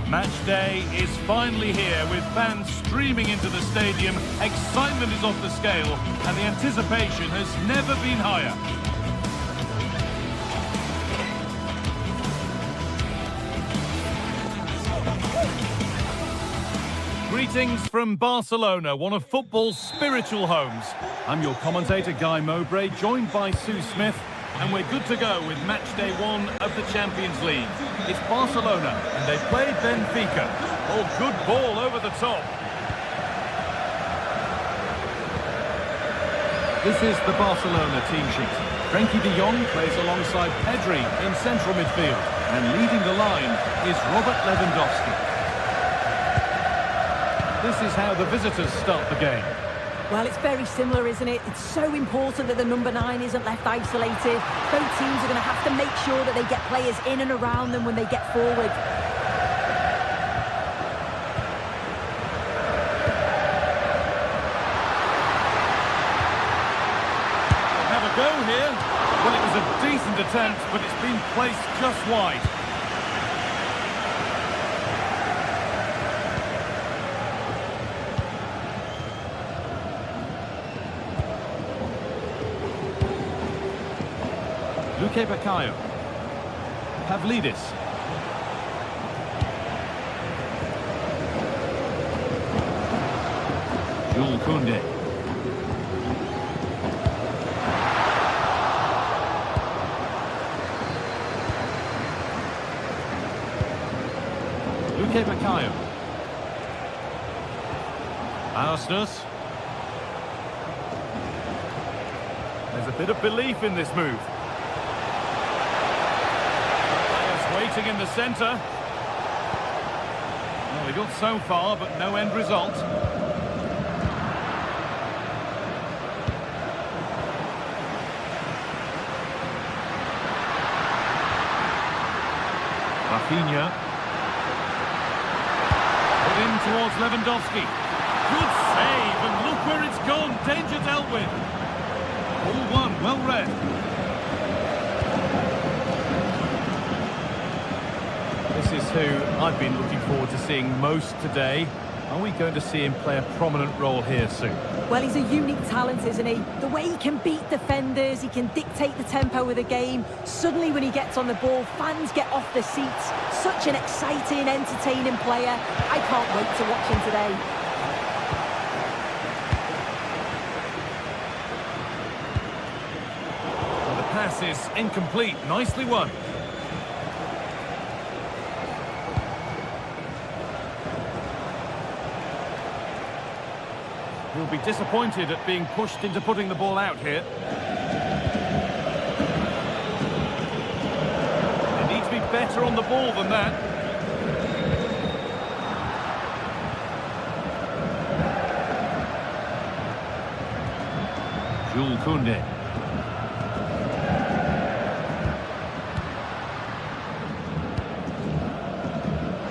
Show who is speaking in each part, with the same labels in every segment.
Speaker 1: Match day is finally here with fans streaming into the stadium. Excitement is off the scale and the anticipation has never been higher. Greetings from Barcelona, one of football's spiritual homes. I'm your commentator, Guy Mowbray, joined by Sue Smith, and we're good to go with match day 1 of the Champions League. It's Barcelona, and they play Benfica. Oh, good ball over the top. This is the Barcelona team sheet. Frenkie de Jong plays alongside Pedri in central midfield, and leading the line is Robert Lewandowski. This is how the visitors start the game.
Speaker 2: Well, it's very similar, isn't it? It's so important that the number 9 isn't left isolated. Both teams are going to have to make sure that they get players in and around them when they get forward.
Speaker 1: Have a go here. Well, it was a decent attempt, but it's been placed just wide. Luque Baccaio. Pavlidis. Jules Koundé. Luque Baccaio. Arsenus. There's a bit of belief in this move. Waiting in the centre. Well, he got so far, but no end result. Rafinha. Put in towards Lewandowski. Good save, and look where it's gone. Danger dealt with. All one, well read. This is who I've been looking forward to seeing most today. Are we going to see him play a prominent role here soon?
Speaker 2: Well, he's a unique talent, isn't he? The way he can beat defenders, he can dictate the tempo of the game. Suddenly, when he gets on the ball, fans get off their seats. Such an exciting, entertaining player. I can't wait to watch him today.
Speaker 1: Well, the pass is incomplete. Nicely won. He'll be disappointed at being pushed into putting the ball out here. They need to be better on the ball than that. Jules Koundé.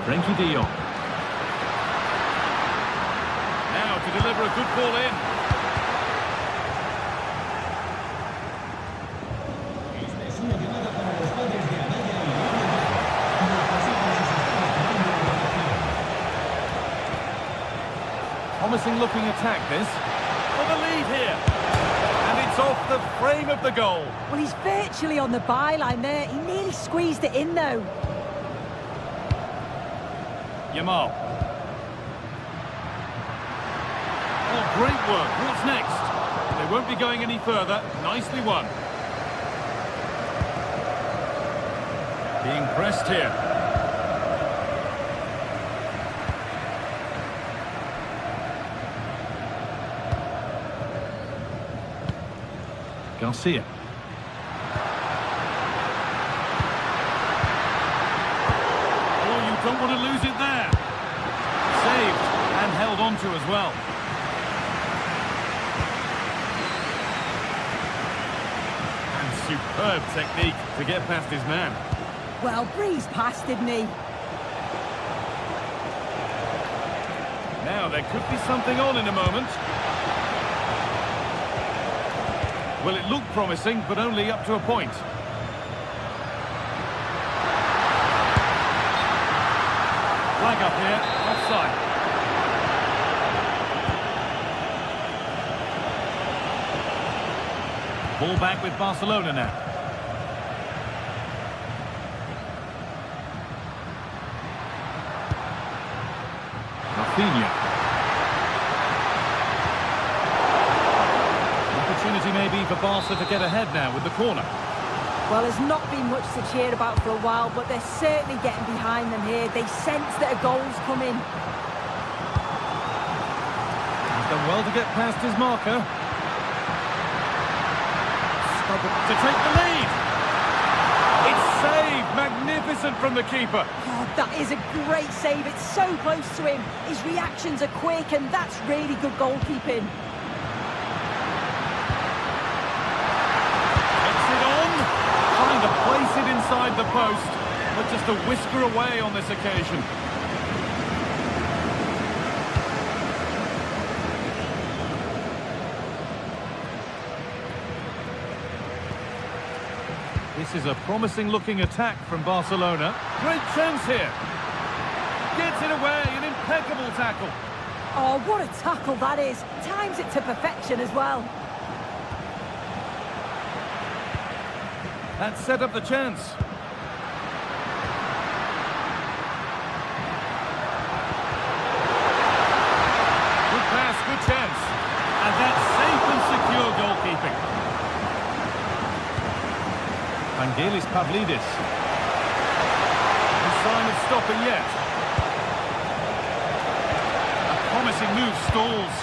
Speaker 1: Frenkie de Jong. To deliver a good ball in. Promising looking attack this. For the lead here. And it's off the frame of the goal.
Speaker 2: Well, he's virtually on the byline there. He nearly squeezed it in though.
Speaker 1: Yamal. Great work. What's next? They won't be going any further. Nicely won. Being pressed here. Garcia. Oh, you don't want to lose it there. Saved and held on to as well. Superb technique to get past his man.
Speaker 2: Well, breezed past, didn't he?
Speaker 1: Now, there could be something on in a moment. Well, it looked promising, but only up to a point. Flag flag up here. Offside. Ball back with Barcelona now. Rafinha. Opportunity maybe for Barca to get ahead now with the corner.
Speaker 2: Well, there's not been much to cheer about for a while, but they're certainly getting behind them here. They sense that a goal's coming.
Speaker 1: He's done well to get past his marker. To take the lead. It's saved. Magnificent from the keeper.
Speaker 2: Oh, that is a great save. It's so close to him. His reactions are quick, and that's really good goalkeeping.
Speaker 1: Trying to place it inside the post, but just a whisker away on this occasion. This is a promising-looking attack from Barcelona. Great chance here. Gets it away, an impeccable tackle.
Speaker 2: Oh, what a tackle that is. Times it to perfection as well.
Speaker 1: That set up the chance. Good pass, good chance. And that's safe and secure goalkeeping. Vangelis Pavlidis. No sign of stopping yet. A promising move stalls.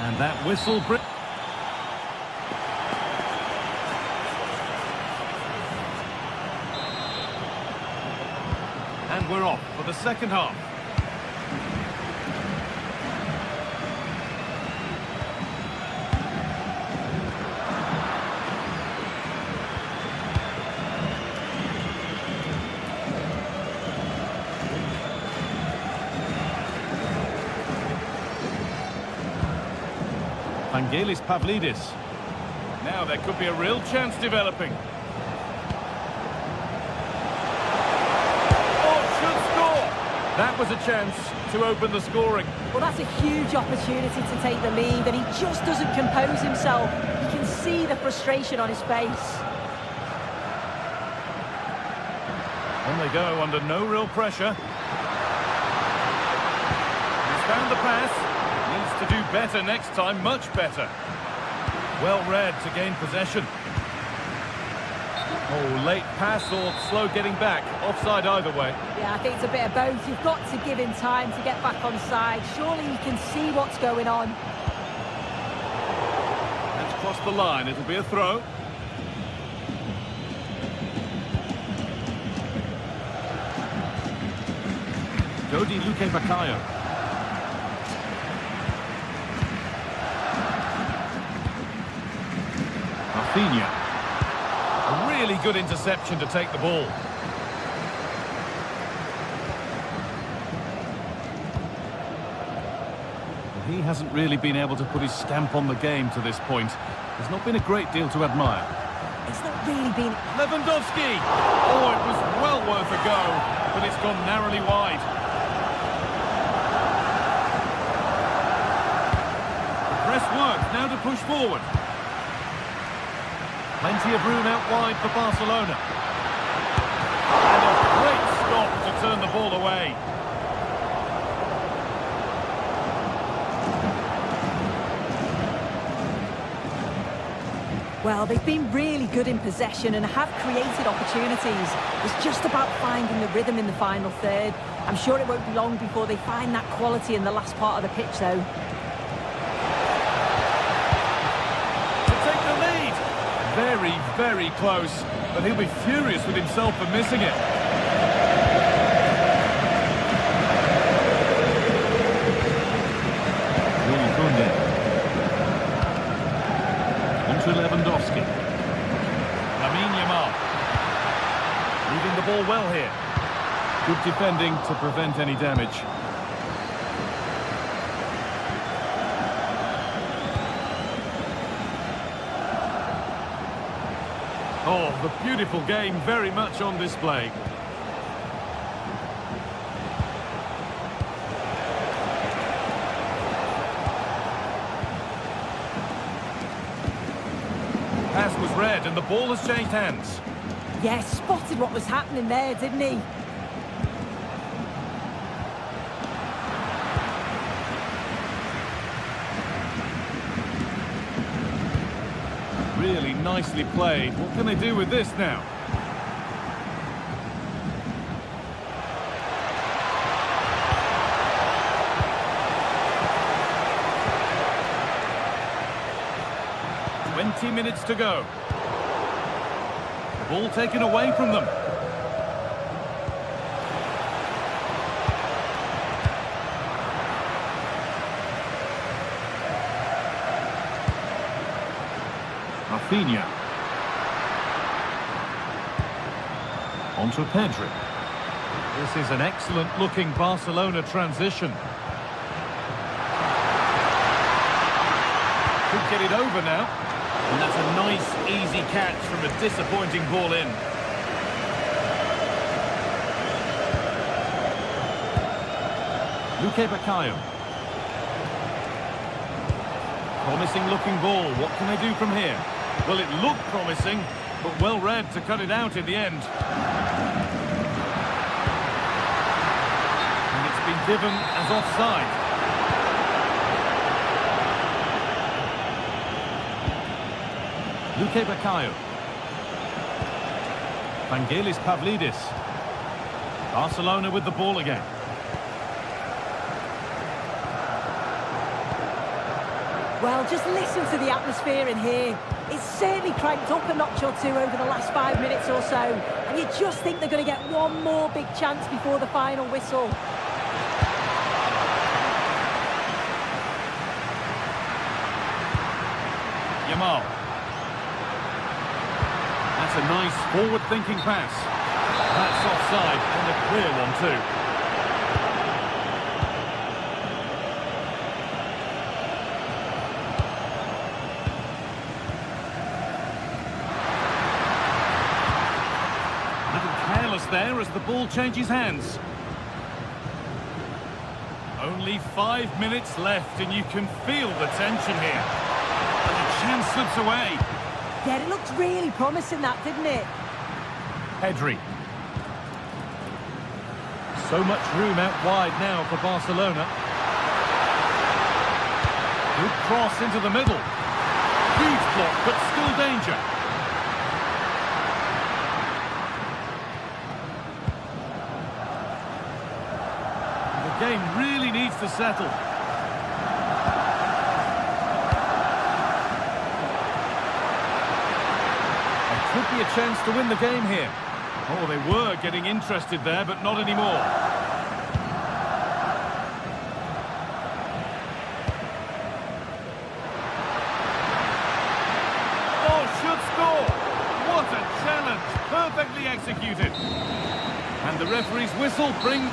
Speaker 1: And that whistle brings... And we're off for the second half. Vangelis Pavlidis. Now there could be a real chance developing. That was a chance to open the scoring.
Speaker 2: Well, that's a huge opportunity to take the lead, and he just doesn't compose himself. You can see the frustration on his face.
Speaker 1: On they go under no real pressure. He's found the pass. Needs to do better next time, much better. Well read to gain possession. Oh, late pass or slow getting back. Offside either way.
Speaker 2: Yeah, I think it's a bit of both. You've got to give him time to get back on side. Surely he can see what's going on.
Speaker 1: That's crossed the line. It'll be a throw. Dodi Luque Baccaio. Rafinha. A really good interception to take the ball. He hasn't really been able to put his stamp on the game to this point. There's not been a great deal to admire.
Speaker 2: It's not really been...
Speaker 1: Lewandowski! Oh, it was well worth a go, but it's gone narrowly wide. The press works, now to push forward. Plenty of room out wide for Barcelona. And a great stop to turn the ball away.
Speaker 2: Well, they've been really good in possession and have created opportunities. It's just about finding the rhythm in the final third. I'm sure it won't be long before they find that quality in the last part of the pitch, though.
Speaker 1: To take the lead. Very, very close. But he'll be furious with himself for missing it. To Lewandowski. Lamine Yamal. Leaving the ball well here. Good defending to prevent any damage. Oh, the beautiful game very much on display. and the ball has changed hands.
Speaker 2: Yes, spotted what was happening there, didn't he?
Speaker 1: Really nicely played. What can they do with this now? Minutes to go. Ball taken away from them. Rafinha. Onto Pedri. This is an excellent looking Barcelona transition. Could get it over now. And that's a nice, easy catch from a disappointing ball in. Luque Baccaio. Promising looking ball. What can they do from here? Well, it looked promising, but well read to cut it out in the end. And it's been given as offside. Luque Baccaio. Vangelis Pavlidis. Barcelona with the ball again.
Speaker 2: Well, just listen to the atmosphere in here. It's certainly cranked up a notch or two over the last 5 minutes or so. And you just think they're going to get one more big chance before the final whistle.
Speaker 1: Yamal. That's a nice forward-thinking pass. That's offside, and a clear one too. Little careless there as the ball changes hands. Only 5 minutes left, and you can feel the tension here. And the chance slips away.
Speaker 2: Yeah, it looked really promising, that, didn't it?
Speaker 1: Pedri. So much room out wide now for Barcelona. Good cross into the middle. Huge block, but still danger. The game really needs to settle. Could be a chance to win the game here. Oh, they were getting interested there, but not anymore. Oh, should score! What a challenge! Perfectly executed. And the referee's whistle brings...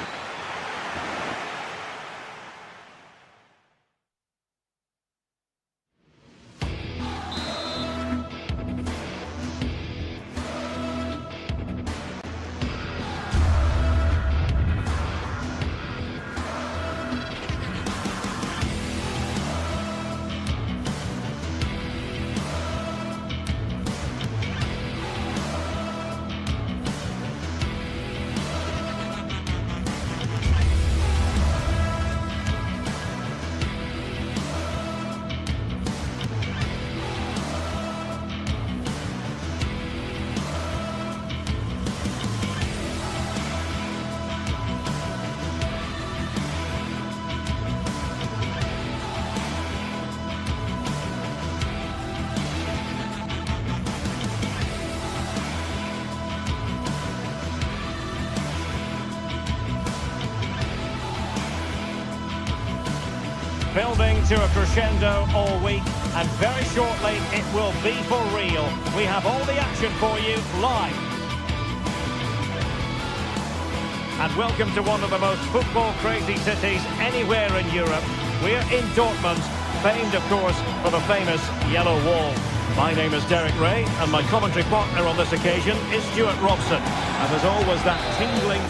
Speaker 3: Building to a crescendo all week, and very shortly it will be for real. We have all the action for you live. And welcome to one of the most football-crazy cities anywhere in Europe. We're in Dortmund, famed, of course, for the famous Yellow Wall. My name is Derek Ray, and my commentary partner on this occasion is Stuart Robson. And there's always that tingling...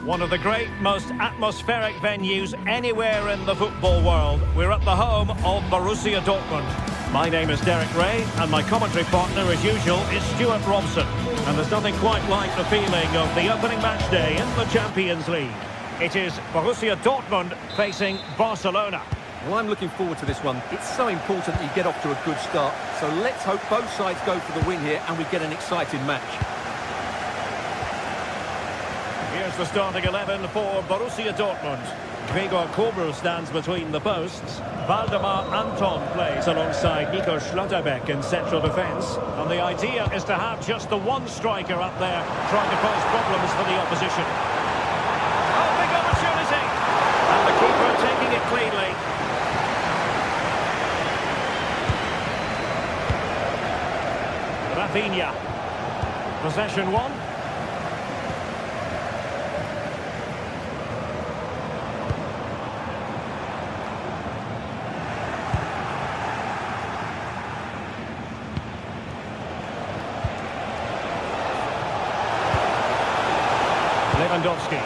Speaker 3: One of the great, most atmospheric venues anywhere in the football world. We're at the home of Borussia Dortmund. My name is Derek Ray, and my commentary partner, as usual, is Stuart Robson. And there's nothing quite like the feeling of the opening match day in the Champions League. It is Borussia Dortmund facing Barcelona.
Speaker 4: Well, I'm looking forward to this one. It's so important that you get off to a good start. So let's hope both sides go for the win here and we get an exciting match.
Speaker 3: Here's the starting 11 for Borussia Dortmund. Gregor Kobel stands between the posts. Waldemar Anton plays alongside Nico Schlotterbeck in central defence. And the idea is to have just the one striker up there trying to cause problems for the opposition. Oh, big opportunity! And the keeper taking it cleanly. Rafinha. Possession one. Lewandowski.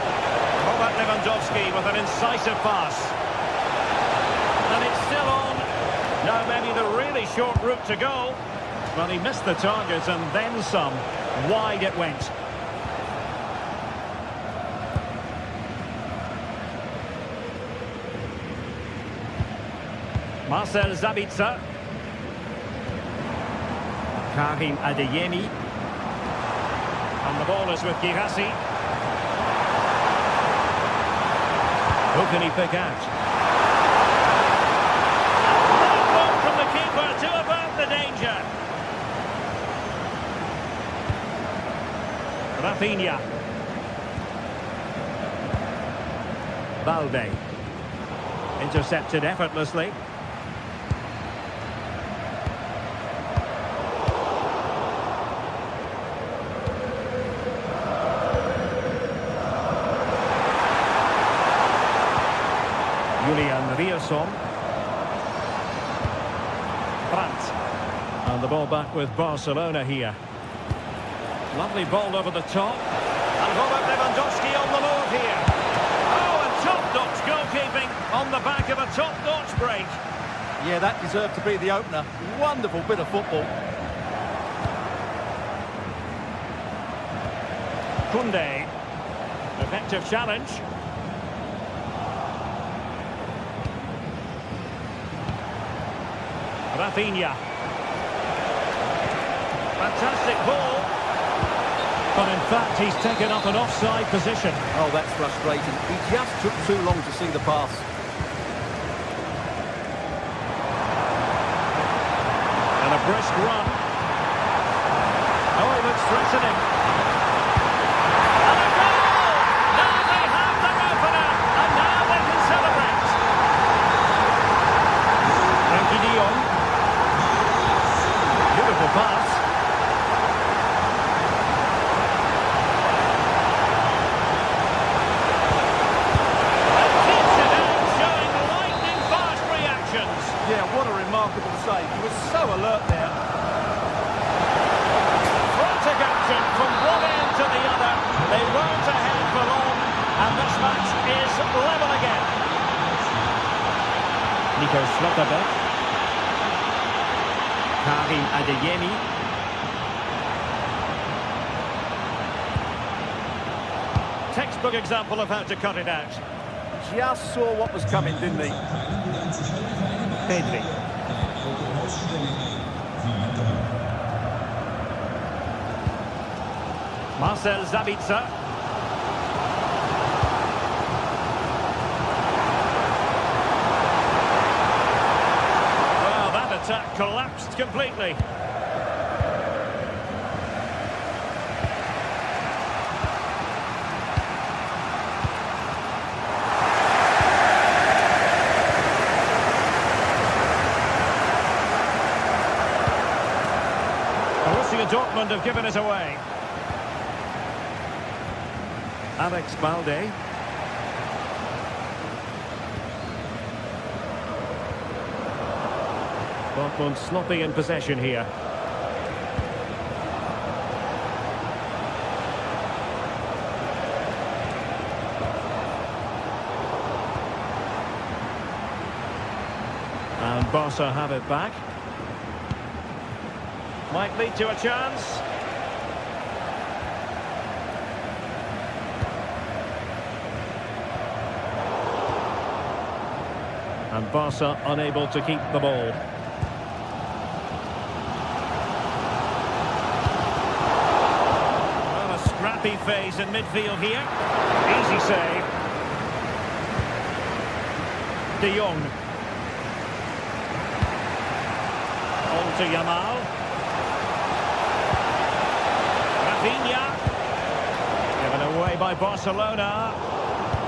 Speaker 3: Robert Lewandowski with an incisive pass. And it's still on. Now maybe the really short route to go. Well, he missed the target and then some. Wide it went. Marcel Sabitzer. Karim Adeyemi. And the ball is with Girassi. Who can he pick out? Ball from the keeper to avert the danger. Rafinha. Balde. Intercepted effortlessly. Julian Rierson. Brandt. And the ball back with Barcelona here. Lovely ball over the top. And Robert Lewandowski on the move here. Oh, and top-notch goalkeeping on the back of a top-notch break.
Speaker 4: Yeah, that deserved to be the opener. Wonderful bit of football.
Speaker 3: Koundé. Effective challenge. Rafinha. Fantastic ball. But in fact, he's taken up an offside position.
Speaker 4: Oh, that's frustrating. He just took too long to see the pass.
Speaker 3: And a brisk run. Oh, he looks threatening. And a goal! Now they have their opener, and now they can celebrate. Frankie de Jong. Beautiful pass.
Speaker 4: Yeah, what a remarkable save. He was so alert there.
Speaker 3: Frantic action from one end to the other. They weren't ahead for long, and this match is level again. Nico Schlotterbeck. Karim Adeyemi. Textbook example of how to cut it out.
Speaker 4: Just saw what was coming, didn't he?
Speaker 3: Pedri. Marcel Sabitzer. Well, that attack collapsed completely. Dortmund have given it away. Alex Balde. Dortmund sloppy in possession here. Barca have it back. Might lead to a chance. And Barca unable to keep the ball. Well, a scrappy phase in midfield here. Easy save. De Jong. On to Yamal. Rafinha. Given away by Barcelona.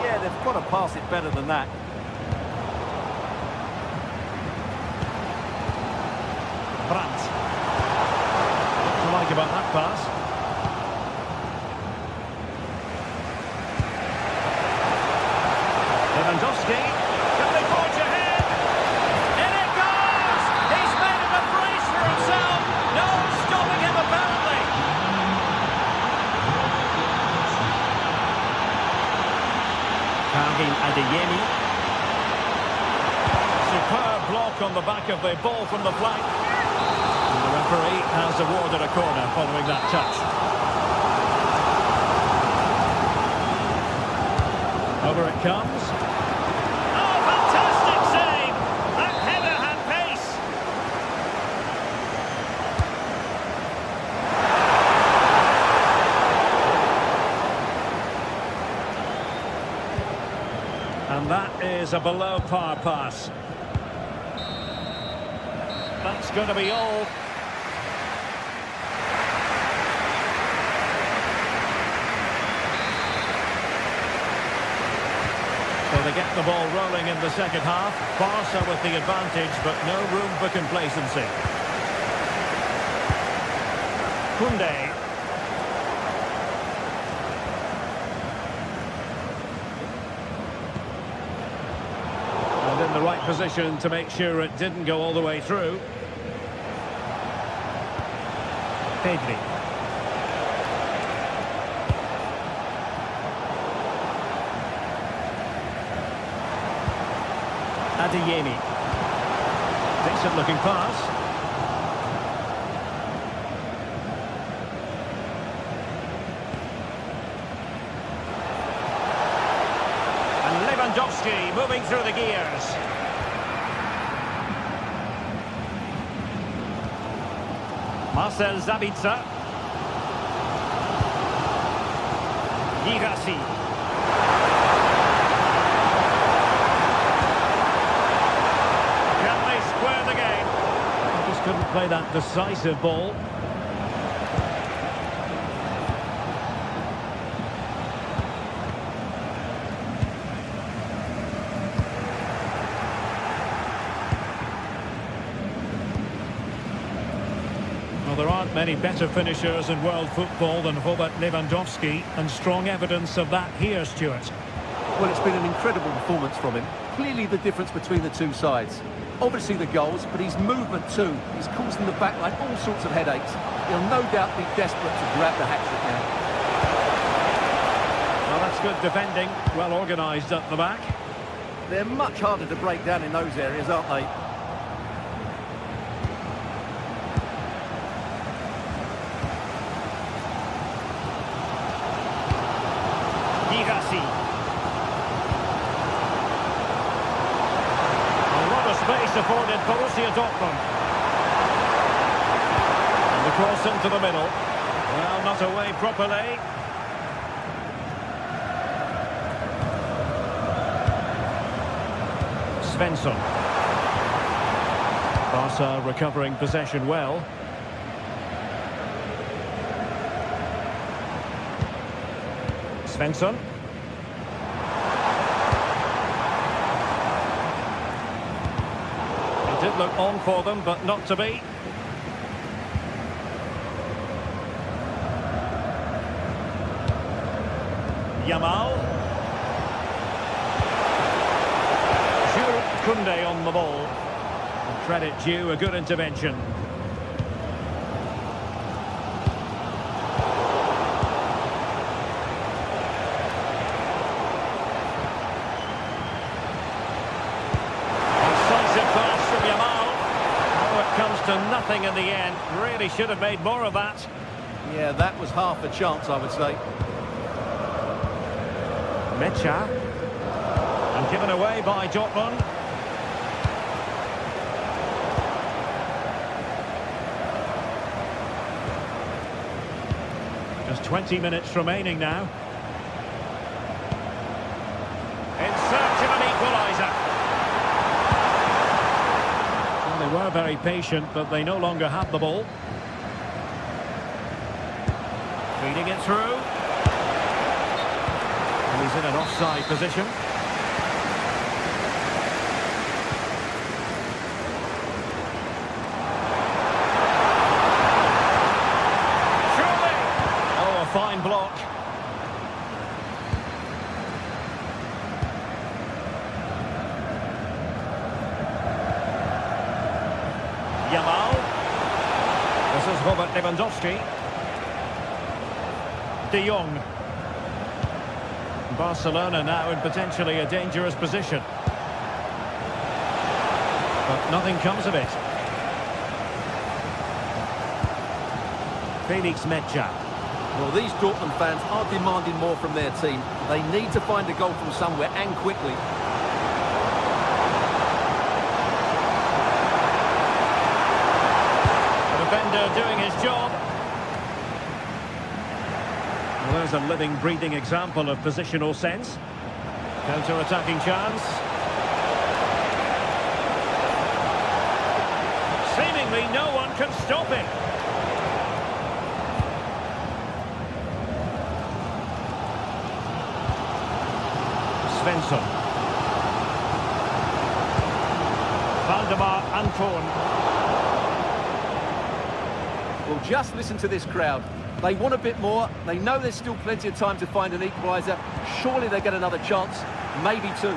Speaker 4: Yeah, they've got to pass it better than that.
Speaker 3: Brandt. What do you like about that pass? Lewandowski. Can they forge ahead? In it goes! He's made it a brace for himself. No stopping him apparently. Karim Adeyemi. Superb block on the back of the ball from the flank. And the referee has awarded a corner following that touch. Over it comes. Oh, fantastic save! That header had pace. And that is a below par pass. That's going to be all. So they get the ball rolling in the second half. Barca with the advantage, but no room for complacency. Koundé. And in the right position to make sure it didn't go all the way through. Pedri. Adeyemi. Decent looking pass. And Lewandowski moving through the gears. Marcel Sabitzer. Girassi. Can they square the game? They just couldn't play that decisive ball. Well, there aren't many better finishers in world football than Robert Lewandowski, and strong evidence of that here, Stuart.
Speaker 4: Well, it's been an incredible performance from him. Clearly the difference between the two sides. Obviously the goals, but his movement too. He's causing the backline all sorts of headaches. He'll no doubt be desperate to grab the hat-trick now.
Speaker 3: Well, that's good defending. Well organised at the back.
Speaker 4: They're much harder to break down in those areas, aren't they?
Speaker 3: Girassi. A lot of space afforded Borussia Dortmund. And the cross into the middle. Well, not away properly. Svensson. Barca recovering possession well. Svensson. It did look on for them, but not to be. Yamal. Koundé on the ball. And credit due, a good intervention. Decisive pass from Yamal. nothing in the end. Really should have made more of that.
Speaker 4: Yeah, that was half a chance, I would say.
Speaker 3: Mecha. And given away by Dortmund. Just 20 minutes remaining now. In search of an equaliser. Well, they were very patient, but they no longer have the ball. Feeding it through. And he's in an offside position. Fine block. Yamal. This is Robert Lewandowski. De Jong. Barcelona now in potentially a dangerous position. But nothing comes of it. Felix Mecha.
Speaker 4: Well, these Dortmund fans are demanding more from their team. They need to find a goal from somewhere, and quickly.
Speaker 3: The defender doing his job. Well, there's a living, breathing example of positional sense. Counter-attacking chance. Seemingly no one can stop it. Svensson. Valdemar Anton.
Speaker 4: Well, just listen to this crowd. They want a bit more. They know there's still plenty of time to find an equaliser. Surely they get another chance, maybe two.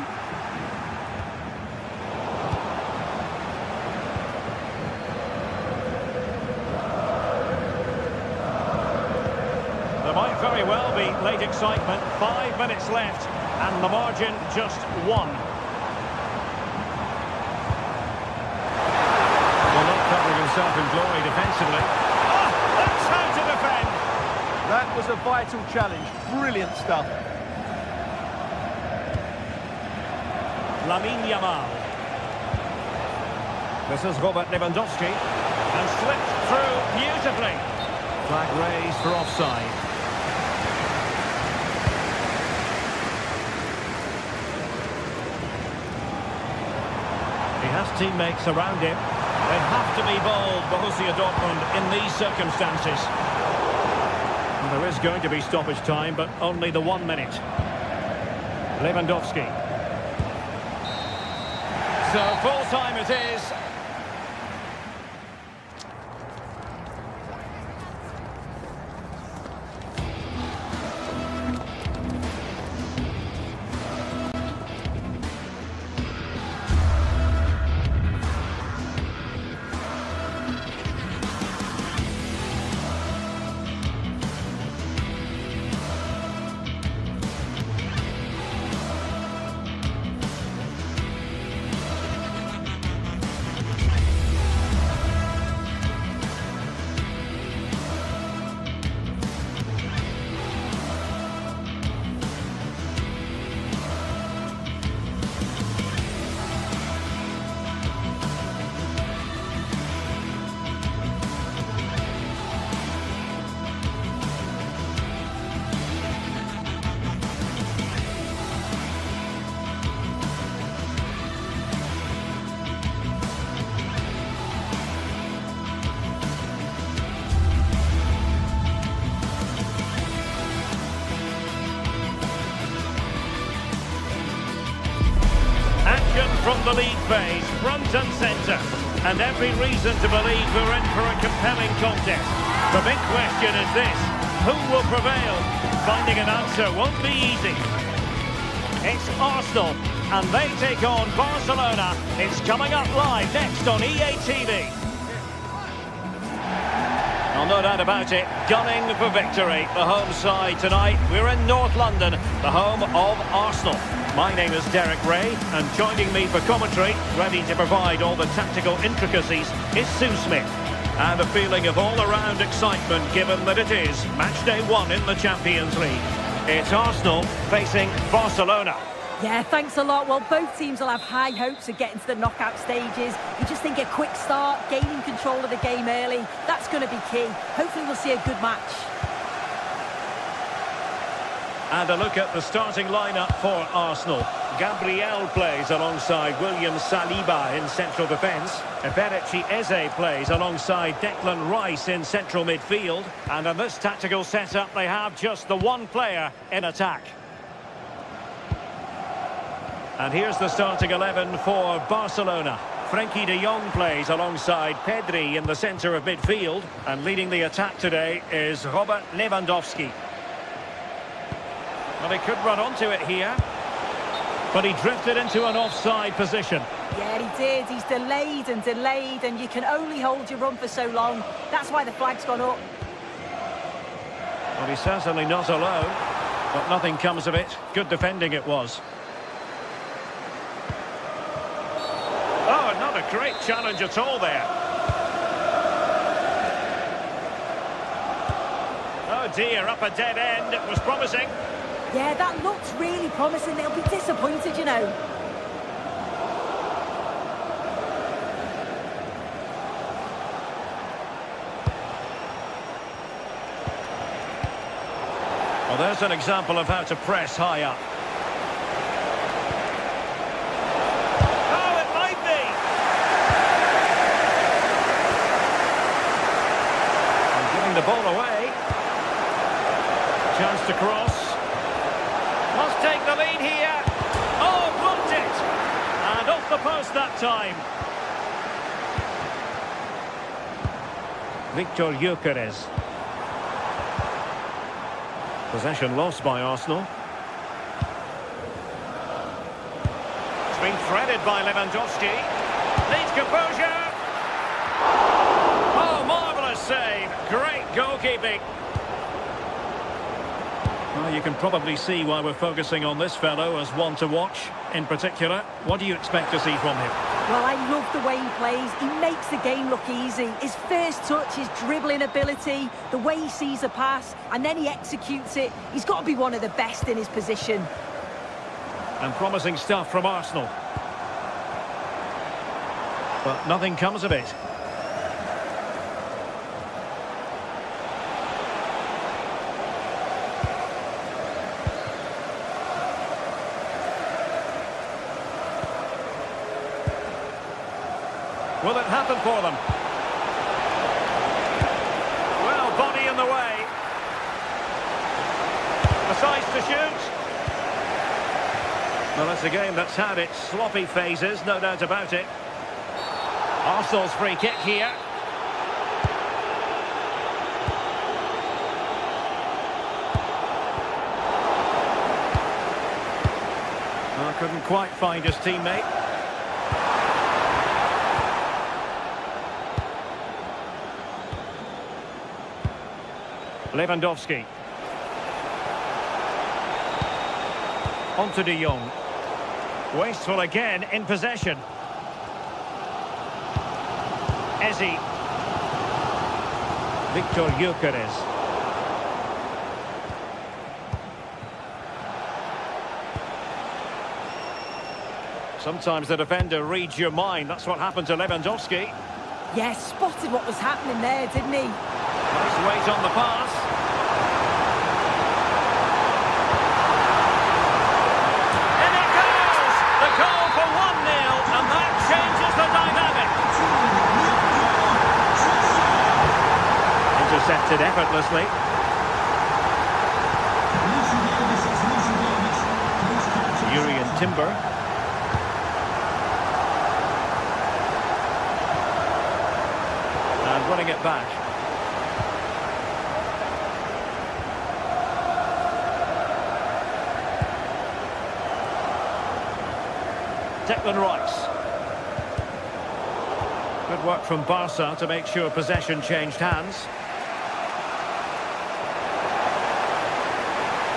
Speaker 3: There might very well be late excitement. 5 minutes left. And the margin just one. Well, not covering himself in glory defensively. Oh, that's how to defend.
Speaker 4: That was a vital challenge. Brilliant stuff.
Speaker 3: Lamine Yamal. This is Robert Lewandowski. And slipped through beautifully. Flag raised for offside. He has teammates around him. They have to be bold, Borussia Dortmund, in these circumstances. And there is going to be stoppage time, but only the 1 minute. Lewandowski. So full time it is. From the league phase, front and centre, and every reason to believe we're in for a compelling contest. The big question is this: who will prevail? Finding an answer won't be easy. It's Arsenal, and they take on Barcelona. It's coming up live next on EA TV. Oh, no doubt about it, gunning for victory. The home side tonight. We're in North London, the home of Arsenal. My name is Derek Ray, and joining me for commentary, ready to provide all the tactical intricacies, is Sue Smith. And a feeling of all-around excitement given that it is match day 1 in the Champions League. It's Arsenal facing Barcelona.
Speaker 2: Yeah, thanks a lot. Well, both teams will have high hopes of getting to the knockout stages. You just think a quick start, gaining control of the game early, that's going to be key. Hopefully we'll see a good match.
Speaker 3: And a look at the starting lineup for Arsenal. Gabriel plays alongside William Saliba in central defence. Eberechi Eze plays alongside Declan Rice in central midfield. And in this tactical setup, they have just the one player in attack. And here's the starting 11 for Barcelona. Frenkie de Jong plays alongside Pedri in the centre of midfield. And leading the attack today is Robert Lewandowski. Well, he could run onto it here, but he drifted into an offside position.
Speaker 2: Yeah, he did. He's delayed, and you can only hold your run for so long. That's why the flag's gone up.
Speaker 3: Well, he's certainly not alone, but nothing comes of it. Good defending it was. Oh, not a great challenge at all there. Oh dear, up a dead end. It was promising.
Speaker 2: Yeah, that looked really promising. They'll be disappointed, you know.
Speaker 3: Well, there's an example of how to press high up. Oh, it might be! And giving the ball away. Chance to cross. Must take the lead here. Oh, blocked it! And off the post that time. Victor Gyökeres. Possession lost by Arsenal. It's been threaded by Lewandowski. Needs composure. Oh, marvellous save. Great goalkeeping. Well, you can probably see why we're focusing on this fellow as one to watch. In particular, what do you expect to see from him?
Speaker 2: Well, I love the way he plays. He makes the game look easy. His first touch, his dribbling ability, the way he sees a pass, and then he executes it. He's got to be one of the best in his position.
Speaker 3: And promising stuff from Arsenal. But nothing comes of it. Will it happen for them? Well, body in the way. Decides to shoot. Well, it's a game that's had its sloppy phases, no doubt about it. Arsenal's free kick here. Well, couldn't quite find his teammate. Lewandowski. On to de Jong. Wasteful again in possession. Eze. Victor Gyökeres. Sometimes the defender reads your mind. That's what happened to Lewandowski.
Speaker 2: Yeah, spotted what was happening there, didn't he?
Speaker 3: Nice weight on the pass. And it goes! The goal for 1-0, and that changes the dynamic. Intercepted effortlessly. Urian Timber. And running it back. Declan Rice. Good work from Barca to make sure possession changed hands.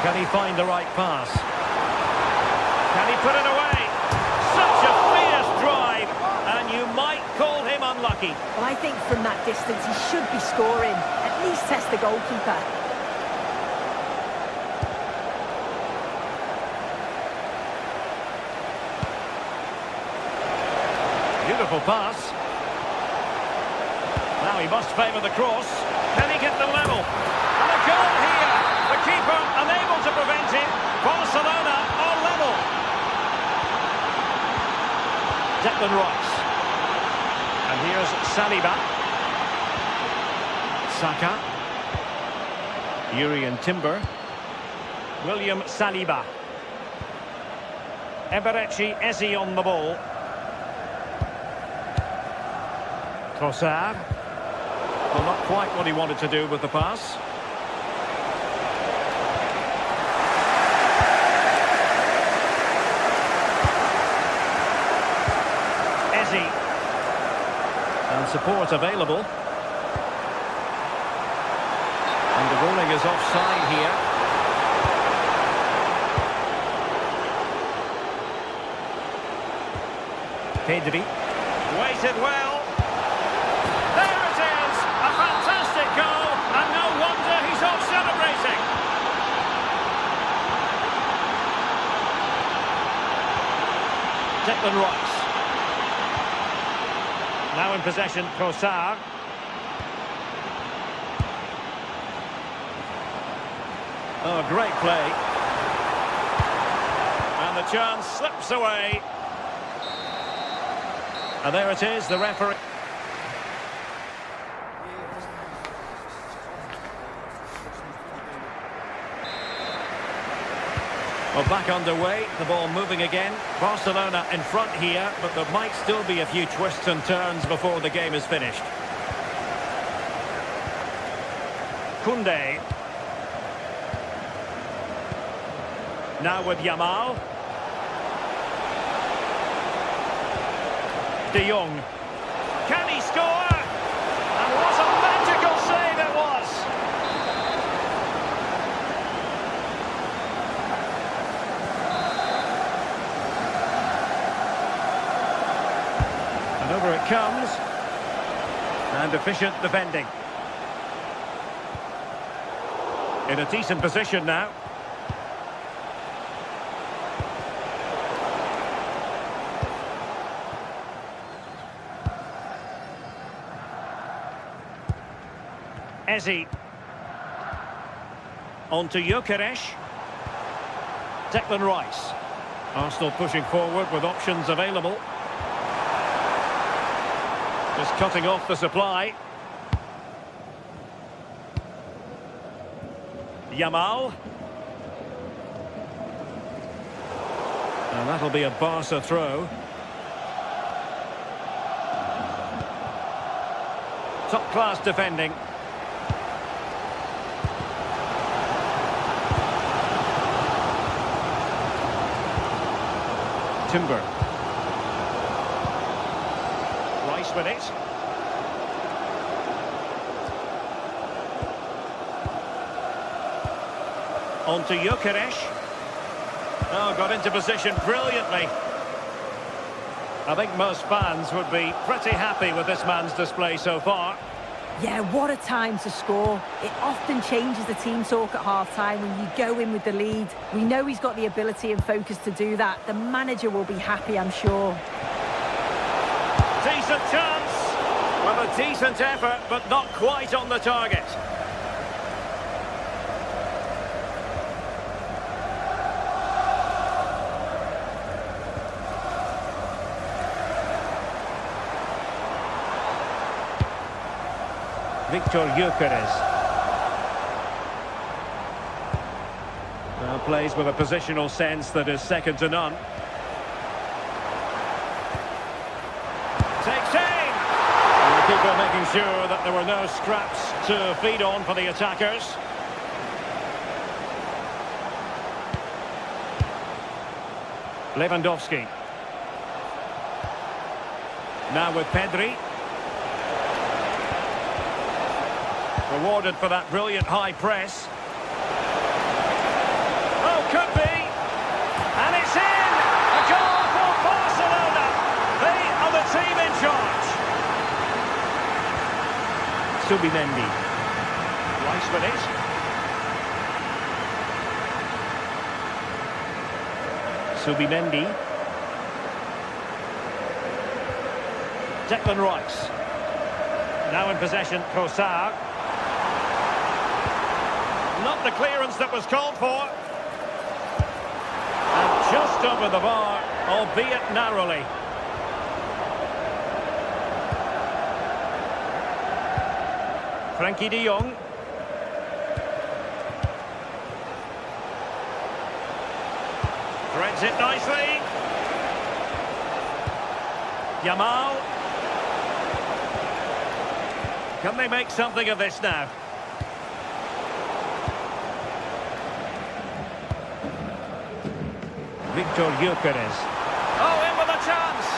Speaker 3: Can he find the right pass? Can he put it away? Such a fierce drive, and you might call him unlucky. Lewandowski.
Speaker 2: Well, I think from that distance he should be scoring. At least test the goalkeeper.
Speaker 3: Beautiful pass. Now he must favour the cross. Can he get the level? And a goal here. The keeper unable to prevent it. Barcelona are level. Declan Rice. And here's Saliba. Saka. Yuri and Timber. William Saliba. Eberechi Eze on the ball. Trossard. Well, not quite what he wanted to do with the pass. Eze. And support available. And the ruling is offside here. Pedri. Waited well. There it is! A fantastic goal, and no wonder he's off celebrating. Declan Rice. Now in possession, Trossard. Oh, great play. And the chance slips away. And there it is, the referee. Well, back underway, the ball moving again. Barcelona in front here, but there might still be a few twists and turns before the game is finished. Koundé. Now with Yamal. De Jong. Can he score? And what a magical save it was! And over it comes. And efficient defending. In a decent position now. Eze. On to Gyökeres. Declan Rice. Arsenal pushing forward with options available. Just cutting off the supply. Yamal. And that'll be a Barca throw. Top-class defending. Timber. Rice with it. On to Gyökeres. Oh, got into position brilliantly. I think most fans would be pretty happy with this man's display so far.
Speaker 2: Yeah, what a time to score. It often changes the team talk at half-time when you go in with the lead. We know he's got the ability and focus to do that. The manager will be happy, I'm sure.
Speaker 3: Decent chance. Well, a decent effort, but not quite on the target. Victor Gyökeres. Now plays with a positional sense that is second to none. Takes aim! And the keeper making sure that there were no scraps to feed on for the attackers. Lewandowski. Now with Pedri. Rewarded for that brilliant high press. Oh, could be. And it's in! A goal for Barcelona! They are the team in charge. Subimendi. Rice with it. Subimendi. Declan Rice. Now in possession, Kosar. Not the clearance that was called for. And just over the bar, albeit narrowly. Frankie de Jong. Threads it nicely. Yamal. Can they make something of this now? Victor Gyökeres. Oh, in with a chance!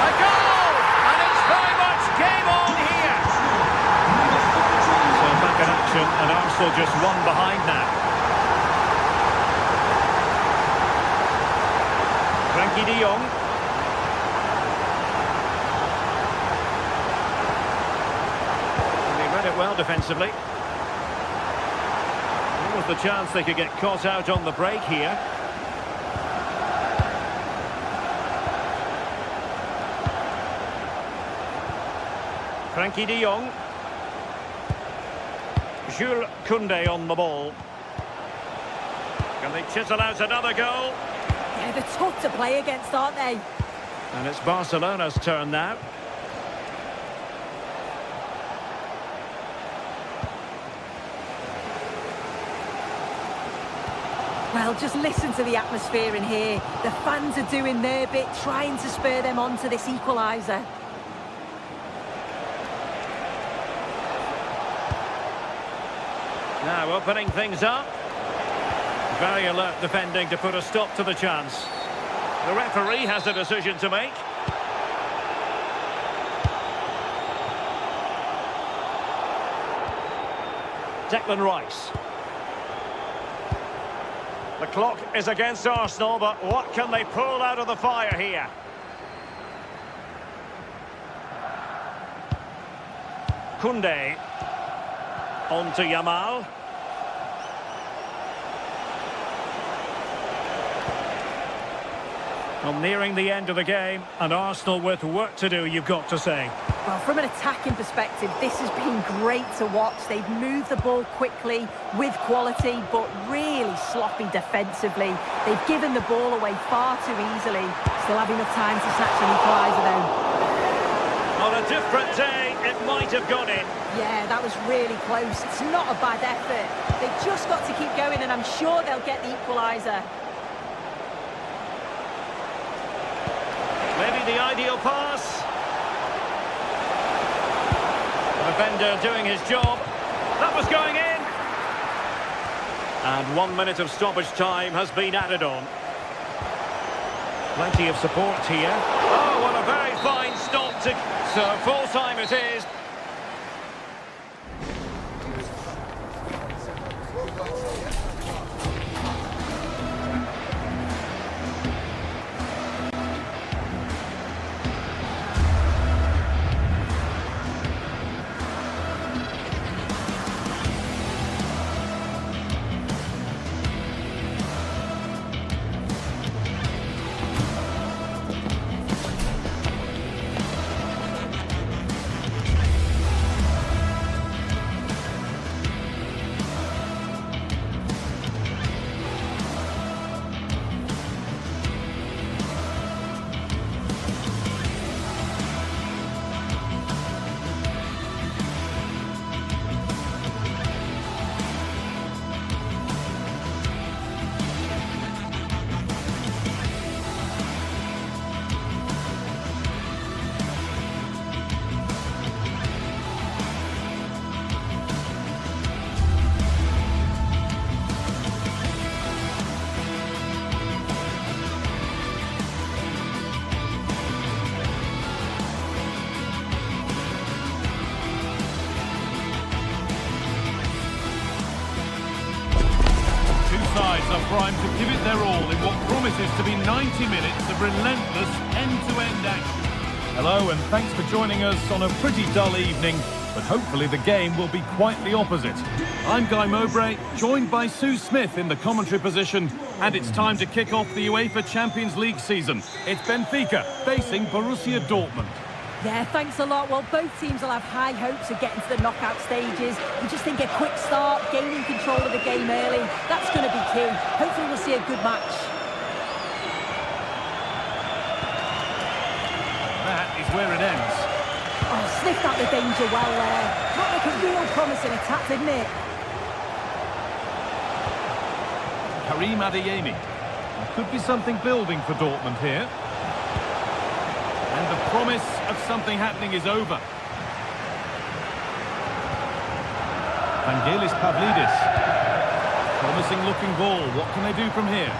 Speaker 3: A goal! And it's very much game on here! So back in action, and Arsenal just one behind now. Frankie de Jong. They read it well defensively. Was the chance they could get caught out on the break here. Frankie de Jong. Jules Koundé on the ball. Can they chisel out another goal?
Speaker 2: Yeah, they're tough to play against, aren't they?
Speaker 3: And it's Barcelona's turn now.
Speaker 2: Well, just listen to the atmosphere in here. The fans are doing their bit, trying to spur them on to this equaliser.
Speaker 3: Now opening things up. Very alert defending to put a stop to the chance. The referee has a decision to make. Declan Rice. The clock is against Arsenal, but what can they pull out of the fire here? Koundé. On to Yamal. Well, nearing the end of the game, and Arsenal with work to do, you've got to say.
Speaker 2: Well, from an attacking perspective, this has been great to watch. They've moved the ball quickly, with quality, but really sloppy defensively. They've given the ball away far too easily. Still have enough time to snatch an equaliser, though.
Speaker 3: On a different day, it might have gone in.
Speaker 2: Yeah, that was really close. It's not a bad effort. They've just got to keep going, and I'm sure they'll get the equaliser.
Speaker 3: Maybe the ideal pass. The defender doing his job. That was going in. And 1 minute of stoppage time has been added on. Plenty of support here. Oh, what a very fine stop to... So full time it is.
Speaker 1: Sides are primed to give it their all in what promises to be 90 minutes of relentless end-to-end action. Hello and thanks for joining us on a pretty dull evening, but hopefully the game will be quite the opposite. I'm Guy Mowbray, joined by Sue Smith in the commentary position, and it's time to kick off the UEFA Champions League season. It's Benfica facing Borussia Dortmund.
Speaker 2: Yeah, thanks a lot. Well, both teams will have high hopes of getting to the knockout stages. We just think a quick start, gaining control of the game early, that's going to be key. Hopefully we'll see a good match.
Speaker 1: That is where it ends.
Speaker 2: Oh, sniffed out the danger well there. Looked like a real promising attack, didn't it?
Speaker 1: Karim Adeyemi. There could be something building for Dortmund here. And the promise of something happening is over. Vangelis Pavlidis. Promising looking ball. What can they do from here?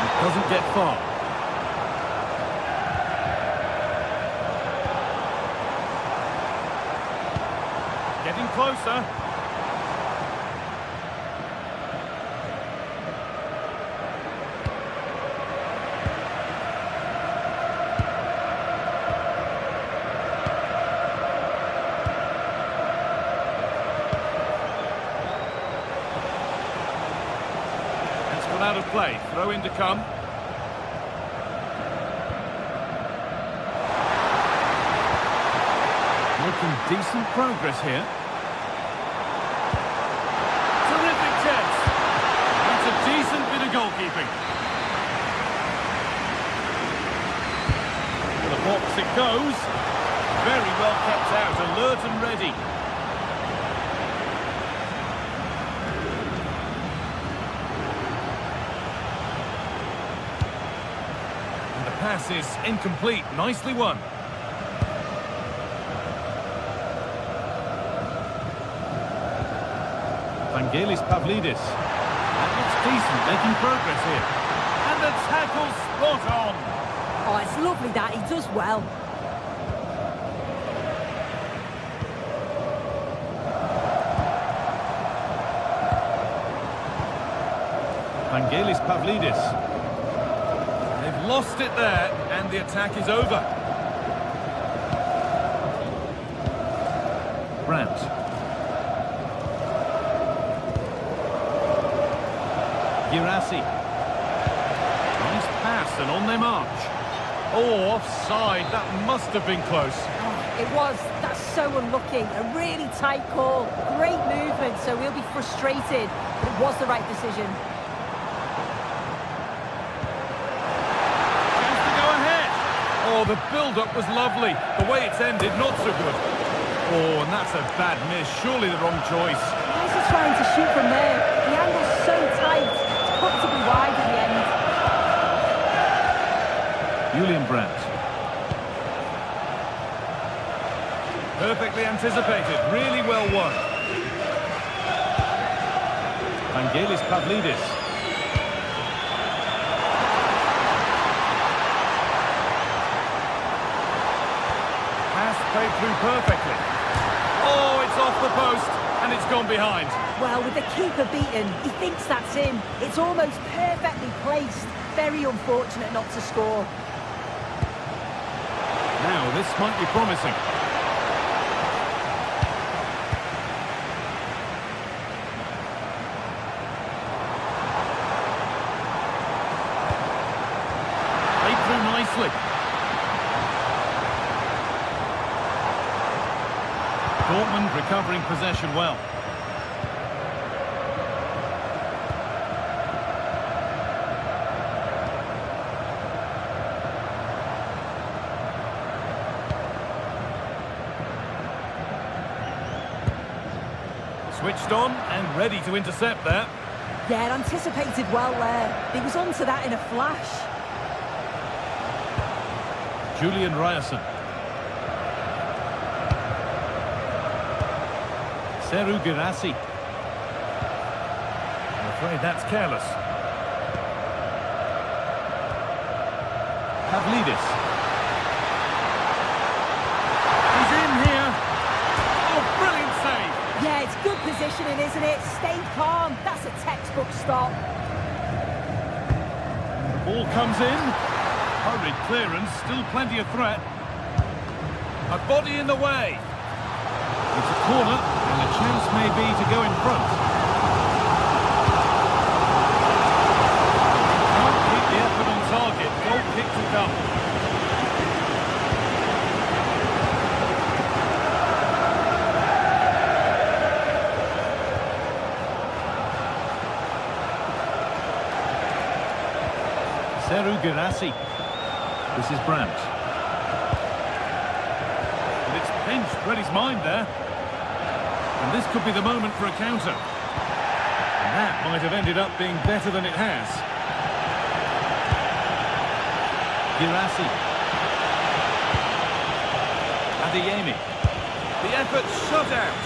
Speaker 1: It doesn't get far. Getting closer. It's gone out of play. Throw in to come. Making decent progress here. Terrific chance. That's a decent bit of goalkeeping. To the box it goes. Very well kept out, alert and ready. And the pass is incomplete. Nicely won. Vangelis Pavlidis. That looks decent, making progress here. And the tackle spot on.
Speaker 2: Oh, it's lovely that. He does well.
Speaker 1: Vangelis Pavlidis. They've lost it there, and the attack is over. Brandt. Girassi. Nice pass and on they march. Oh, offside. That must have been close.
Speaker 2: Oh, it was. That's so unlucky. A really tight call. Great movement, so we'll be frustrated. But it was the right decision.
Speaker 1: Chance to go ahead. Oh, the build-up was lovely. The way it's ended, not so good. Oh, and that's a bad miss. Surely the wrong choice.
Speaker 2: Why is he trying to shoot from there? The angle's so tight. Comfortably wide in the end.
Speaker 1: Julian Brandt. Perfectly anticipated, really well won. Vangelis Pavlidis. Pass played through perfectly. Oh, it's off the post, and it's gone behind.
Speaker 2: Well, with the keeper beaten, he thinks that's in. It's almost perfectly placed. Very unfortunate not to score.
Speaker 1: Now, this might be promising. Played through nicely. Dortmund recovering possession well. Switched on and ready to intercept there.
Speaker 2: Yeah, anticipated well there. He was onto that in a flash.
Speaker 1: Julian Ryerson. Seru Girassi. I'm afraid that's careless. Pavlidis. He's in here. Oh, brilliant save.
Speaker 2: Yeah, it's good positioning, isn't it? Stay calm. That's a textbook stop.
Speaker 1: Ball comes in. Hurried clearance, still plenty of threat. A body in the way. It's a corner, and a chance may be to go in front. Can't keep the effort on target. Goal kick to come. Seru Girassi. This is Brandt. And it's pinched, read his mind there. And this could be the moment for a counter. And that might have ended up being better than it has. Girassi. Adeyemi. The effort shut out.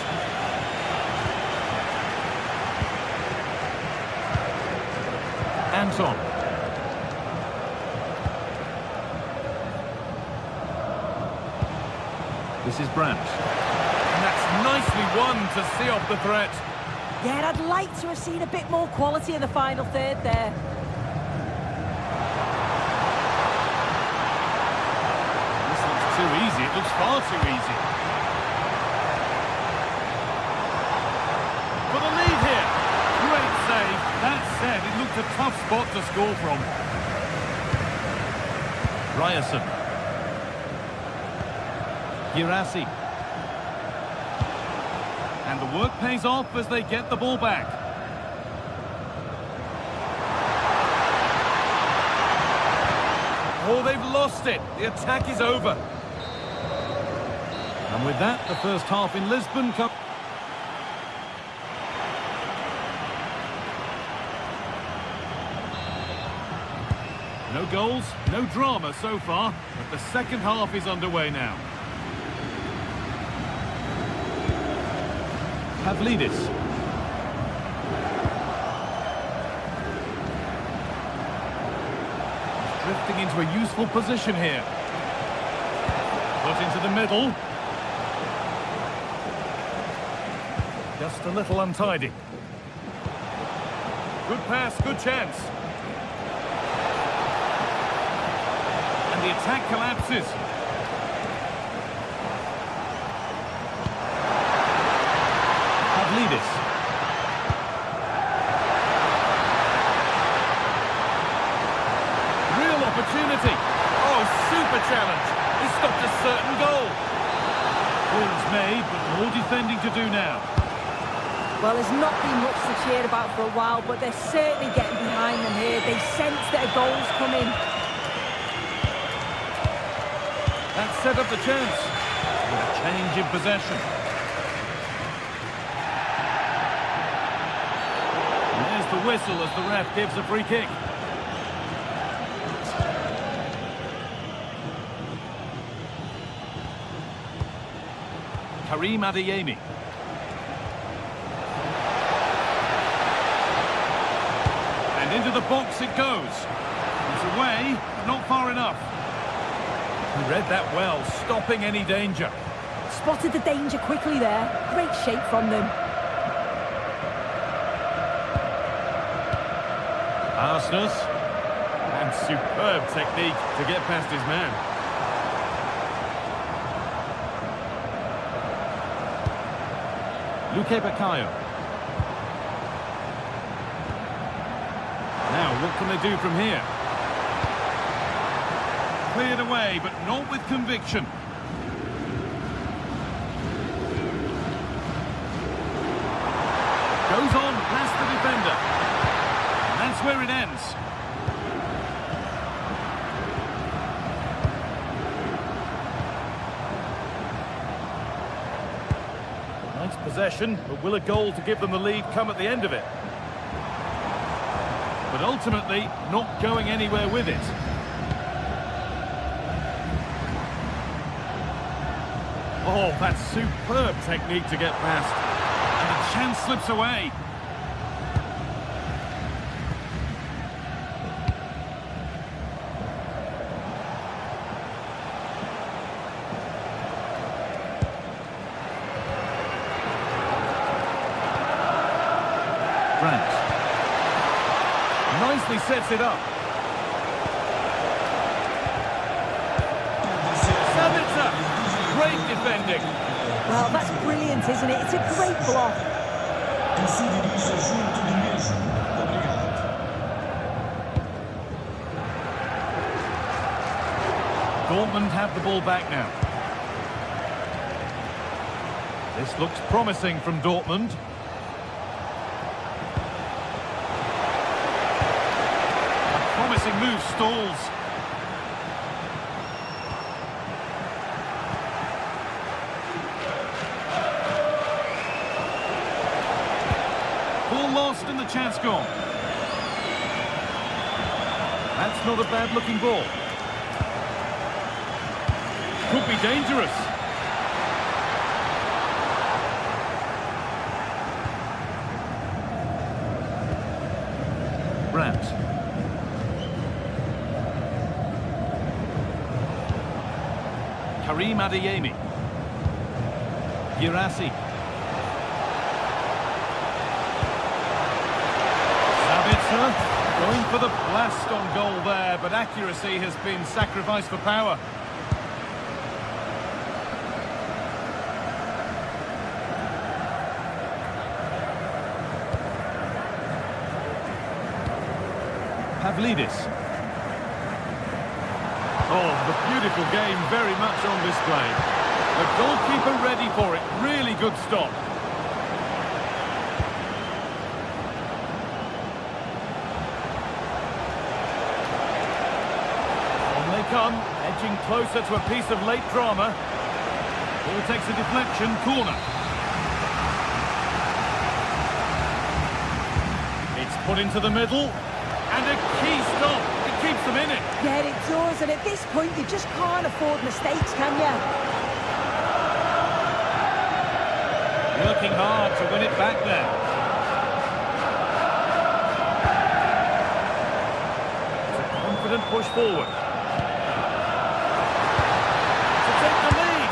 Speaker 1: Anton. This is Brandt. And that's nicely won to see off the threat.
Speaker 2: Yeah, I'd like to have seen a bit more quality in the final third there.
Speaker 1: This looks too easy. It looks far too easy. For the lead here. Great save. That said, it looked a tough spot to score from. Ryerson. Girassi. And the work pays off as they get the ball back. Oh, they've lost it. The attack is over. And with that, the first half in Lisbon comes. No goals, no drama so far, but the second half is underway now. Pavlidis. He's drifting into a useful position here. Put into the middle. Just a little untidy. Good pass, good chance. And the attack collapses. Pavlidis. Real opportunity. Oh, super challenge. He stopped a certain goal. Ball's made, but more defending to do now.
Speaker 2: Well, there's not been much to cheer about for a while, but they're certainly getting behind them here. They sense that a goal's coming.
Speaker 1: That set up the chance. With a change in possession. And there's the whistle as the ref gives a free kick. Karim Adeyemi. And into the box it goes. It's away, but not far enough. He read that well, stopping any danger.
Speaker 2: Spotted the danger quickly there. Great shape from them.
Speaker 1: Arsenal. And superb technique to get past his man. Luque Baccaio. Now, what can they do from here? Cleared away, but not with conviction. Goes on past the defender. And that's where it ends. Nice possession, but will a goal to give them the lead come at the end of it? But ultimately, not going anywhere with it. Oh, that's superb technique to get past. And the chance slips away. Brandt. Nicely sets it up. defending.
Speaker 2: Well, that's brilliant, isn't it? It's a great block.
Speaker 1: Dortmund have the ball back now. This looks promising from Dortmund. A promising move stalls. Ball lost and the chance gone. That's not a bad looking ball. Could be dangerous. Brandt. Karim Adeyemi. Girassi. Sabitzer going for the blast on goal there, but accuracy has been sacrificed for power. Pavlidis. Oh, the beautiful game very much on display. The goalkeeper ready for it. Really good stop. On they come, edging closer to a piece of late drama. Ball takes a deflection, corner. It's put into the middle. And a key stop. It keeps them in it.
Speaker 2: Yeah, it does. And at this point, you just can't afford mistakes, can you?
Speaker 1: Working hard to win it back there. It's a confident push forward. To take the lead.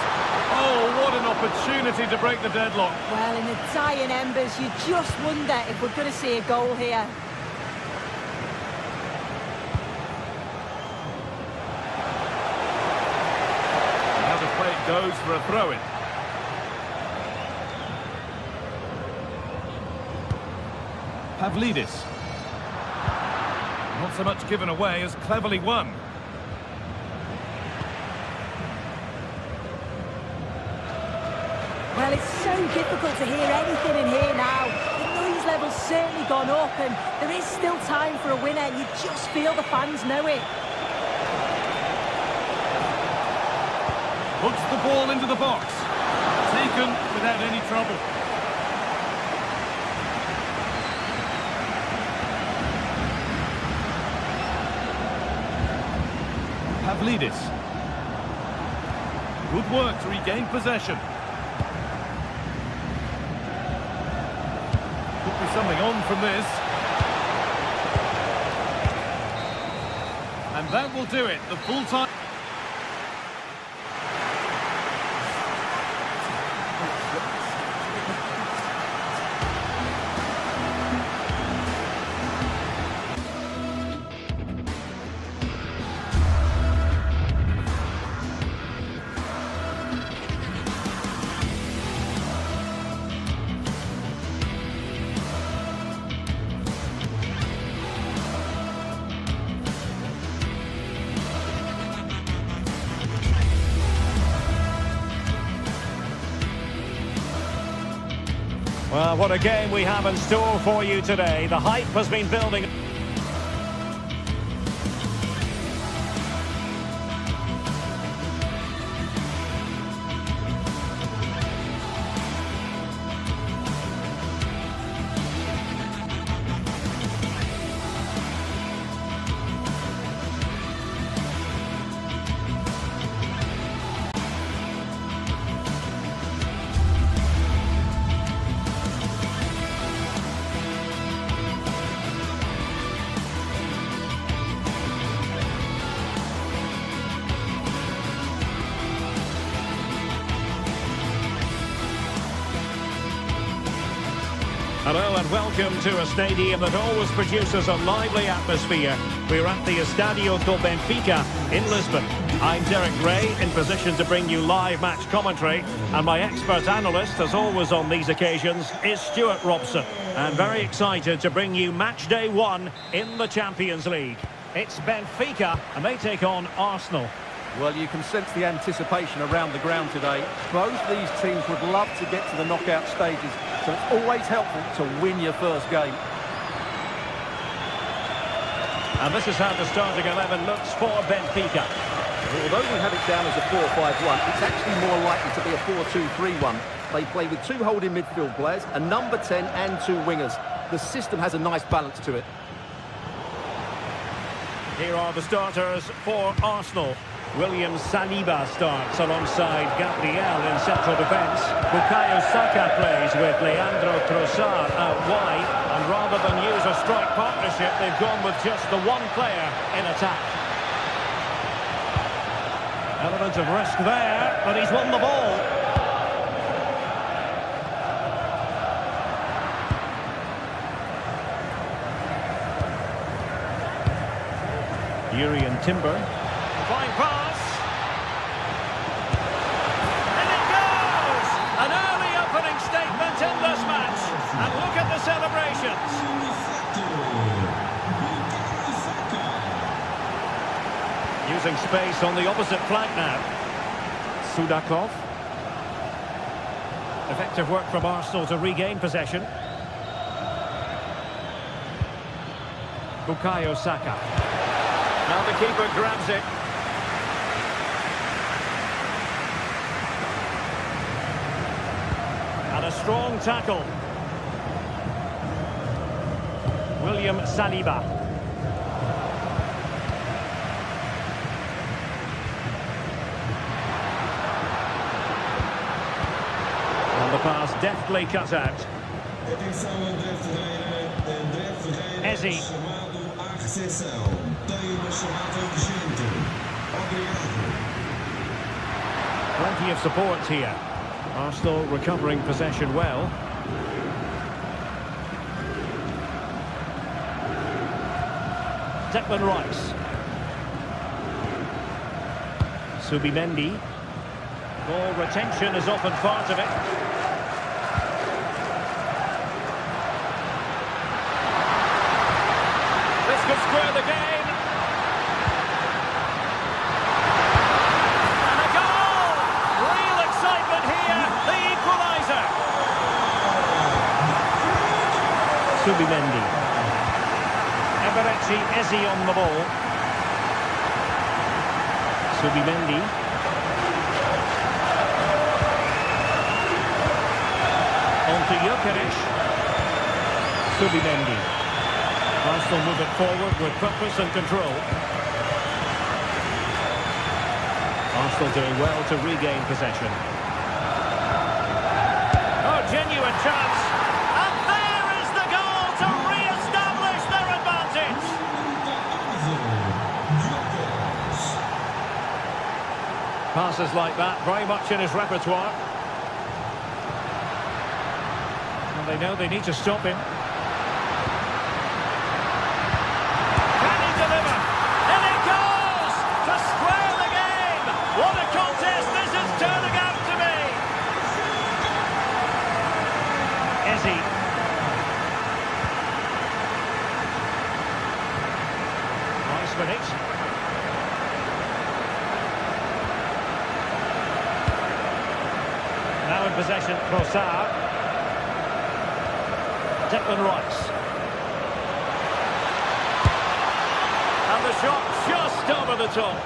Speaker 1: Oh, what an opportunity to break the deadlock.
Speaker 2: Well, in the dying embers, you just wonder if we're going to see a goal here.
Speaker 1: Goes for a throw-in. Pavlidis. Not so much given away as cleverly won.
Speaker 2: Well, it's so difficult to hear anything in here now. The noise level's certainly gone up and there is still time for a winner. You just feel the fans know it.
Speaker 1: Puts the ball into the box. Taken without any trouble. Pavlidis. Good work to regain possession. Could be something on from this. And that will do it. The full time.
Speaker 3: Well, what a game we have in store for you today. The hype has been building. Hello and welcome to a stadium that always produces a lively atmosphere. We're at the Estadio do Benfica in Lisbon. I'm Derek Ray, in position to bring you live match commentary, and my expert analyst, as always on these occasions, is Stuart Robson. And very excited to bring you match day 1 in the Champions League. It's Benfica, and they take on Arsenal.
Speaker 4: Well, you can sense the anticipation around the ground today. Both these teams would love to get to the knockout stages, so it's always helpful to win your first game.
Speaker 3: And this is how the starting 11 looks for Benfica.
Speaker 4: Although we have it down as a 4-5-1, it's actually more likely to be a 4-2-3-1. They play with 2 holding midfield players, a number 10 and 2 wingers. The system has a nice balance to it.
Speaker 3: Here are the starters for Arsenal. William Saliba starts alongside Gabriel in central defence. Bukayo Saka plays with Leandro Trossard out wide, and rather than use a strike partnership, they've gone with just the one player in attack. Element of risk there, but he's won the ball. Urian Timber. Fine pass. And it goes! An early opening statement in this match. And look at the celebrations. Using space on the opposite flank now. Sudakov. Effective work from Arsenal to regain possession. Bukayo Saka. Now the keeper grabs it. And a strong tackle. William Saliba. And the pass deftly cut out. Ezi. Plenty of support here. Arsenal recovering possession well. Declan Rice. Subimendi. Ball retention is often part of it. This could square the game. And a goal! Real excitement here. The equaliser. Subimendi. Eberechi Ezi on the ball. Subimendi. On to Gyökeres. Subimendi. Arsenal move it forward with purpose and control. Arsenal doing well to regain possession. Oh, genuine chance. And there is the goal to re-establish their advantage. Passes like that, very much in his repertoire. And they know they need to stop him. Can he deliver? And it goes to square the game. What a contest this is turning out to be. Ezi. Nice with it. Now in possession, Trossard. Declan Rice. And the shot just over the top.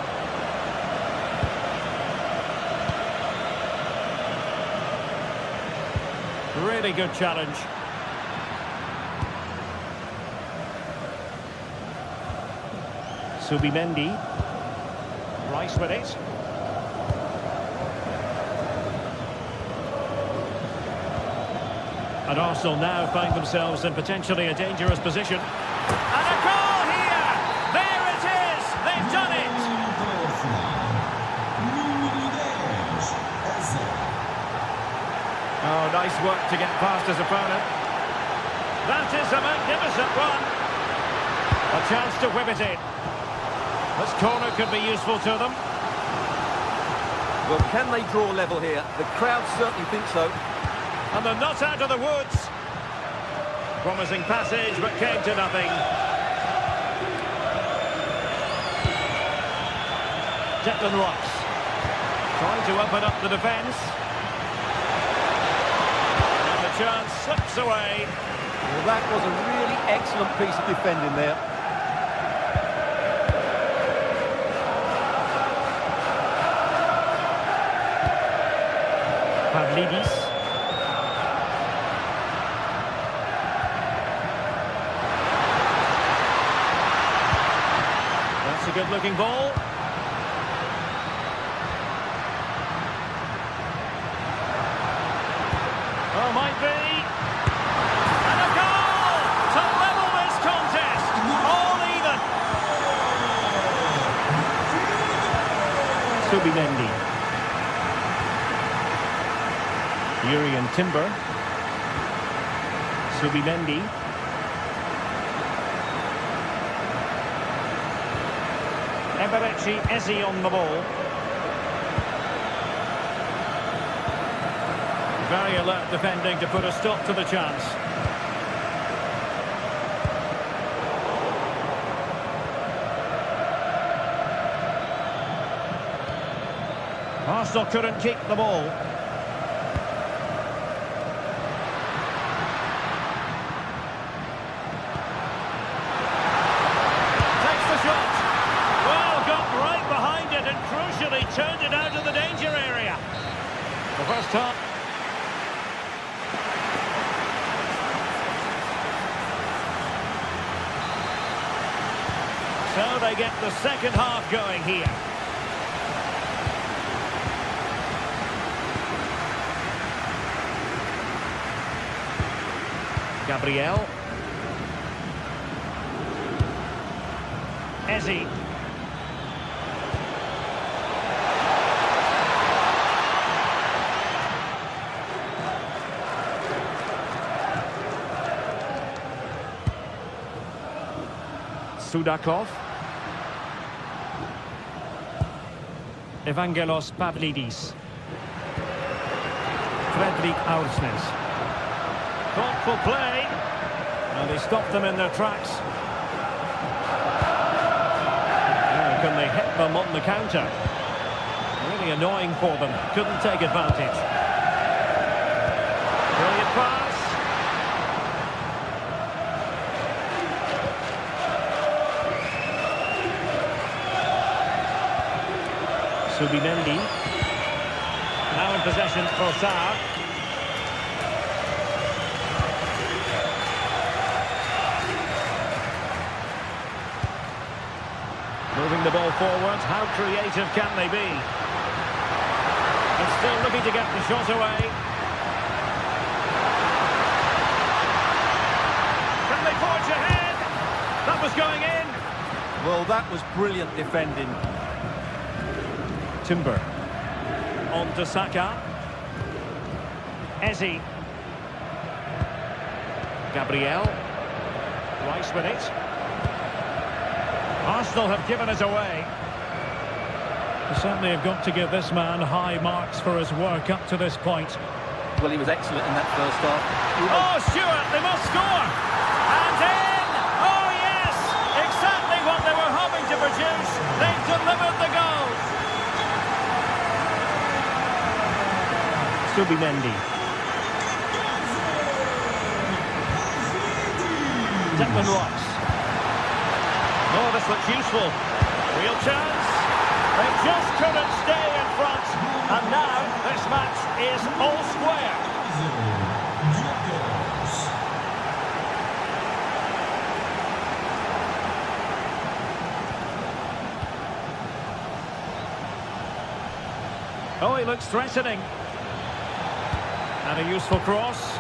Speaker 3: Really good challenge. Subimendi. Rice with it. And Arsenal now find themselves in potentially a dangerous position. And a goal here! There it is! They've done it! Oh, nice work to get past his opponent. That is a magnificent run. A chance to whip it in. This corner could be useful to them.
Speaker 4: Well, can they draw level here? The crowd certainly think so.
Speaker 3: And they're not out of the woods. Promising passage, but came to nothing. Declan Rice trying to open up the defence. And the chance slips away.
Speaker 4: Well, that was a really excellent piece of defending there.
Speaker 3: Pavlidis. That's a good-looking ball. Oh, might be. And a goal to level this contest. All even. Subimendi. Jurriën Timber. Subimendi. Eberechi Eze on the ball. Very alert defending to put a stop to the chance. Arsenal couldn't keep the ball. Takes the shot. Well, got right behind it and crucially turned it out of the danger area. The first half. So they get the second half going here. Gabriel. Eze. Sudakov. Evangelos Pavlidis. Fredrik Aursnes. Thoughtful play. And they stopped them in their tracks. Now can they hit them on the counter? Really annoying for them. Couldn't take advantage. Brilliant pass. Subimendi. Now in possession for Sarr. Moving the ball forward. How creative can they be? And still looking to get the shot away. Can they forge ahead? That was going in.
Speaker 4: Well, that was brilliant defending.
Speaker 3: Timber. On to Saka. Eze. Gabriel. Rice with it. Arsenal have given it away. They certainly have got to give this man high marks for his work up to this point.
Speaker 4: Well, he was excellent in that first half.
Speaker 3: Oh, Stewart, they must score! And in! Oh, yes! Exactly what they were hoping to produce. They've delivered the goal. Subimendi. Declan Rice. Oh, this looks useful. Real chance. They just couldn't stay in front. And now this match is all square. Oh, he looks threatening. And a useful cross.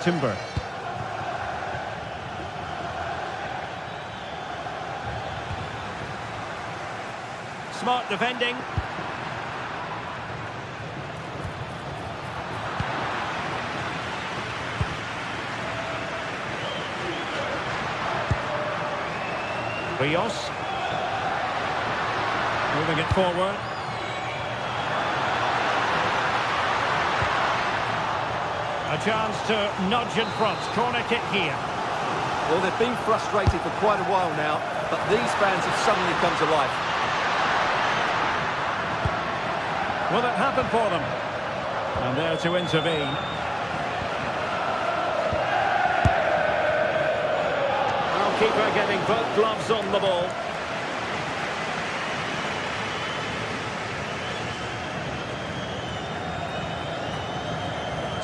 Speaker 3: Timber. Smart defending. Rios. Moving it forward. A chance to nudge in front. Corner kick here.
Speaker 4: Well, they've been frustrated for quite a while now, but these fans have suddenly come to life.
Speaker 3: Will it happen for them? And there to intervene. Goalkeeper getting both gloves on the ball.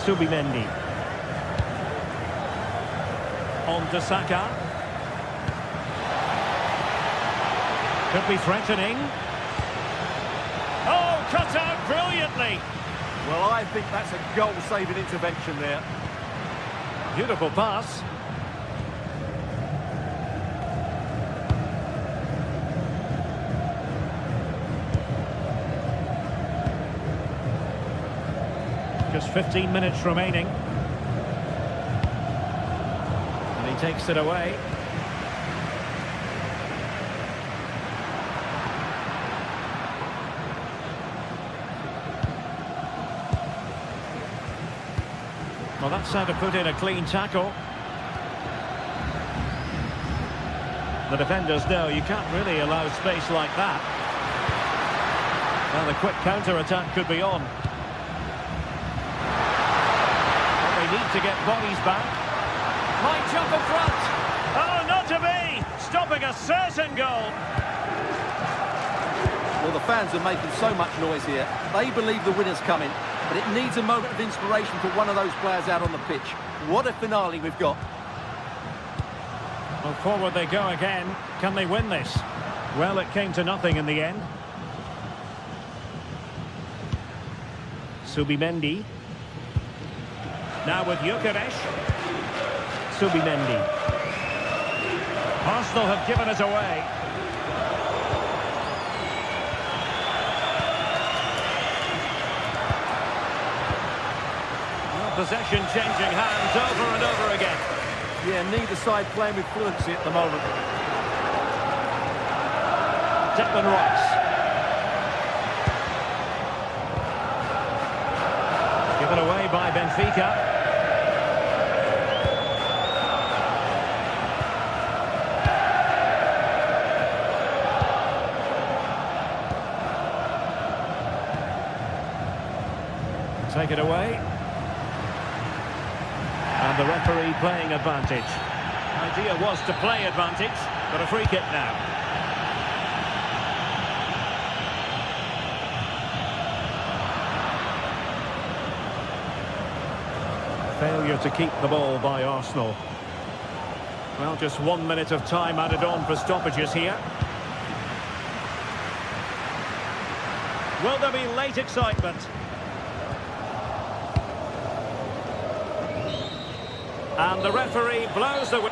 Speaker 3: Subimendi. On to Saka. Could be threatening. Oh, cut out brilliantly.
Speaker 4: Well, I think that's a goal-saving intervention there.
Speaker 3: Beautiful pass. Just 15 minutes remaining. And he takes it away. Well, that's how to put in a clean tackle. The defenders know you can't really allow space like that. Now the quick counter-attack could be on. Need to get bodies back. Might jump in front. Oh, not to be! Stopping a certain goal.
Speaker 4: Well, the fans are making so much noise here. They believe the winner's coming, but it needs a moment of inspiration for one of those players out on the pitch. What a finale we've got.
Speaker 3: Well, forward they go again. Can they win this? Well, it came to nothing in the end. Subimendi. Now with Gyökeres. Subimendi. Arsenal have given it away. Well, possession changing hands over and over again.
Speaker 4: Yeah, neither side playing with fluency at the moment.
Speaker 3: Declan Rice. Given away by Benfica. Take it away. And the referee playing advantage. Idea was to play advantage, but a free kick now. Failure to keep the ball by Arsenal. Well, just 1 minute of time added on for stoppages here. Will there be late excitement? And the referee blows the...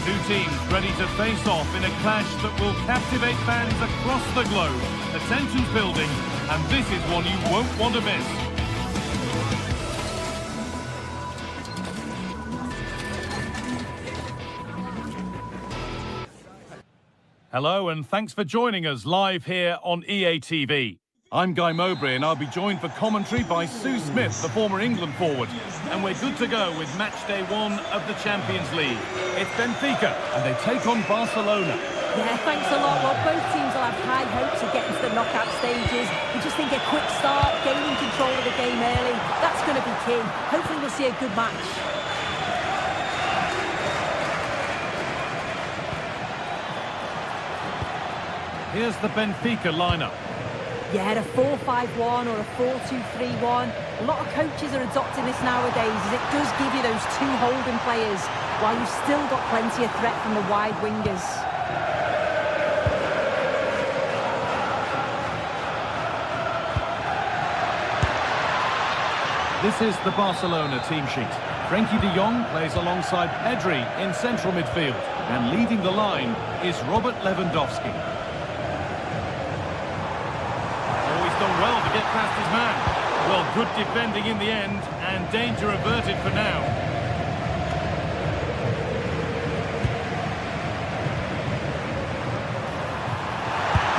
Speaker 1: Two teams ready to face off in a clash that will captivate fans across the globe. The tension's building, and this is one you won't want to miss. Hello and thanks for joining us live here on EA TV. I'm Guy Mowbray and I'll be joined for commentary by Sue Smith, the former England forward. And we're good to go with match day 1 of the Champions League. It's Benfica and they take on Barcelona.
Speaker 2: Yeah, thanks a lot. Well, both teams will have high hopes of getting to the knockout stages. We just think a quick start, gaining control of the game early, that's going to be key. Hopefully we'll see a good match.
Speaker 1: Here's the Benfica lineup.
Speaker 2: Yeah, a 4-5-1 or a 4-2-3-1. A lot of coaches are adopting this nowadays as it does give you those two holding players while you've still got plenty of threat from the wide wingers.
Speaker 1: This is the Barcelona team sheet. Frenkie de Jong plays alongside Pedri in central midfield. And leading the line is Robert Lewandowski. Done well to get past his man. Well, good defending in the end, and danger averted for now.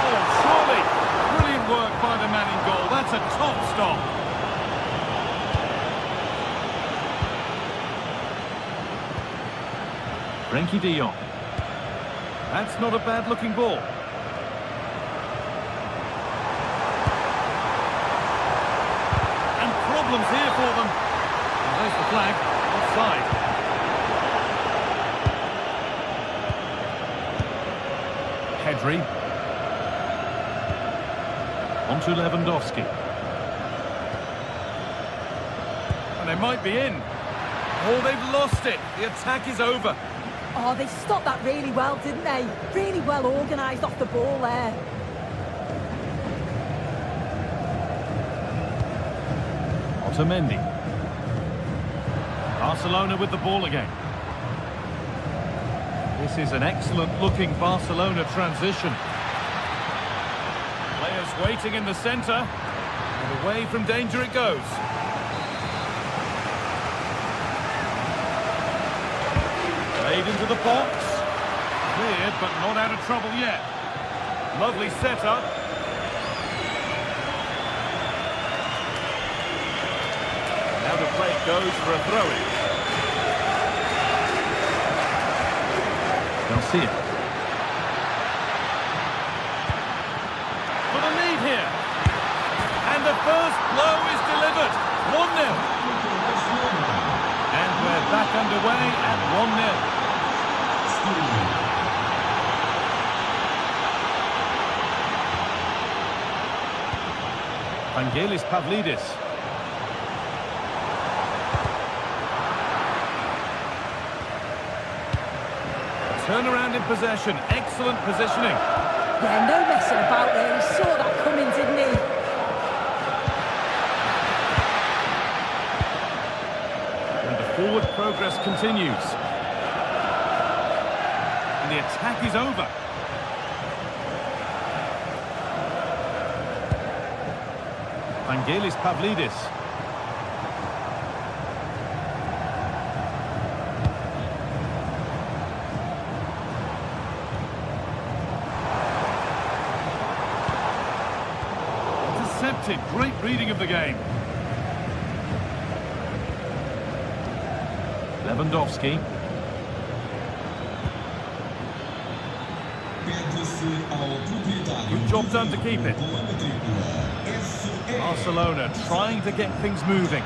Speaker 1: Oh, surely! Brilliant work by the man in goal. That's a top stop. Frenkie de Jong. That's not a bad-looking ball. Problems here for them. And there's the flag, offside. Pedri. On to Lewandowski. And they might be in. Oh, they've lost it. The attack is over.
Speaker 2: Oh, they stopped that really well, didn't they? Really well organised off the ball there.
Speaker 1: Otamendi. Barcelona with the ball again. This is an excellent-looking Barcelona transition. Players waiting in the centre. And away from danger it goes. Played into the box. Cleared, but not out of trouble yet. Lovely setup. Now the play goes for a throw-in. They'll see it. For the lead here. And the first blow is delivered. 1-0. And we're back underway at 1-0. Vangelis Pavlidis. Turnaround in possession, excellent positioning.
Speaker 2: Yeah, no messing about there. He saw that coming, didn't he?
Speaker 1: And the forward progress continues. And the attack is over. Vangelis Pavlidis. Great reading of the game. Lewandowski. Good job done to keep it. Barcelona trying to get things moving.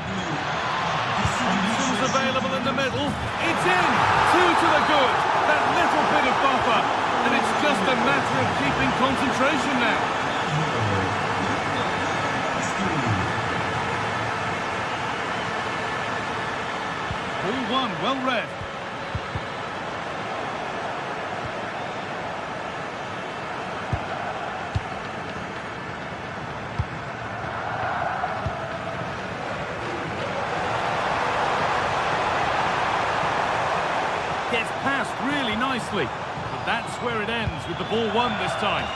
Speaker 1: Options available in the middle. It's in! 2 to the good. That little bit of buffer. And it's just a matter of keeping concentration now. 1, well read. Gets past really nicely, but that's where it ends with the ball won this time.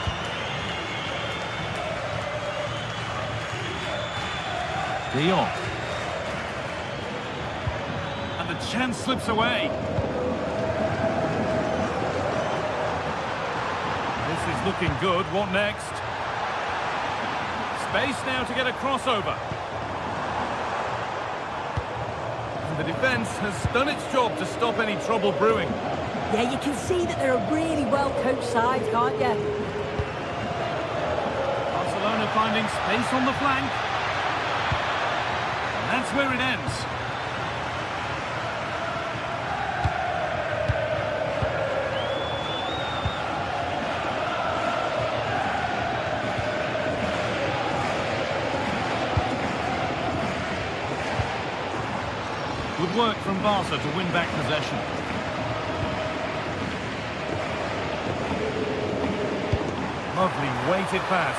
Speaker 1: De Jong. And the chance slips away. is looking good. What next? Space now to get a crossover. And the defence has done its job to stop any trouble brewing.
Speaker 2: Yeah, you can see that they're a really well-coached side, can't you?
Speaker 1: Barcelona finding space on the flank. And that's where it ends. Good work from Barca to win back possession. Lovely weighted pass.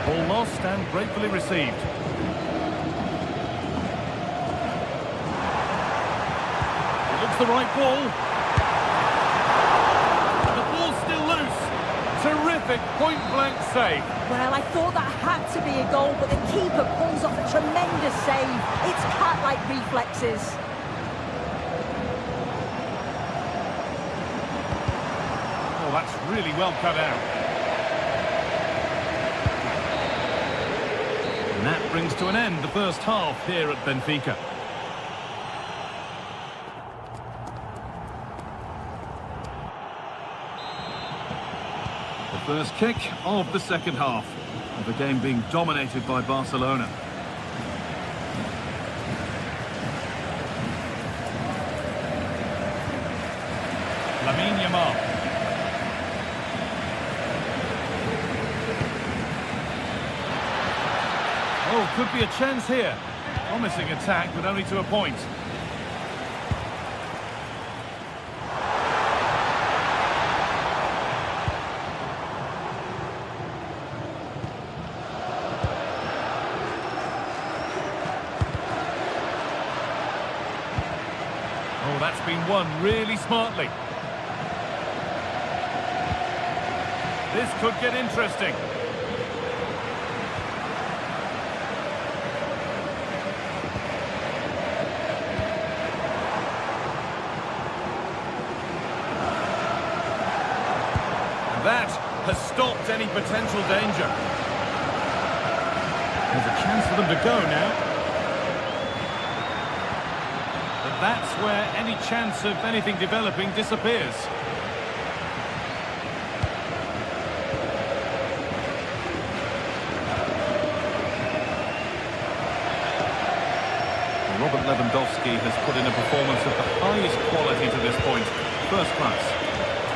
Speaker 1: Ball lost and gratefully received. The right ball. The ball's still loose. Terrific point-blank save.
Speaker 2: Well, I thought that had to be a goal, but the keeper pulls off a tremendous save. It's cat-like reflexes.
Speaker 1: Oh, that's really well cut out. And that brings to an end the first half here at Benfica. First kick of the second half, with the game being dominated by Barcelona. Lamine Yamal. Oh, could be a chance here. Promising attack, but only to a point. Oh, that's been won really smartly. This could get interesting. And that has stopped any potential danger. There's a chance for them to go now. That's where any chance of anything developing disappears. Robert Lewandowski has put in a performance of the highest quality to this point. First class.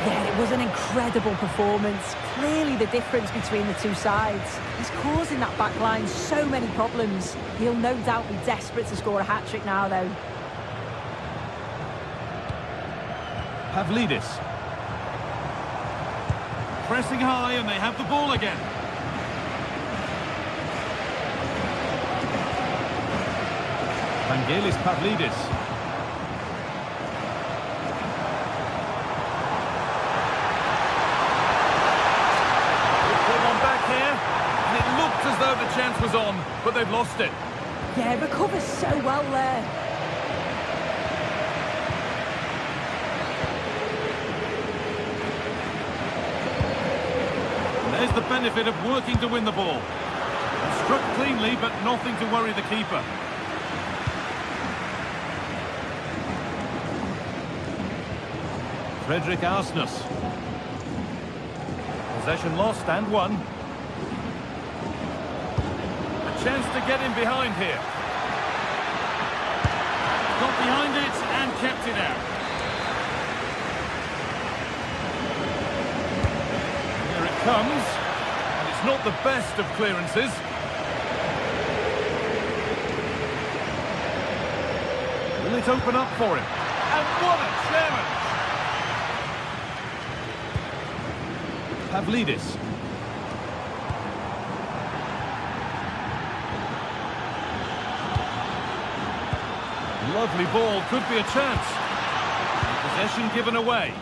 Speaker 2: Yeah, it was an incredible performance. Clearly the difference between the two sides. He's causing that back line so many problems. He'll no doubt be desperate to score a hat-trick now, though.
Speaker 1: Pavlidis. Pressing high and they have the ball again. Vangelis Pavlidis. Good one back here. And it looked as though the chance was on, but they've lost it.
Speaker 2: Yeah, recovers so well there.
Speaker 1: There's the benefit of working to win the ball. Struck cleanly, but nothing to worry the keeper. Frederick Arsnus. Possession lost and won. A chance to get in behind here. Got behind it and kept it out. Comes, and it's not the best of clearances. Will it open up for him? And what a challenge! Pavlidis. Lovely ball, could be a chance. Possession given away.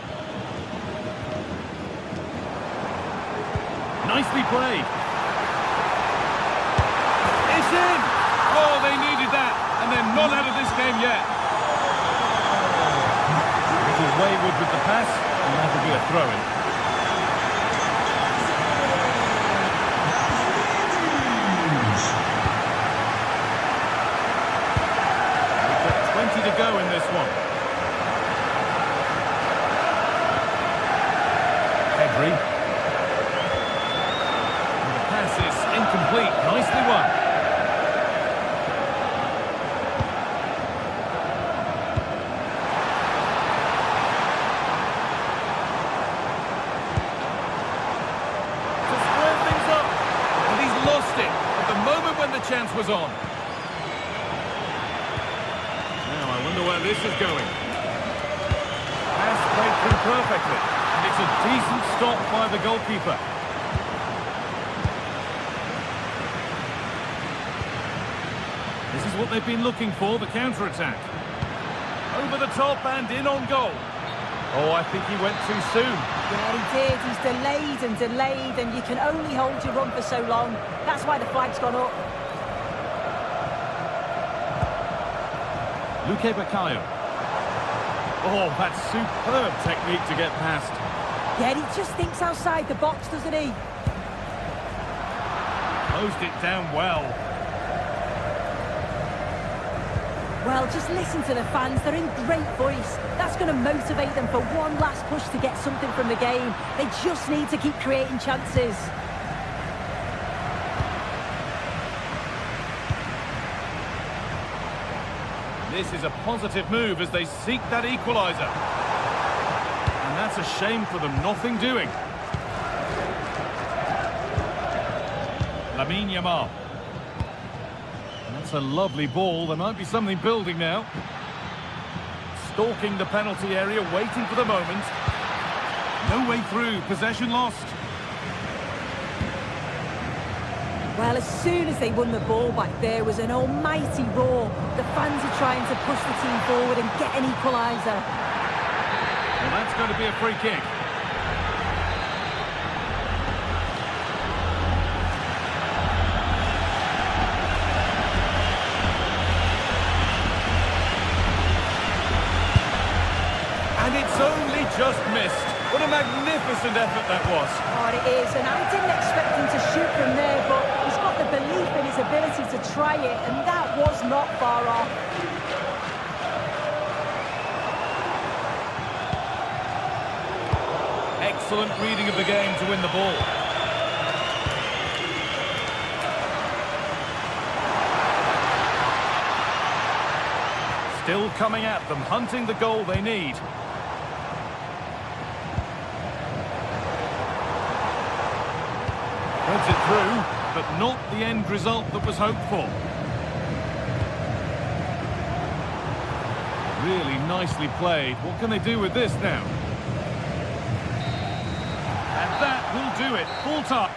Speaker 1: Nicely played. It's in! Oh, they needed that, and they're not out of this game yet. A little wayward with the pass, and that'll be a throw-in. We've got 20 to go in this one. Henry. And the pass is incomplete. Nicely won. To square things up. And he's lost it at the moment when the chance was on. Now I wonder where this is going. Pass played through perfectly. And it's a decent stop by the goalkeeper. This is what they've been looking for, the counter-attack. Over the top and in on goal. Oh, I think he went too soon.
Speaker 2: Yeah, he did. He's delayed and delayed, and you can only hold your run for so long. That's why the flag's gone up.
Speaker 1: Luque Baccaio. Oh, that's superb technique to get past.
Speaker 2: Yeah, he just thinks outside the box, doesn't he?
Speaker 1: Closed it down well.
Speaker 2: Well, just listen to the fans. They're in great voice. That's going to motivate them for one last push to get something from the game. They just need to keep creating chances.
Speaker 1: This is a positive move as they seek that equaliser. And that's a shame for them, nothing doing. Lamine Yamal. That's a lovely ball. There might be something building now. Stalking the penalty area, waiting for the moment. No way through, possession lost.
Speaker 2: Well, as soon as they won the ball back there was an almighty roar. The fans are trying to push the team forward and get an equaliser.
Speaker 1: Well, that's going to be a free kick. And it's only just missed. What a magnificent effort that was.
Speaker 2: Oh, it is, and I didn't expect him to shoot from there, but he's got the belief in his ability to try it, and that was not far off.
Speaker 1: Excellent reading of the game to win the ball. Still coming at them, hunting the goal they need. Threads it through, but not the end result that was hoped for. Really nicely played. What can they do with this now? And that will do it. Full time.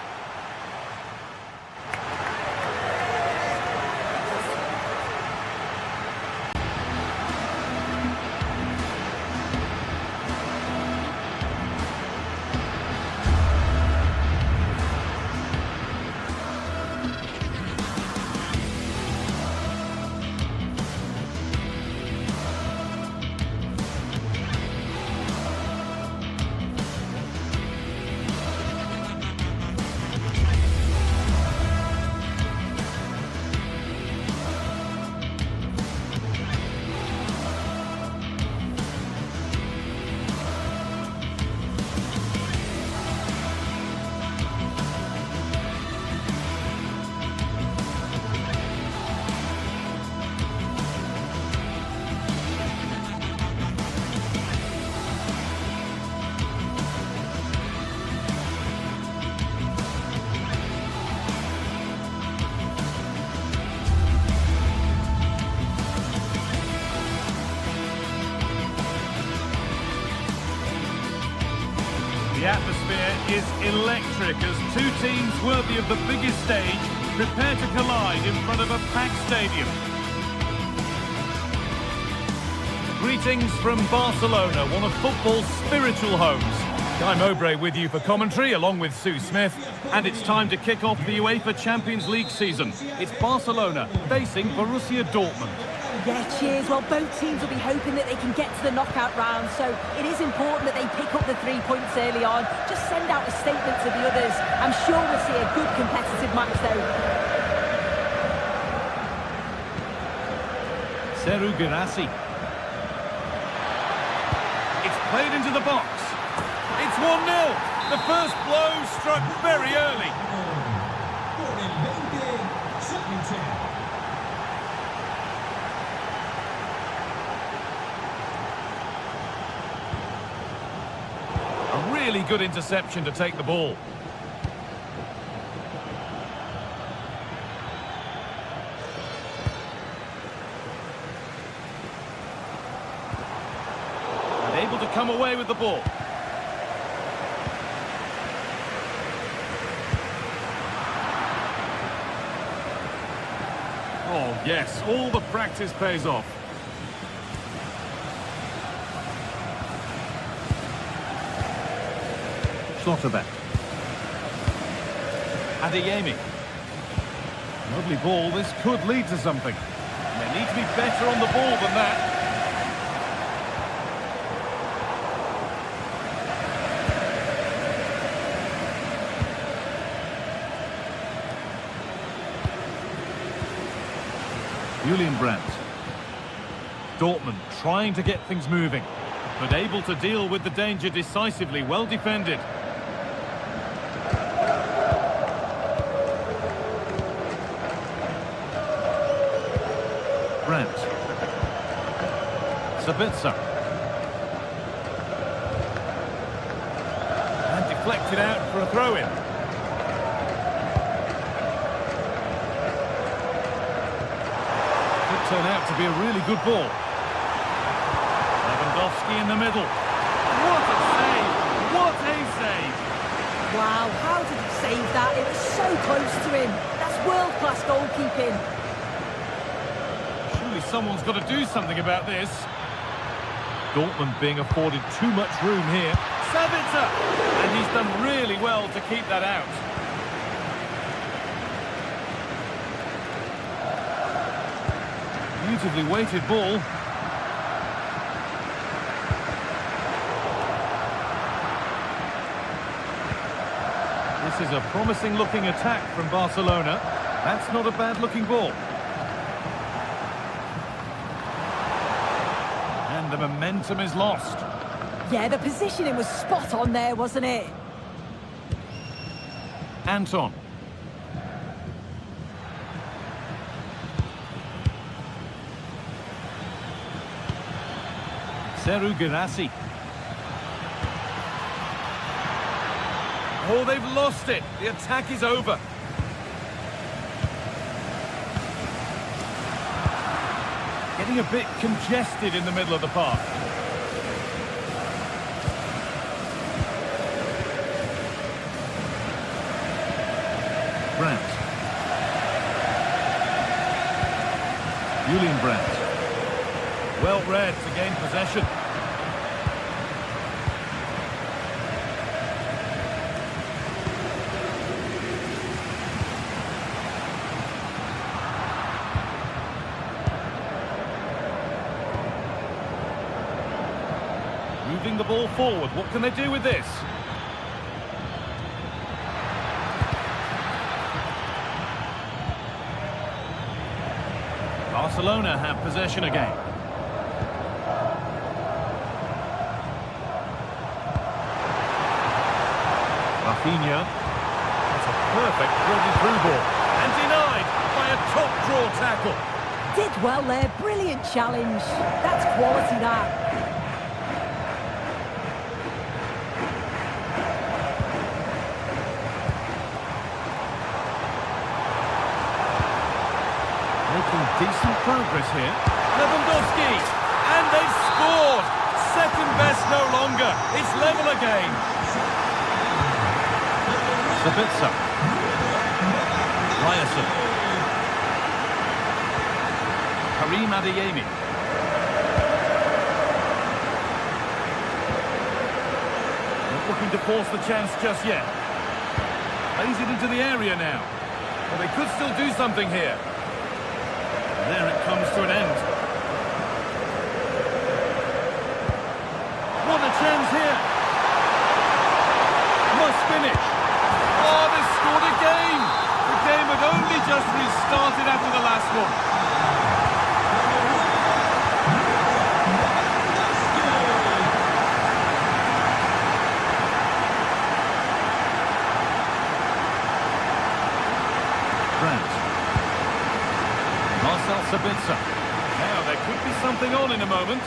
Speaker 1: The atmosphere is electric as two teams worthy of the biggest stage prepare to collide in front of a packed stadium. Greetings from Barcelona, one of football's spiritual homes. Guy Mowbray with you for commentary, along with Sue Smith. And it's time to kick off the UEFA Champions League season. It's Barcelona facing Borussia Dortmund.
Speaker 2: Yeah, cheers. Well, both teams will be hoping that they can get to the knockout round, so it is important that they pick up the 3 points early on. Just send out a statement to the others. I'm sure we'll see a good competitive match, though.
Speaker 1: Serhou Guirassy. It's played into the box. It's 1-0. The first blow struck very early. A really good interception to take the ball. And able to come away with the ball. Oh, yes, all the practice pays off. Schlotterbeck. Adeyemi. Lovely ball, this could lead to something. And they need to be better on the ball than that. Julian Brandt. Dortmund trying to get things moving, but able to deal with the danger decisively. Well defended. Brandt. Sabitzer. And deflected out for a throw-in. Turn out to be a really good ball. Lewandowski in the middle. What a save! What a save!
Speaker 2: Wow, how did he save that? It was so close to him. That's world-class goalkeeping.
Speaker 1: Surely someone's got to do something about this. Dortmund being afforded too much room here. Sabitzer! And he's done really well to keep that out. Beautifully weighted ball. This is a promising looking attack from Barcelona. That's not a bad looking ball. And the momentum is lost.
Speaker 2: Yeah, the positioning was spot on there, wasn't it?
Speaker 1: Anton. Serhou Guirassy. Oh, they've lost it. The attack is over. Getting a bit congested in the middle of the park. Brandt. Julian Brandt. Well read to gain possession. Moving the ball forward. What can they do with this? Barcelona have possession again. Rafinha. That's a perfect dribble through ball. And denied by a top draw tackle.
Speaker 2: Did well there. Brilliant challenge. That's quality, that.
Speaker 1: Making decent progress here. Lewandowski. And they've scored. Second best no longer. It's level again. Sabitzer. Ryerson. Karim Adeyemi. Not looking going to force the chance just yet. Plays it into the area now. Well, they could still do something here. There it comes to an end. What a chance here. Must finish. Oh, they scored again. The game had only just restarted after the last one. Sabitzer. Now there could be something on in a moment.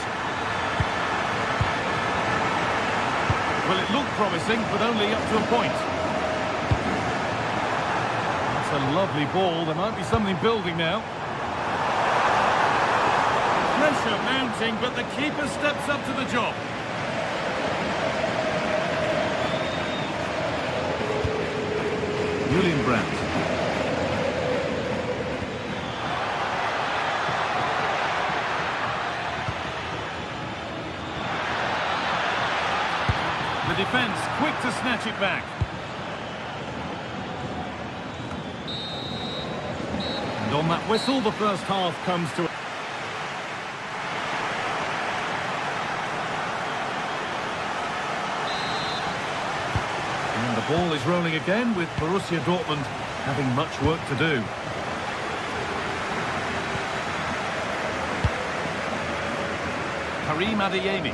Speaker 1: Well, it looked promising, but only up to a point. That's a lovely ball. There might be something building now. Pressure mounting, but the keeper steps up to the job. Julian Brandt. The defence quick to snatch it back. And on that whistle, the first half comes to... And the ball is rolling again with Borussia Dortmund having much work to do. Karim Adeyemi.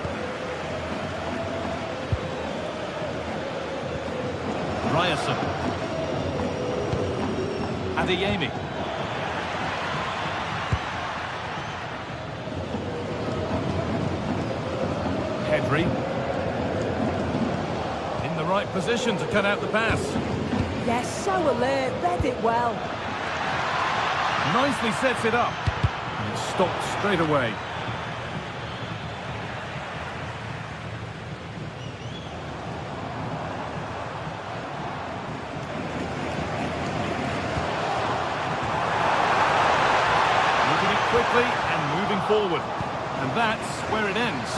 Speaker 1: Ryerson. Adeyemi. Pedri. In the right position to cut out the pass.
Speaker 2: Yes, so alert, read it well.
Speaker 1: Nicely sets it up. And it's stopped straight away. Quickly and moving forward, and that's where it ends.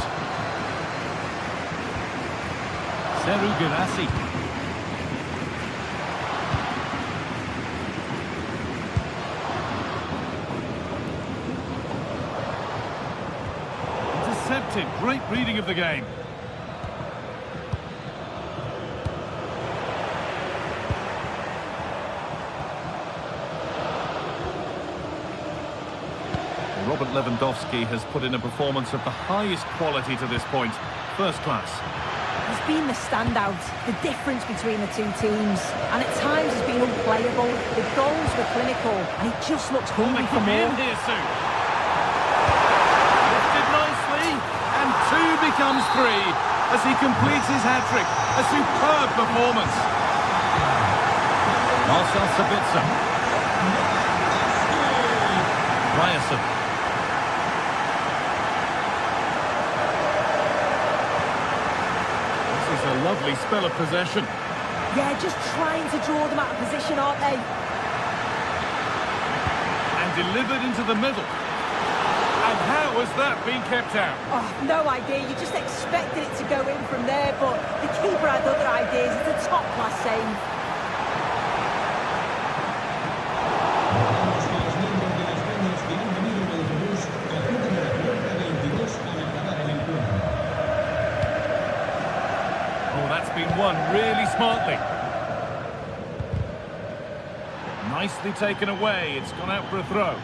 Speaker 1: Seru Girassi. Intercepted, great reading of the game. Robert Lewandowski has put in a performance of the highest quality to this point. First class.
Speaker 2: He's been the standout, the difference between the two teams. And at times has been unplayable. The goals were clinical, and he just looks hungry for more.
Speaker 1: In here soon. Lifted nicely, and 2 becomes 3 as he completes his hat-trick. A superb performance. Marcel Sabitzer. Ryerson. A lovely spell of possession.
Speaker 2: Yeah, just trying to draw them out of position, aren't they?
Speaker 1: And delivered into the middle. And how has that been kept out?
Speaker 2: Oh, no idea. You just expected it to go in from there, but the keeper had other ideas. It's a top-class save.
Speaker 1: Been won really smartly. Nicely taken away. It's gone out for a throw.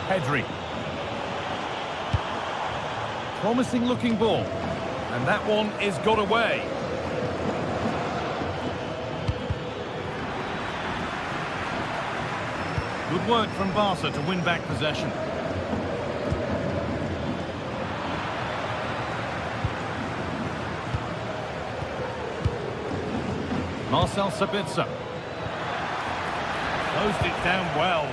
Speaker 1: Pedri. Promising looking ball. And that one is got away. Good work from Barca to win back possession. Marcel Sabitzer. Closed it down well.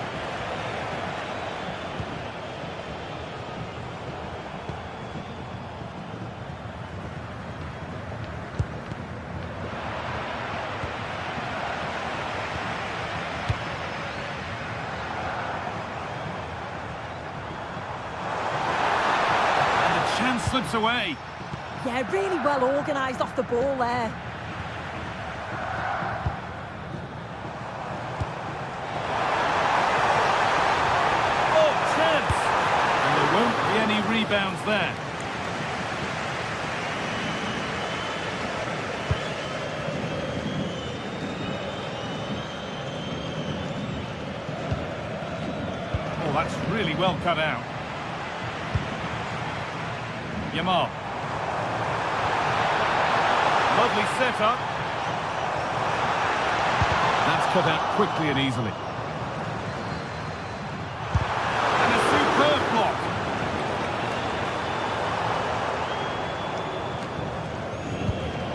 Speaker 1: slips away.
Speaker 2: Yeah, really well organised off the ball there.
Speaker 1: Oh, chance! And there won't be any rebounds there. Oh, that's really well cut out. Yamal. Lovely setup. That's cut out quickly and easily. And a superb block.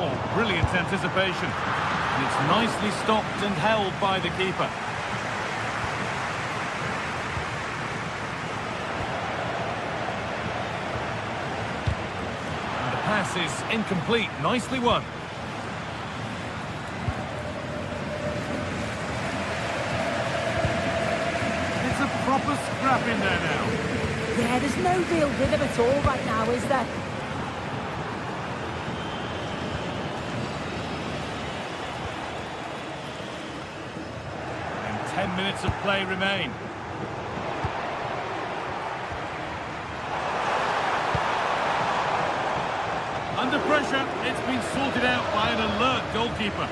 Speaker 1: Oh, brilliant anticipation. And it's nicely stopped and held by the keeper. Pass is incomplete. Nicely won. It's a proper scrap in there now.
Speaker 2: Yeah, there's no real rhythm at all right now, is there?
Speaker 1: And 10 minutes of play remain. Under pressure, it's been sorted out by an alert goalkeeper.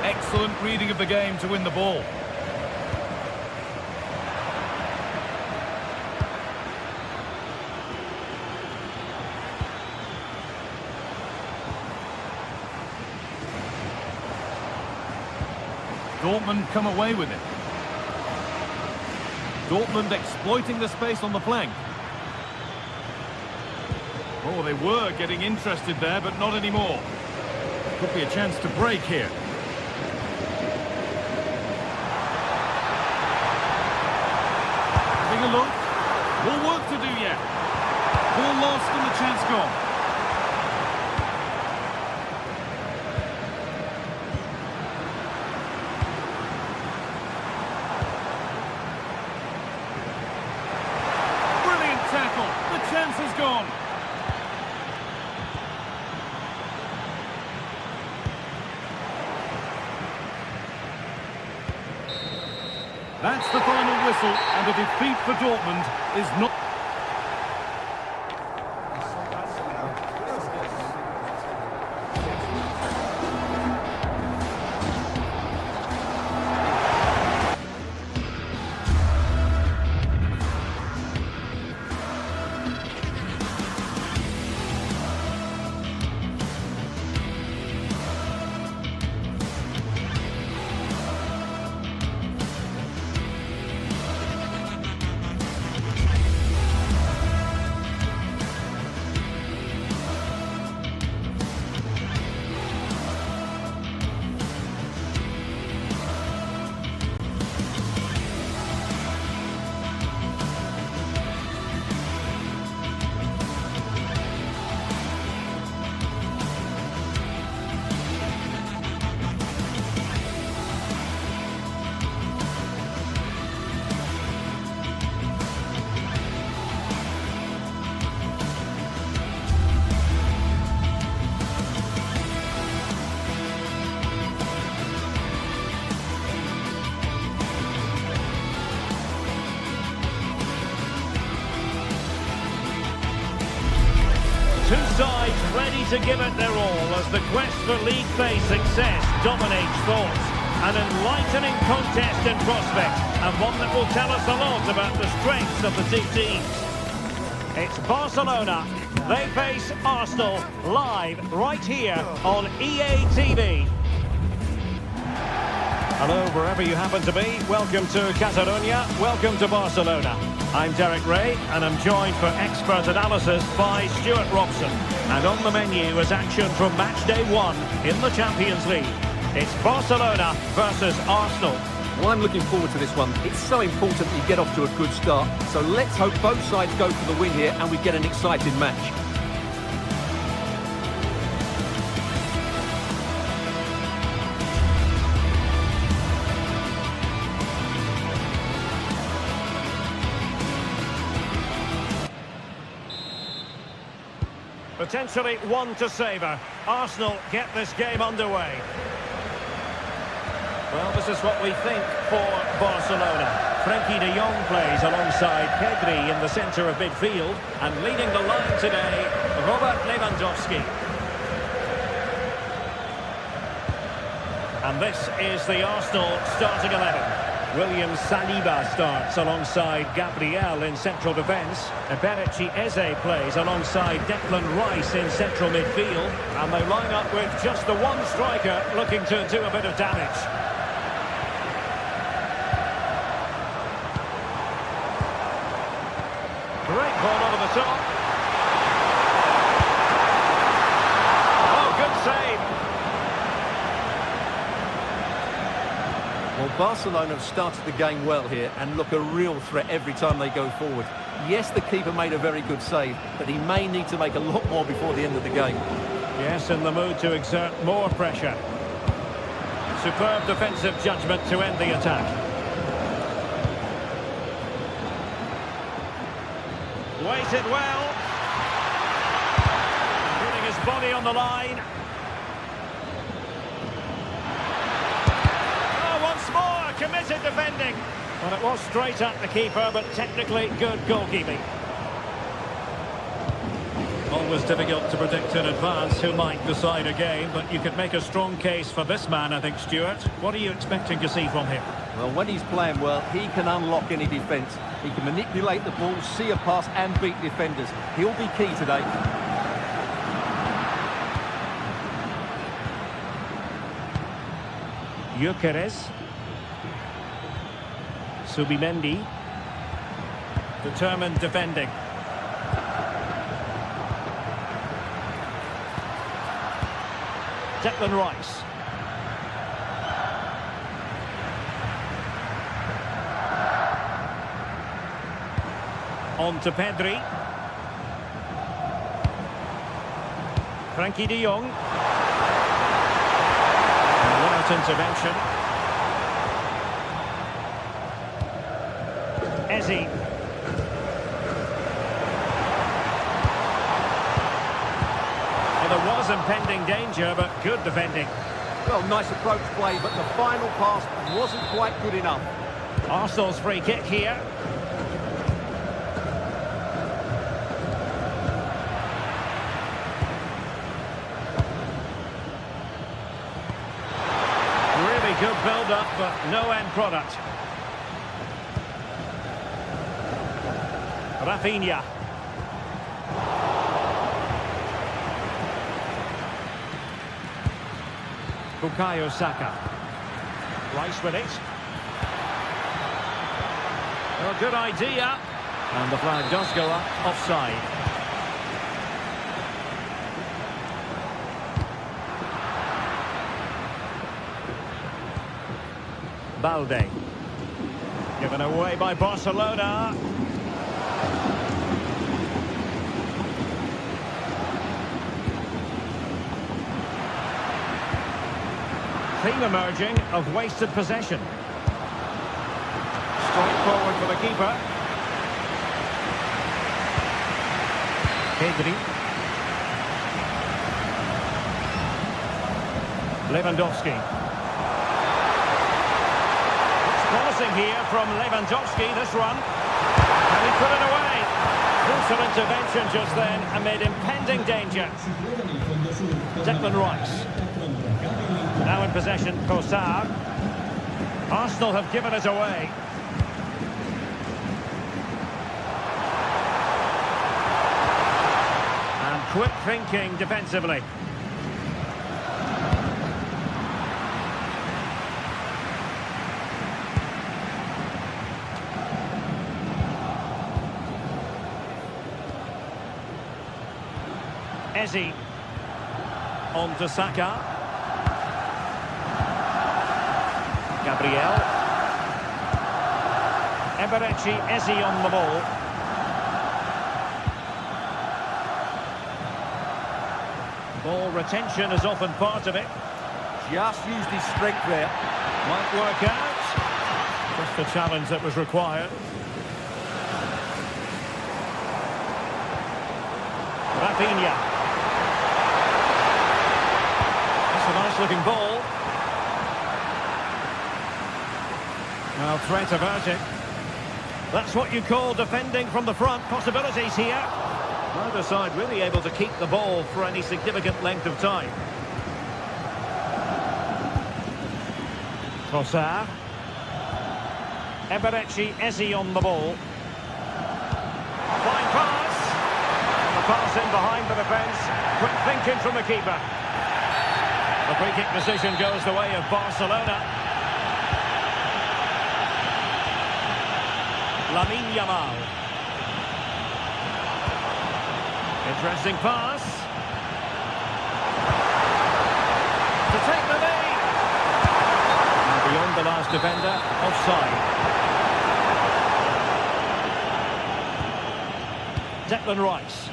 Speaker 1: Excellent reading of the game to win the ball. Dortmund come away with it. Dortmund exploiting the space on the flank. Oh, they were getting interested there, but not anymore. Could be a chance to break here. Having a look. More work to do yet. Ball lost and the chance gone. Tackle. The chance has gone. That's the final whistle, and a defeat for Dortmund is not...
Speaker 3: Two sides ready to give it their all as the quest for league phase success dominates thoughts. An enlightening contest in prospect, and one that will tell us a lot about the strengths of the two teams. It's Barcelona. They face Arsenal live right here on EA TV. Hello, wherever you happen to be. Welcome to Catalonia. Welcome to Barcelona. I'm Derek Ray, and I'm joined for expert analysis by Stuart Robson. And on the menu is action from match day 1 in the Champions League. It's Barcelona versus Arsenal.
Speaker 4: Well, I'm looking forward to this one. It's so important that you get off to a good start. So let's hope both sides go for the win here and we get an exciting match.
Speaker 3: Potentially one to savour. Arsenal get this game underway. Well, this is what we think for Barcelona. Frenkie de Jong plays alongside Pedri in the centre of midfield. And leading the line today, Robert Lewandowski. And this is the Arsenal starting 11. William Saliba starts alongside Gabriel in central defence. Eberechi Eze plays alongside Declan Rice in central midfield. And they line up with just the one striker looking to do a bit of damage. Great ball over the top. Oh, good save.
Speaker 4: Well, Barcelona have started the game well here and look a real threat every time they go forward. Yes, the keeper made a very good save, but he may need to make a lot more before the end of the game.
Speaker 3: Yes, in the mood to exert more pressure. Superb defensive judgment to end the attack. Waited well. Putting his body on the line. Committed defending. Well, it was straight at the keeper, but technically good goalkeeping. Always difficult to predict in advance who might decide a game, but you could make a strong case for this man, I think, Stuart. What are you expecting to see from him?
Speaker 4: Well, when he's playing well, he can unlock any defence. He can manipulate the ball, see a pass and beat defenders. He'll be key today.
Speaker 3: Gyökeres. Subimendi. Determined defending. Declan Rice. On to Pedri. Frenkie de Jong. Without intervention. Eze. Well, there was impending danger, but good defending.
Speaker 4: Well, nice approach play, but the final pass wasn't quite good enough.
Speaker 3: Arsenal's free kick here. Really good build-up, but no end product. Rafinha. Bukayo Saka. Rice with it. Well, good idea. And the flag does go up offside. Balde. Given away by Barcelona. Theme emerging of wasted possession. Straight forward for the keeper. Pedri. Lewandowski. It's promising here from Lewandowski, this run. And he put it away. Crucial intervention just then amid impending danger. Declan Rice. Now in possession, Kossar. Arsenal have given it away. And quick thinking defensively. Eze. On to Saka. Gabriel. Eberechi Eze on the ball. Ball retention is often part of it.
Speaker 4: Just used his strength there.
Speaker 3: Might work out. Just the challenge that was required. Rafinha. looking ball. Well, threat averted. That's what you call defending from the front. Possibilities here. Neither side really able to keep the ball for any significant length of time. Trossard. Eberechi Eze on the ball. Fine pass. The pass in behind the defence. Quick thinking from the keeper. The free kick decision goes the way of Barcelona. Lamine Yamal. Interesting pass. To take the lead. And beyond the last defender, offside. Declan Rice.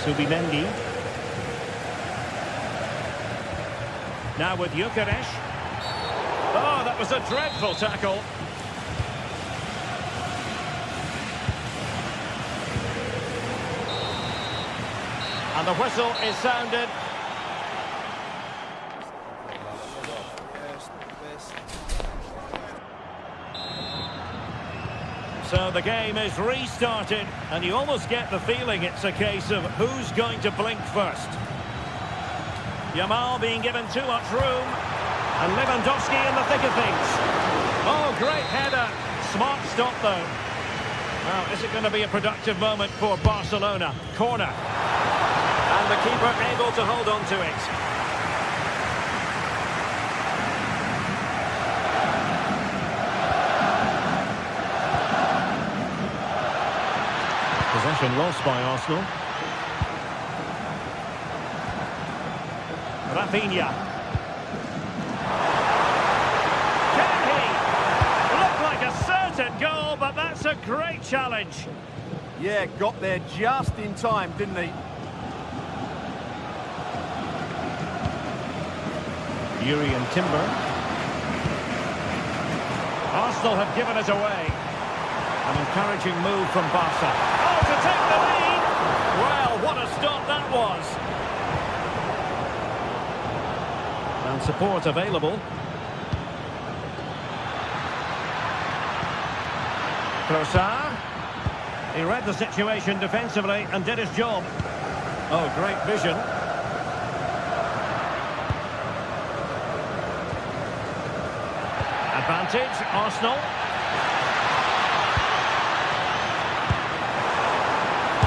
Speaker 3: Subimendi. Now with Gyökeres. Oh, that was a dreadful tackle. And the whistle is sounded. So the game is restarted, and you almost get the feeling it's a case of who's going to blink first. Yamal being given too much room, and Lewandowski in the thick of things. Oh, great header. Smart stop, though. Well, is it going to be a productive moment for Barcelona? Corner. And the keeper able to hold on to it. Possession lost by Arsenal. Rafinha. Can he? Looked like a certain goal, but that's a great challenge.
Speaker 4: Yeah, got there just in time, didn't he?
Speaker 3: Yuri and Timber. Arsenal have given it away. An encouraging move from Barca. Oh, to take the lead! Well, what a stop that was. And support available. Trossard. He read the situation defensively and did his job. Oh, great vision. Advantage, Arsenal.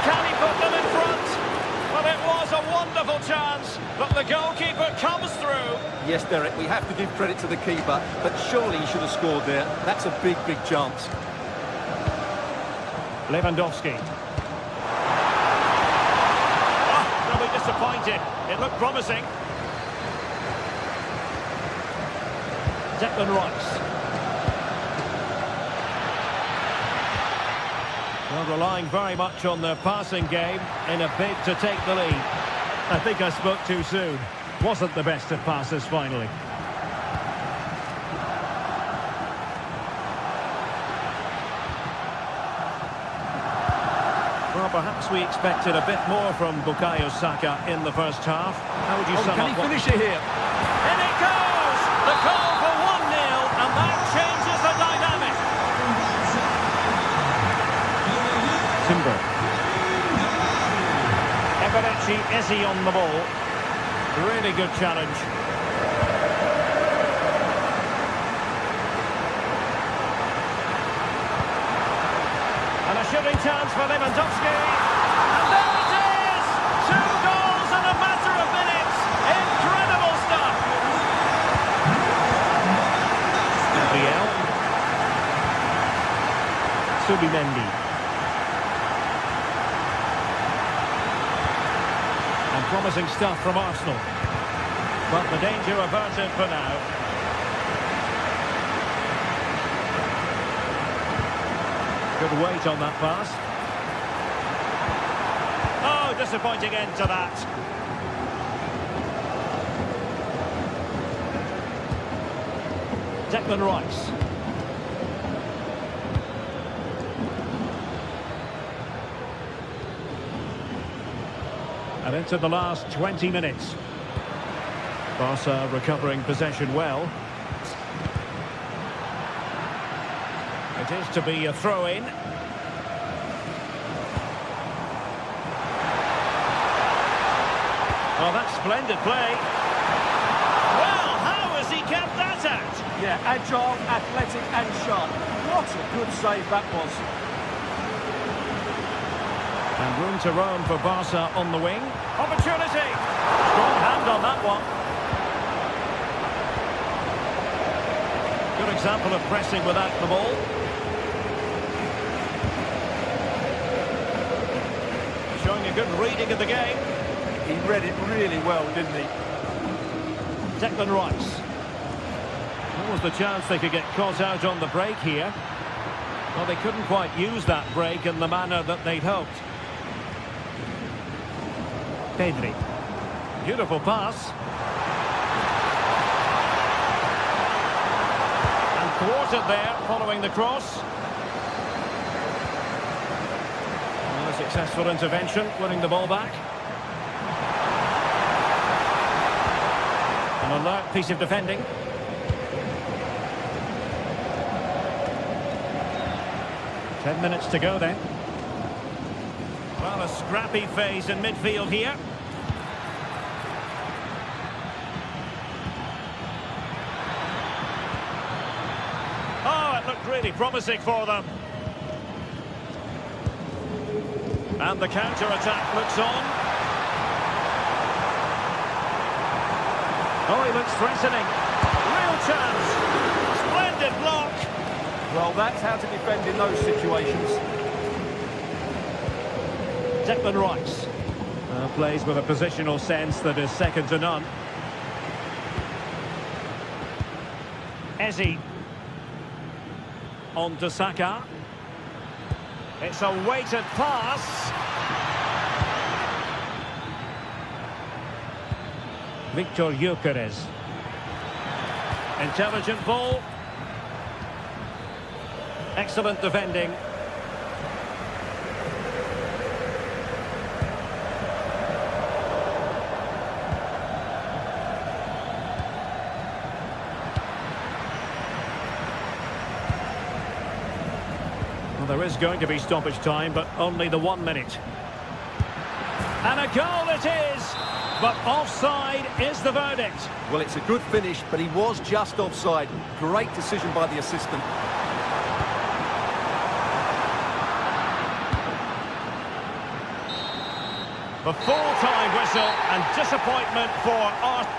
Speaker 3: Can he put them in front? Well, it was a wonderful chance, but the goalkeeper comes through.
Speaker 4: Yes, Derek, we have to give credit to the keeper, but surely he should have scored there. That's a big, big chance.
Speaker 3: Lewandowski. Oh, they'll be disappointed. It looked promising. Declan Rice. Well, relying very much on their passing game in a bid to take the lead. I think I spoke too soon. Wasn't the best of passes finally. Well, perhaps we expected a bit more from Bukayo Saka in the first half. How would you sum
Speaker 4: can
Speaker 3: up?
Speaker 4: he finish it here?
Speaker 3: In it goes! The goal for 1-0, and that changes the dynamic. Timber. Eberechi Eze on the ball. Really good challenge. And a shooting chance for Lewandowski. And there it is! 2 goals in a matter of minutes. Incredible stuff. Gabriel. Subimendi. And promising stuff from Arsenal. But the danger averted for now. Good weight on that pass. Oh, disappointing end to that. Declan Rice. And into the last 20 minutes. Barca recovering possession well. It is to be a throw-in. Oh, that's splendid play. Well, how has he kept that out?
Speaker 4: Yeah, agile, athletic and sharp. What a good save that was.
Speaker 3: And room to roam for Barca on the wing. Opportunity! Strong hand on that one. Good example of pressing without the ball. Showing a good reading of the game.
Speaker 4: He read it really well, didn't he?
Speaker 3: Declan Rice. What was the chance they could get caught out on the break here? Well, they couldn't quite use that break in the manner that they'd hoped. Pedri. Beautiful pass. And thwarted there following the cross. Well, a successful intervention, winning the ball back. An alert piece of defending. Ten minutes to go then. Well, a scrappy phase in midfield here. Oh, it looked really promising for them. And the counter-attack looks on. Oh, he looks threatening. Real chance. Splendid block.
Speaker 4: Well, that's how to defend in those situations.
Speaker 3: Declan Rice plays with a positional sense that is second to none. Eze on to Saka. It's a weighted pass. Victor Gyökeres. Intelligent ball. Excellent defending. Well, there is going to be stoppage time, but only the 1 minute. And a goal it is! But offside is the verdict.
Speaker 4: Well, it's a good finish, but he was just offside. Great decision by the assistant.
Speaker 3: The full-time whistle and disappointment for Arsenal.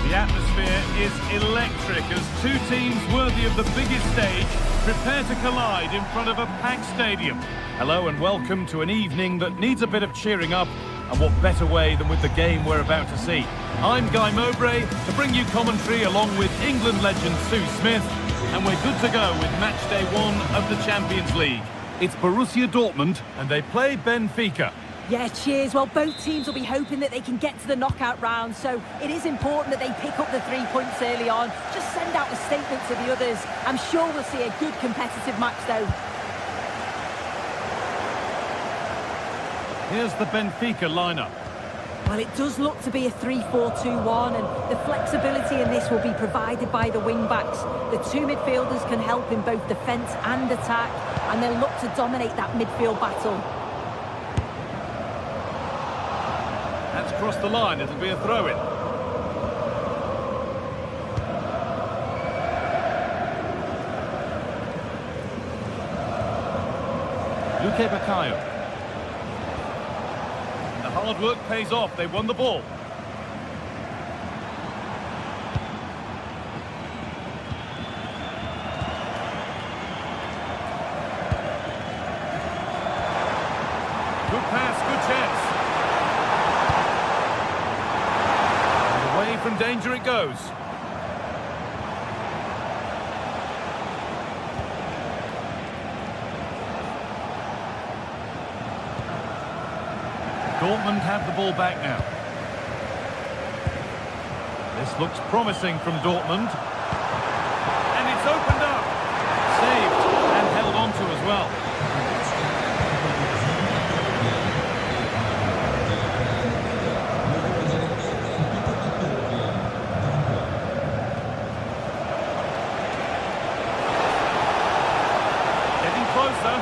Speaker 1: The atmosphere is electric as two teams worthy of the biggest stage prepare to collide in front of a packed stadium. Hello and welcome to an evening that needs a bit of cheering up, and what better way than with the game we're about to see. I'm Guy Mowbray to bring you commentary along with England legend Sue Smith, and we're good to go with match day 1 of the Champions League. It's Borussia Dortmund and they play Benfica.
Speaker 2: Yeah, cheers. Well, both teams will be hoping that they can get to the knockout round, so it is important that they pick up the 3 points early on. Just send out a statement to the others. I'm sure we'll see a good competitive match, though.
Speaker 1: Here's the Benfica lineup.
Speaker 2: Well, it does look to be a 3-4-2-1, and the flexibility in this will be provided by the wing-backs. The two midfielders can help in both defence and attack, and they'll look to dominate that midfield battle.
Speaker 1: That's crossed the line. It'll be a throw-in. Luque Baccaio. The hard work pays off. They won the ball. Good pass, good chance. And away from danger it goes. Dortmund have the ball back now. This looks promising from Dortmund. And it's opened up. Saved and held on to as well. Getting closer.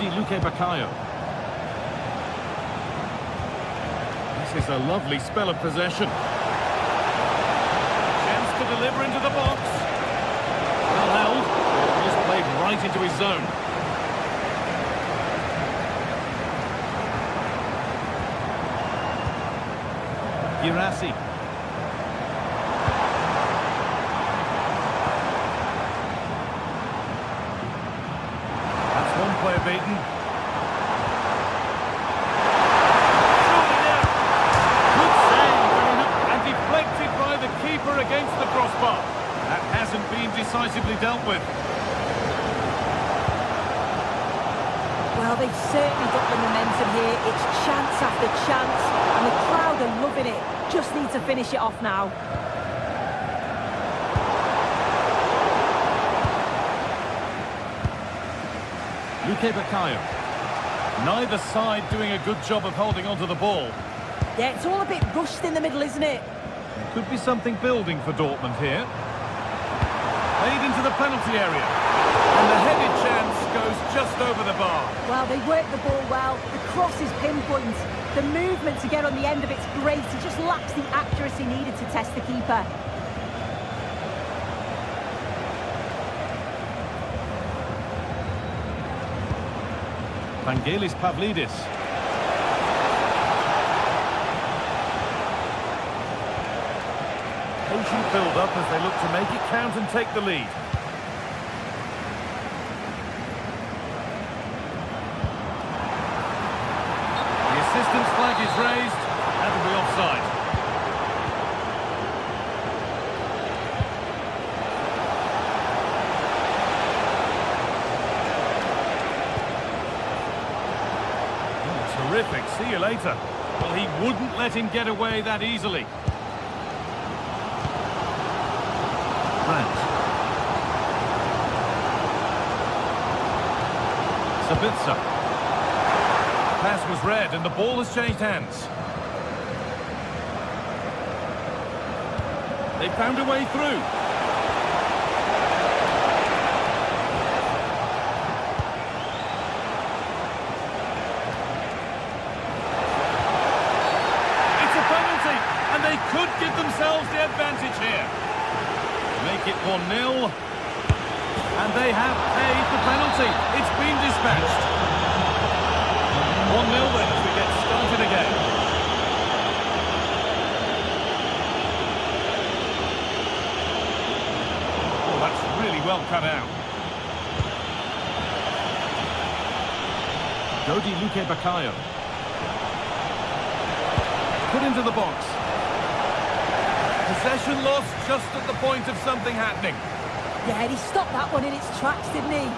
Speaker 1: Luque Baccaio. This is a lovely spell of possession. Chance to deliver into the box. Well held. It was played right into his zone. Girassi. Player beaten. Good save, and deflected by the keeper against the crossbar. That hasn't been decisively dealt with.
Speaker 2: Well, they've certainly got the momentum here. It's chance after chance, and the crowd are loving it. Just need to finish it off now.
Speaker 1: Luque Baccaio. Neither side doing a good job of holding onto the ball.
Speaker 2: Yeah, it's all a bit rushed in the middle, isn't it?
Speaker 1: There could be something building for Dortmund here. Played into the penalty area. And the headed chance goes just over the bar.
Speaker 2: Well, they work the ball well. The cross is pinpoint. The movement to get on the end of it's great. He just lacks the accuracy needed to test the keeper.
Speaker 1: Vangelis Pavlidis. Patient build-up as they look to make it count and take the lead. The assistant's flag is raised. That'll be offside. Terrific. See you later. Well, he wouldn't let him get away that easily. Brandt. Sabitzer. Pass was read and the ball has changed hands. They found a way through. They could give themselves the advantage here. Make it 1-0. And they have paid the penalty. It's been dispatched. 1-0 then as we get started again. Oh, that's really well cut out. Luque Baccaio. Put into the box. Possession lost just at the point of something happening.
Speaker 2: Yeah, he stopped that one in its tracks, didn't he?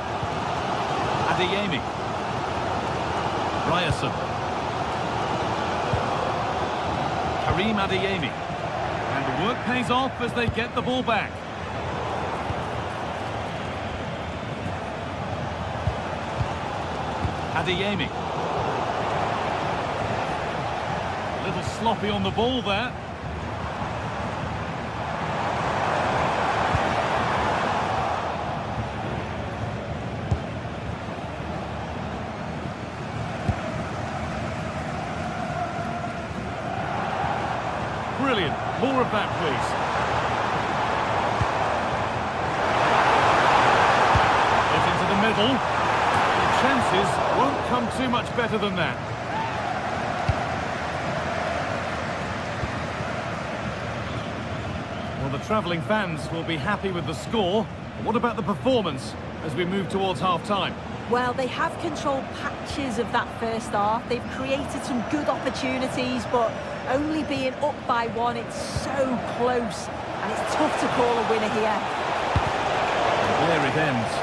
Speaker 1: Adeyemi. Ryerson. Karim Adeyemi. And the work pays off as they get the ball back. Adeyemi. A little sloppy on the ball there. Brilliant. More of that, please. Get into the middle. The chances won't come too much better than that. Well, the travelling fans will be happy with the score. But what about the performance as we move towards half-time?
Speaker 2: Well, they have controlled patches of that first half. They've created some good opportunities, but only being up by one, it's so close. And it's tough to call a winner here.
Speaker 1: There it ends.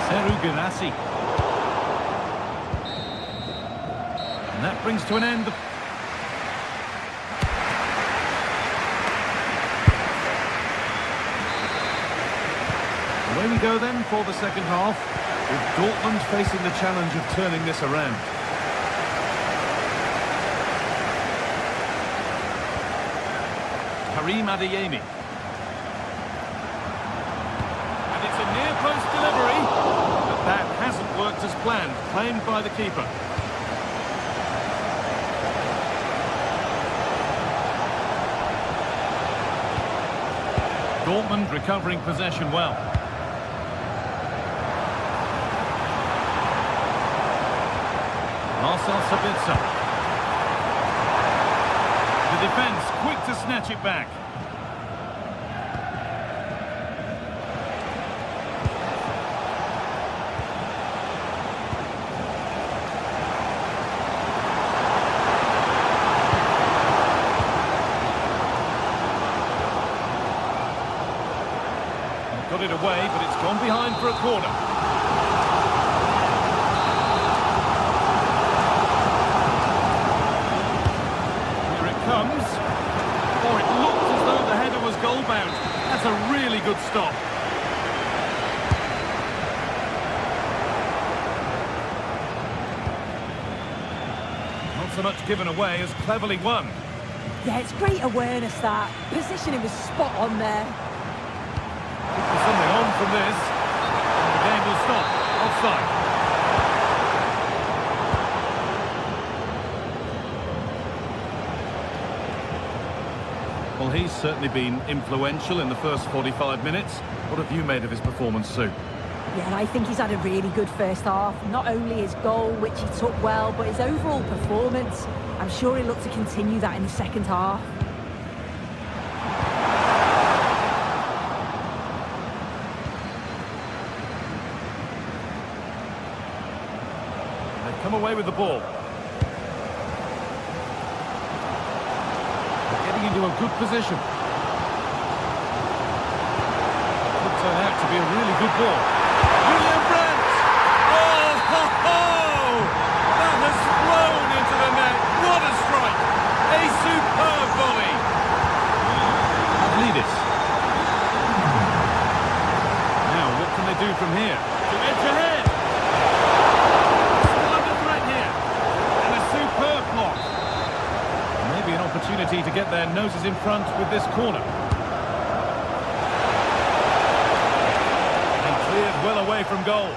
Speaker 1: Seru Girassi. And that brings to an end the... Away we go then for the second half, with Dortmund facing the challenge of turning this around. Karim Adeyemi. And it's a near-post delivery, but that hasn't worked as planned, claimed by the keeper. Dortmund recovering possession well. Marcel Sabitzer. The defence quick to snatch it back. Got it away, but it's gone behind for a corner. Comes. Oh, it looked as though the header was goal-bound. That's a really good stop. Not so much given away as cleverly won.
Speaker 2: Yeah, it's great awareness, that. Positioning was spot on there.
Speaker 1: There's something on from this. And the game will stop. Offside. Well, he's certainly been influential in the first 45 minutes. What have you made of his performance, Sue?
Speaker 2: Yeah, I think he's had a really good first half. Not only his goal, which he took well, but his overall performance. I'm sure he'll look to continue that in the second half.
Speaker 1: They've come away with the ball. Into a good position. Could turn out to be a really good ball. Julian Brandt! Oh, ho, ho! That has flown into the net. What a strike! A superb volley. Pavlidis. Now, what can they do from here? To edge ahead. Still under threat here. And a superb block. Maybe an opportunity to get their noses in front with this corner. And cleared well away from goal.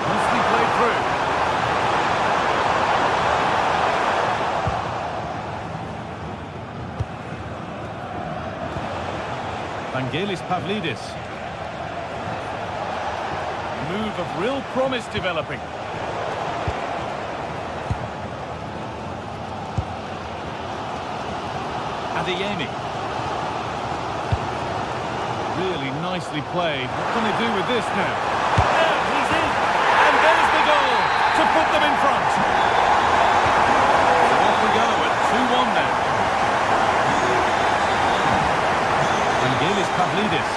Speaker 1: Nicely played through. Vangelis Pavlidis. Move of real promise developing. Adeyemi. Really nicely played. What can they do with this now? Yeah, he's in. And there's the goal to put them in front. So off we go at 2-1 now. Vangelis Pavlidis.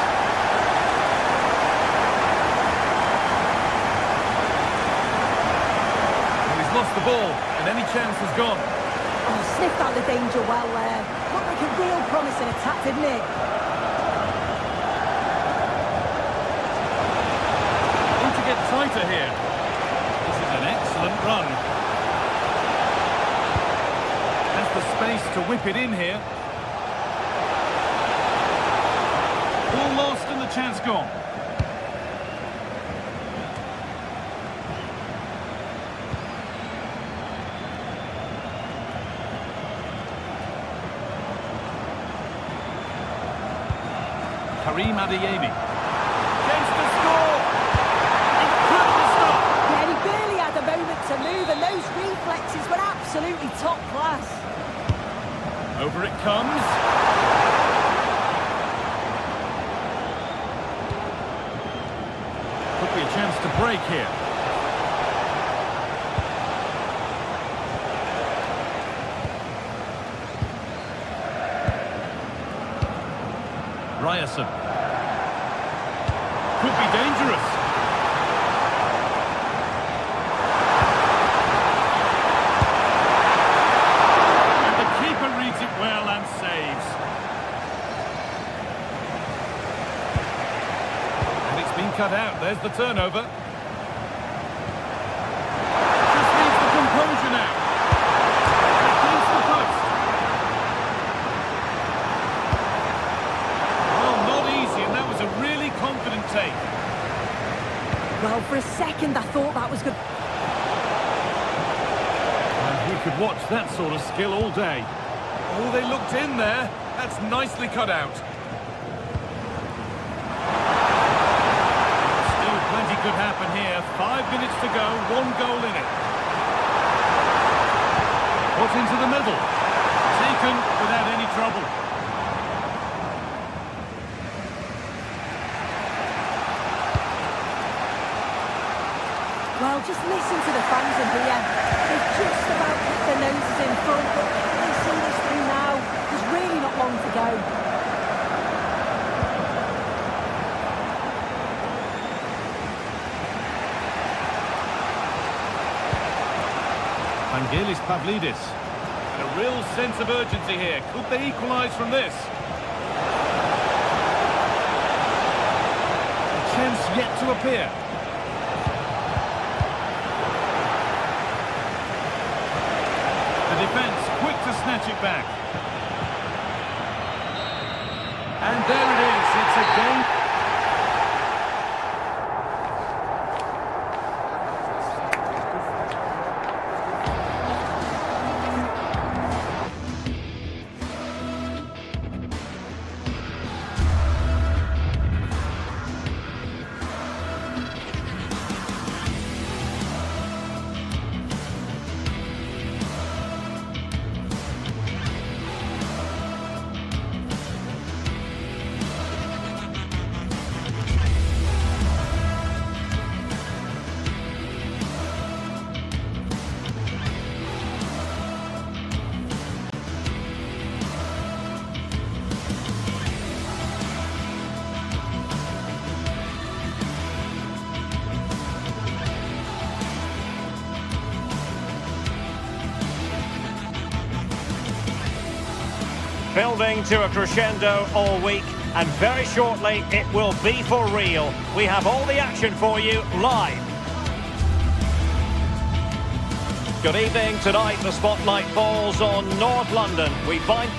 Speaker 1: Well, he's lost the ball, and any chance is gone.
Speaker 2: Oh, sniffed out the danger well there. Looked like a real promising attack, didn't it?
Speaker 1: Need to get tighter here. This is an excellent run. Has the space to whip it in here. Ball lost and the chance gone. Karim Adeyemi. Chance to score! Incredible stop!
Speaker 2: Yeah, he barely had a moment to move, and those reflexes were absolutely top class.
Speaker 1: Over it comes. Could be a chance to break here. Ryerson. Could be dangerous. And the keeper reads it well and saves. And it's been cut out. There's the turnover. Just needs the composure now. Against the post. A really confident take.
Speaker 2: Well, for a second, I thought that was good.
Speaker 1: And we could watch that sort of skill all day. Oh, they looked in there. That's nicely cut out. Still plenty could happen here. 5 minutes to go, 1 goal in it. Put into the middle. Taken without any trouble.
Speaker 2: Well, just listen to the fans in here. They've just about put their noses in front, but can they see this through now? There's really not long to go.
Speaker 1: Vangelis Pavlidis. And a real sense of urgency here. Could they equalise from this? A chance yet to appear. Defence quick to snatch it back. And there it is. It's a game.
Speaker 3: Building to a crescendo all week, and very shortly it will be for real. We have all the action for you live. Good evening. Tonight the spotlight falls on North London. We find...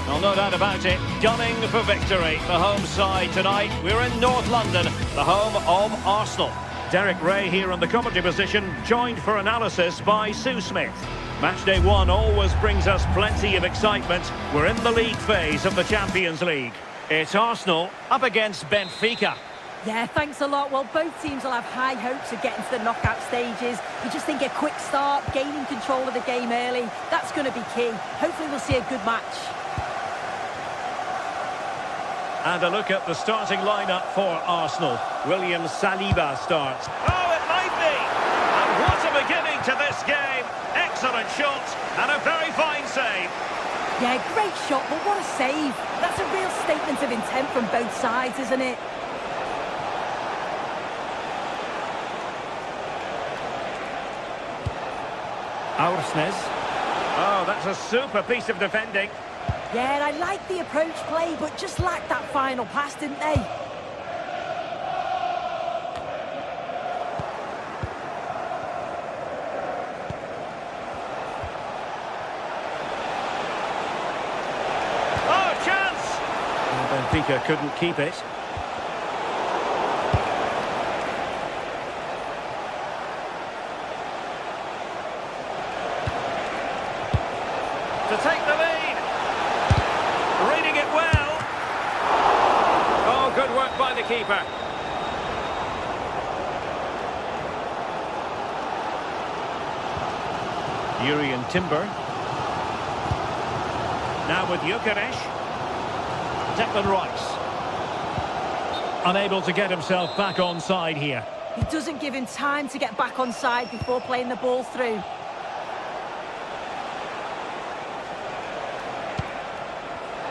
Speaker 3: Well, no doubt about it, gunning for victory. The home side tonight, we're in North London, the home of Arsenal. Derek Ray here in the commentary position, joined for analysis by Sue Smith. Matchday 1 always brings us plenty of excitement. We're in the league phase of the Champions League. It's Arsenal up against Benfica.
Speaker 2: Yeah, thanks a lot. Well, both teams will have high hopes of getting to the knockout stages. You just think a quick start, gaining control of the game early, that's going to be key. Hopefully we'll see a good match.
Speaker 3: And a look at the starting lineup for Arsenal. William Saliba starts. Oh, it might be! And what a beginning to this game. Excellent shot and a very fine save.
Speaker 2: Yeah, great shot, but what a save. That's a real statement of intent from both sides, isn't it?
Speaker 3: Aursnes. Oh, that's a super piece of defending.
Speaker 2: Yeah, I like the approach play, but just lacked that final pass, didn't they?
Speaker 3: Oh, chance! And Benfica couldn't keep it. To take the lead. Reading it well. Oh, good work by the keeper. Urian Timber. Now with Gyökeres. Declan Rice. Unable to get himself back on side here.
Speaker 2: He doesn't give him time to get back on side before playing the ball through.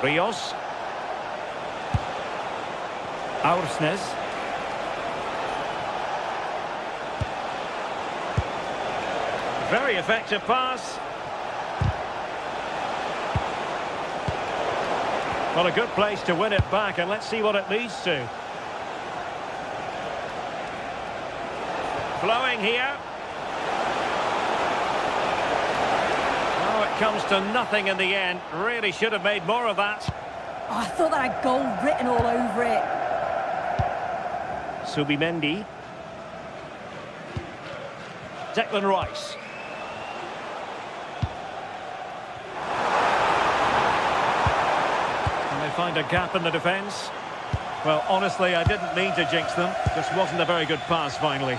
Speaker 3: Rios. Aursnes. Very effective pass. Well, a good place to win it back, and let's see what it leads to. Flowing here. Comes to nothing in the end. Really should have made more of that.
Speaker 2: Oh, I thought that had goal written all over it.
Speaker 3: Subimendi. Declan Rice. Can they find a gap in the defence? Well, honestly, I didn't mean to jinx them. This wasn't a very good pass, finally.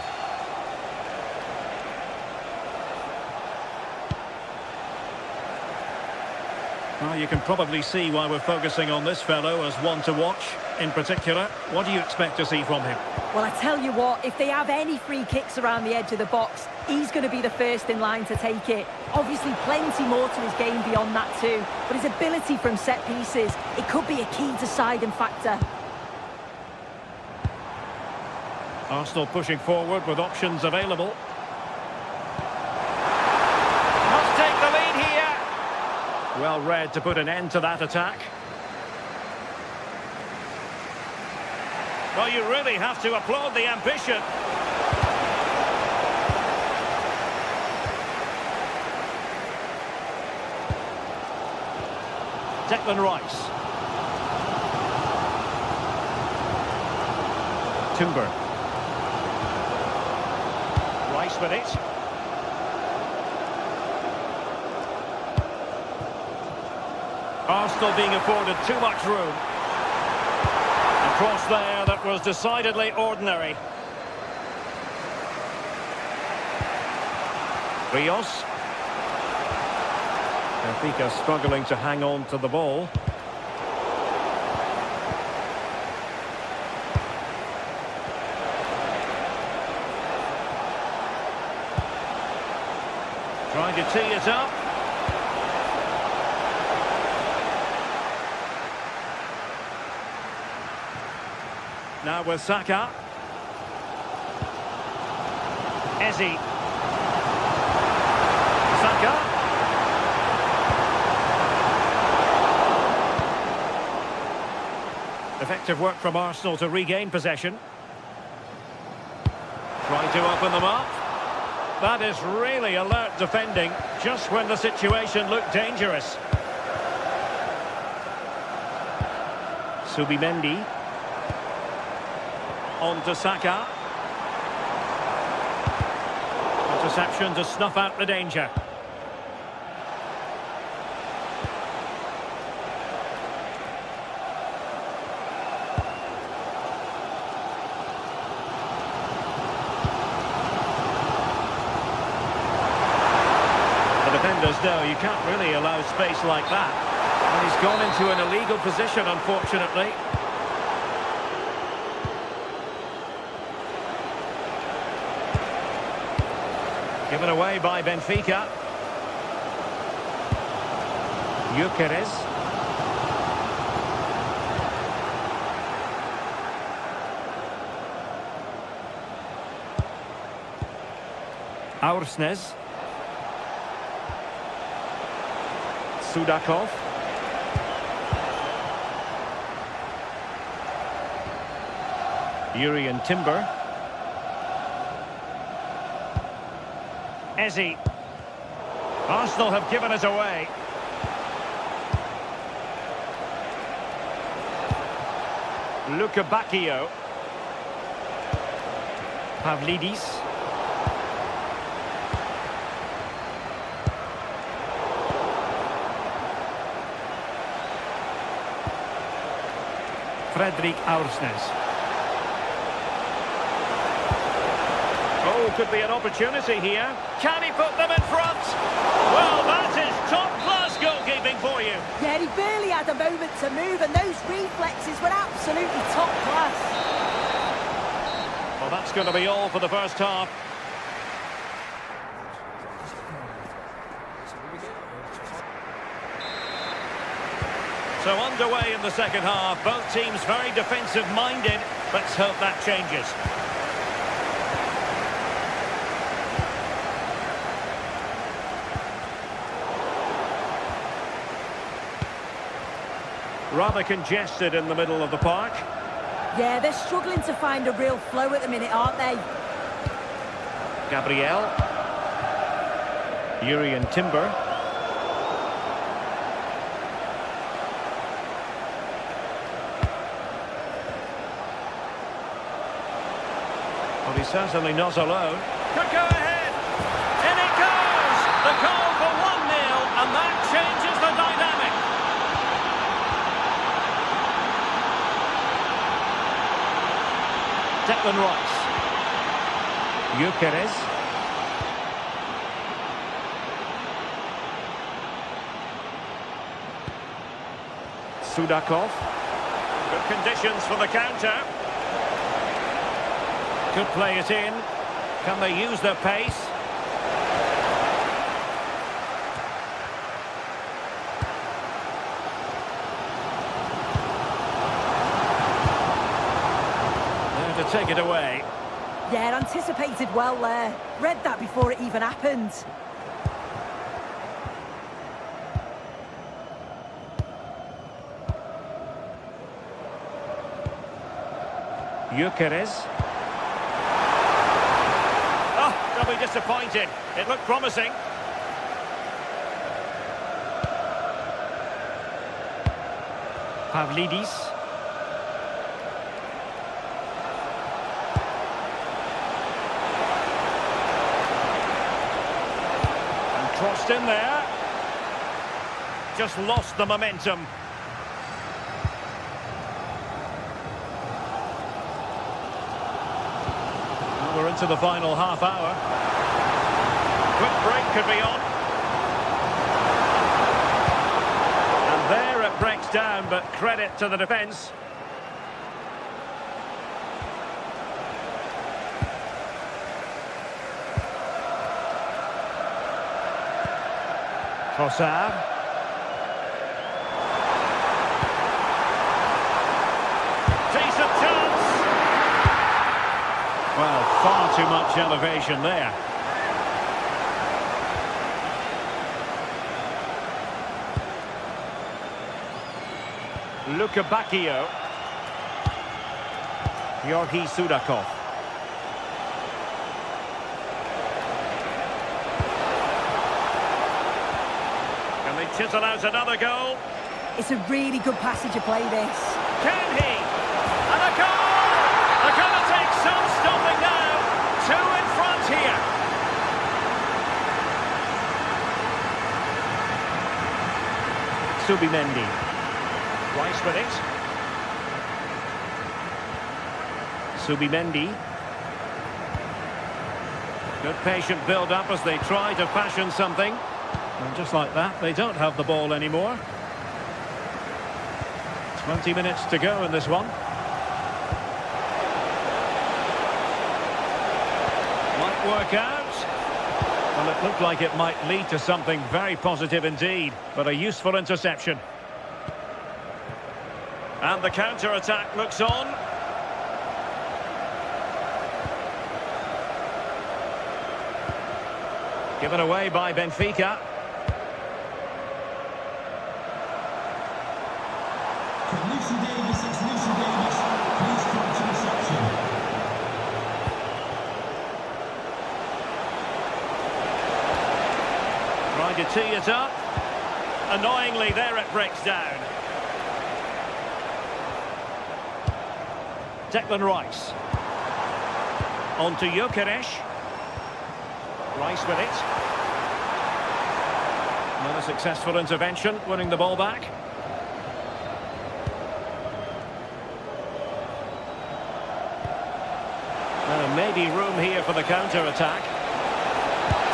Speaker 3: Well, you can probably see why we're focusing on this fellow as one to watch. In particular, what do you expect to see from him?
Speaker 2: Well, I tell you what, if they have any free kicks around the edge of the box, he's going to be the first in line to take it. Obviously, plenty more to his game beyond that too. But his ability from set pieces, it could be a key deciding factor.
Speaker 3: Arsenal pushing forward with options available. Must take the lead here. Well read to put an end to that attack. Well, you really have to applaud the ambition. Declan Rice. Timber. Rice with it. Arsenal being afforded too much room. A cross there that was decidedly ordinary. Rios. Benfica struggling to hang on to the ball. Trying to tee it up. Now with Saka. Eze. Saka. Effective work from Arsenal to regain possession. Trying to open them up. That is really alert defending, just when the situation looked dangerous. Subimendi. On to Saka. Interception to snuff out the danger. no, you can't really allow space like that. And he's gone into an illegal position, unfortunately. Given away by Benfica. Gyökeres. Aursnes. Sudakov. Jurriën Timber. Eze. Arsenal have given us away. Luka Bacchio. Pavlidis. Fredrik Aursnes. Oh, could be an opportunity here. Can he put them in front? Well, that is top-class goalkeeping for you.
Speaker 2: Yeah, he barely had a moment to move, and those reflexes were absolutely top class.
Speaker 3: Well, that's going to be all for the first half. So underway in the second half, both teams very defensive-minded. Let's hope that changes. Rather congested in the middle of the park.
Speaker 2: Yeah, they're struggling to find a real flow at the minute, aren't they?
Speaker 3: Gabriel. Jurriën Timber. Well, he's certainly not alone. Could go ahead. In it goes! The goal for 1-0, and that changes the dynamic. Declan Rice. Gyökeres. Sudakov. Good conditions for the counter. Could play it in. Can they use their pace? There to take it away.
Speaker 2: Yeah, anticipated well there. Read that before it even happened.
Speaker 3: Gyökeres. They'll be disappointed. It looked promising. Pavlidis. And crossed in there. Just lost the momentum. We're into the final half hour. Quick break could be on. And there it breaks down, but credit to the defence. Trossard. Decent chance. Well, far too much elevation there. Luka Bacchio. Georgi Sudakov. Can they chisel out another goal?
Speaker 2: It's a really good passage of play, this.
Speaker 3: Can he? And a goal! They're going to take some stopping now. Two in front here. Subimendi. Rice with it. Subimendi. Good patient build-up as they try to fashion something. And just like that, they don't have the ball anymore. 20 minutes to go in this one. Might work out. Well, it looked like it might lead to something very positive indeed, but a useful interception. And the counter-attack looks on. Given away by Benfica. Trying to tee it up. Annoyingly, there it breaks down. Declan Rice. On to Gyökeres. Rice with it. Another successful intervention, winning the ball back. Maybe room here for the counter-attack.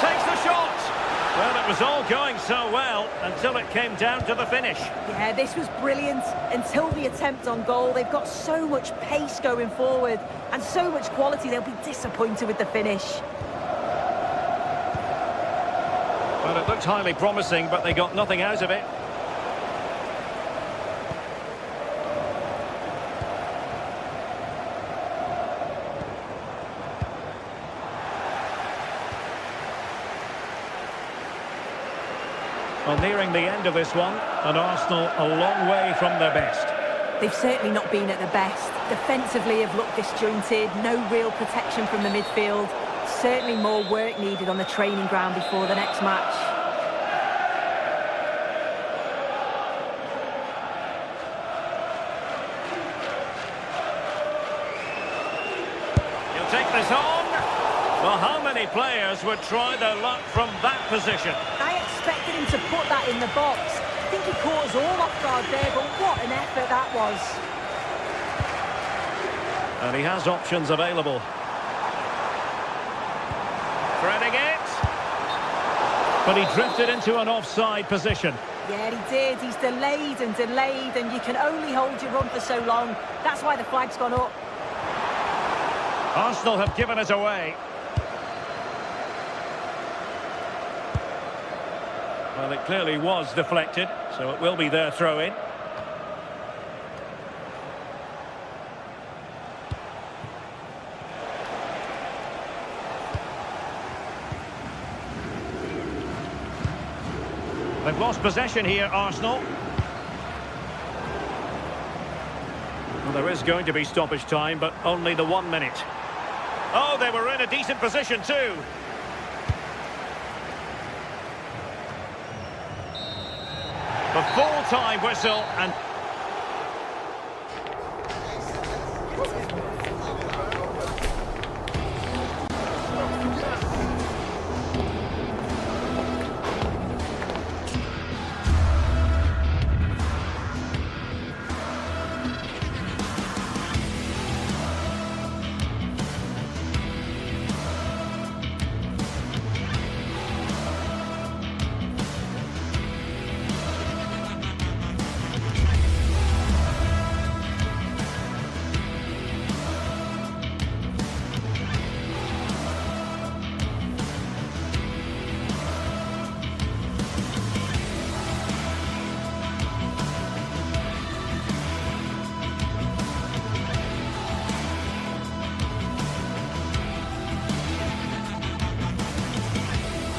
Speaker 3: Takes the shot! Well, it was all going so well until it came down to the finish.
Speaker 2: Yeah, this was brilliant until the attempt on goal. They've got so much pace going forward and so much quality, they'll be disappointed with the finish.
Speaker 3: Well, it looked highly promising, but they got nothing out of it. Well, nearing the end of this one, and Arsenal a long way from their best.
Speaker 2: They've certainly not been at the best. Defensively have looked disjointed, no real protection from the midfield. Certainly more work needed on the training ground before the next match.
Speaker 3: He'll take this on. Well, how many players would try their luck from that position?
Speaker 2: I expected him to put that in the box. I think he caught us all off guard there, but what an effort that was.
Speaker 3: And he has options available. Threading it. But he drifted into an offside position.
Speaker 2: Yeah, he did. He's delayed, and you can only hold your run for so long. That's why the flag's gone up.
Speaker 3: Arsenal have given it away. Well, it clearly was deflected, so it will be their throw-in. They've lost possession here, Arsenal. Well, there is going to be stoppage time, but only the 1 minute. Oh, they were in a decent position too. The full-time whistle and...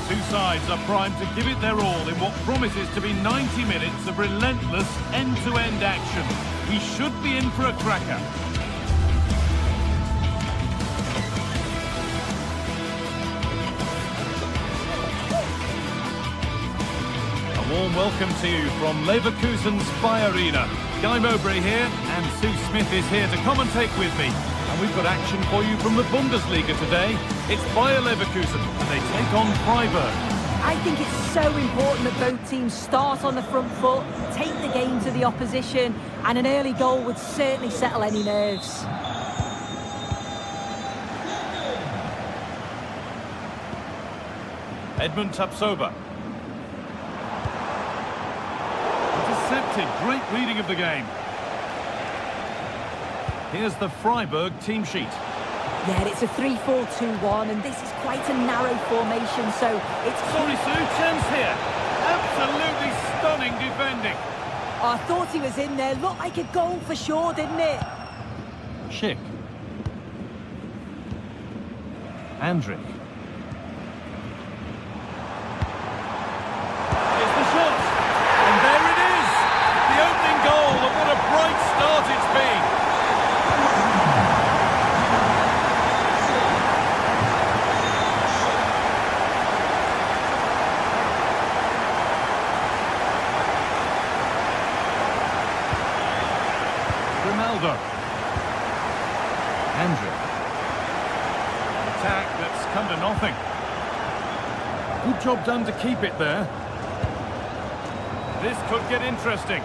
Speaker 1: Two sides are primed to give it their all in what promises to be 90 minutes of relentless end-to-end action. We should be in for a cracker. A warm welcome to you from Leverkusen's Spy Arena. Guy Mowbray here, and Sue Smith is here to commentate with me. And we've got action for you from the Bundesliga today. It's Bayer Leverkusen, and they take on Freiburg.
Speaker 2: I think it's so important that both teams start on the front foot, take the game to the opposition, and an early goal would certainly settle any nerves.
Speaker 1: Edmund Tapsoba. spotted. Great reading of the game. Here's the Freiburg team sheet.
Speaker 2: Yeah, it's a 3-4-2-1, and this is quite a narrow formation, so it's...
Speaker 1: Sorry, Sue, chance here. Absolutely stunning defending.
Speaker 2: I thought he was in there. Looked like a goal for sure, didn't it?
Speaker 1: Schick. Andrick. Here's the shot. And there it is. The opening goal, and what a bright start it's been. Ronaldo. Andrick. An attack that's come to nothing. Good job done to keep it there. This could get interesting.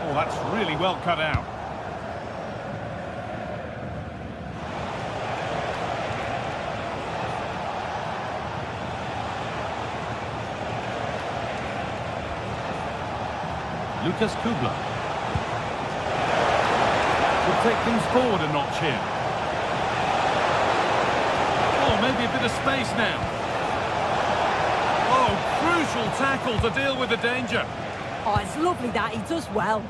Speaker 1: Oh, that's really well cut out. Lucas Kubler. Will take things forward a notch here. Oh, maybe a bit of space now. Oh, crucial tackle to deal with the danger.
Speaker 2: Oh, it's lovely that. He does well.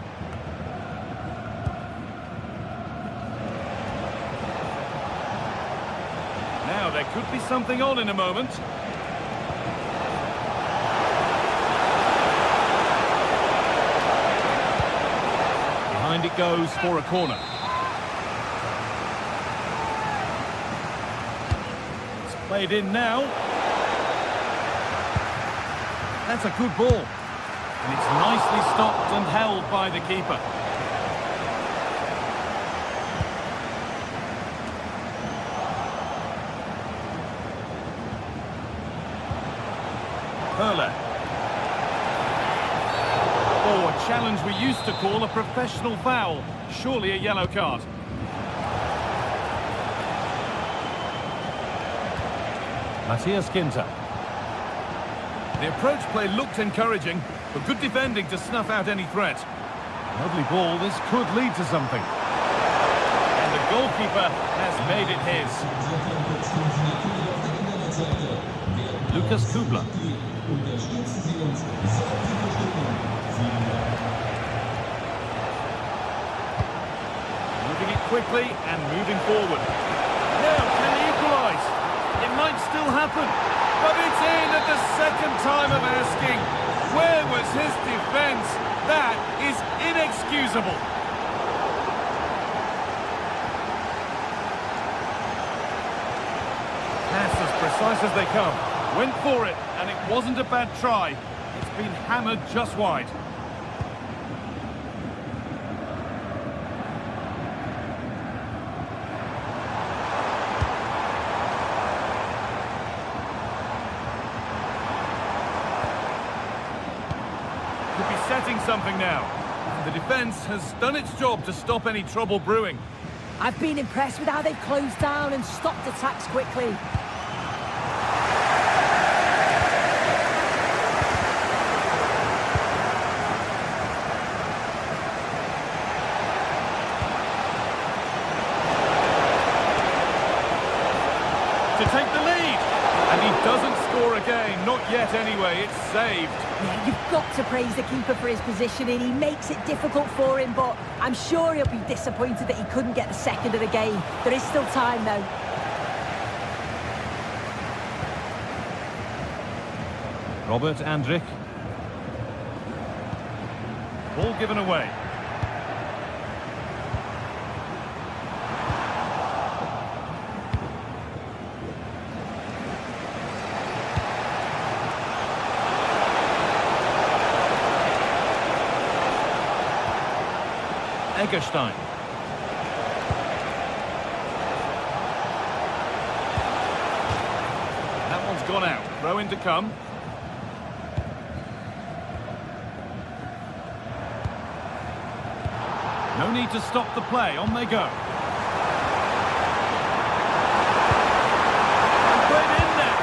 Speaker 1: Now, there could be something on in a moment. Behind it goes for a corner. It's played in now. That's a good ball. And it's nicely stopped and held by the keeper. Perle. Oh, a challenge we used to call a professional foul. Surely a yellow card. Matthias Ginter. The approach play looked encouraging, but good defending to snuff out any threat. Lovely ball, this could lead to something. And the goalkeeper has made it his. Lucas Kubler. Moving it quickly and moving forward. Now, can he equalise? It might still happen, but it's in at the second time of asking. Where was his defence? That is inexcusable. Pass as precise as they come. Went for it, and it wasn't a bad try. It's been hammered just wide. Could be setting something now. And the defence has done its job to stop any trouble brewing.
Speaker 2: I've been impressed with how they've closed down and stopped attacks quickly.
Speaker 1: To take the lead, and he doesn't score again, not yet anyway, it's saved.
Speaker 2: Yeah, you've got to praise the keeper for his positioning. He makes it difficult for him, but I'm sure he'll be disappointed that he couldn't get the second of the game. There is still time though.
Speaker 1: Robert Andrick. Ball given away. Egerstein. That one's gone out. Throw in to come. No need to stop the play. On they go. And played in there.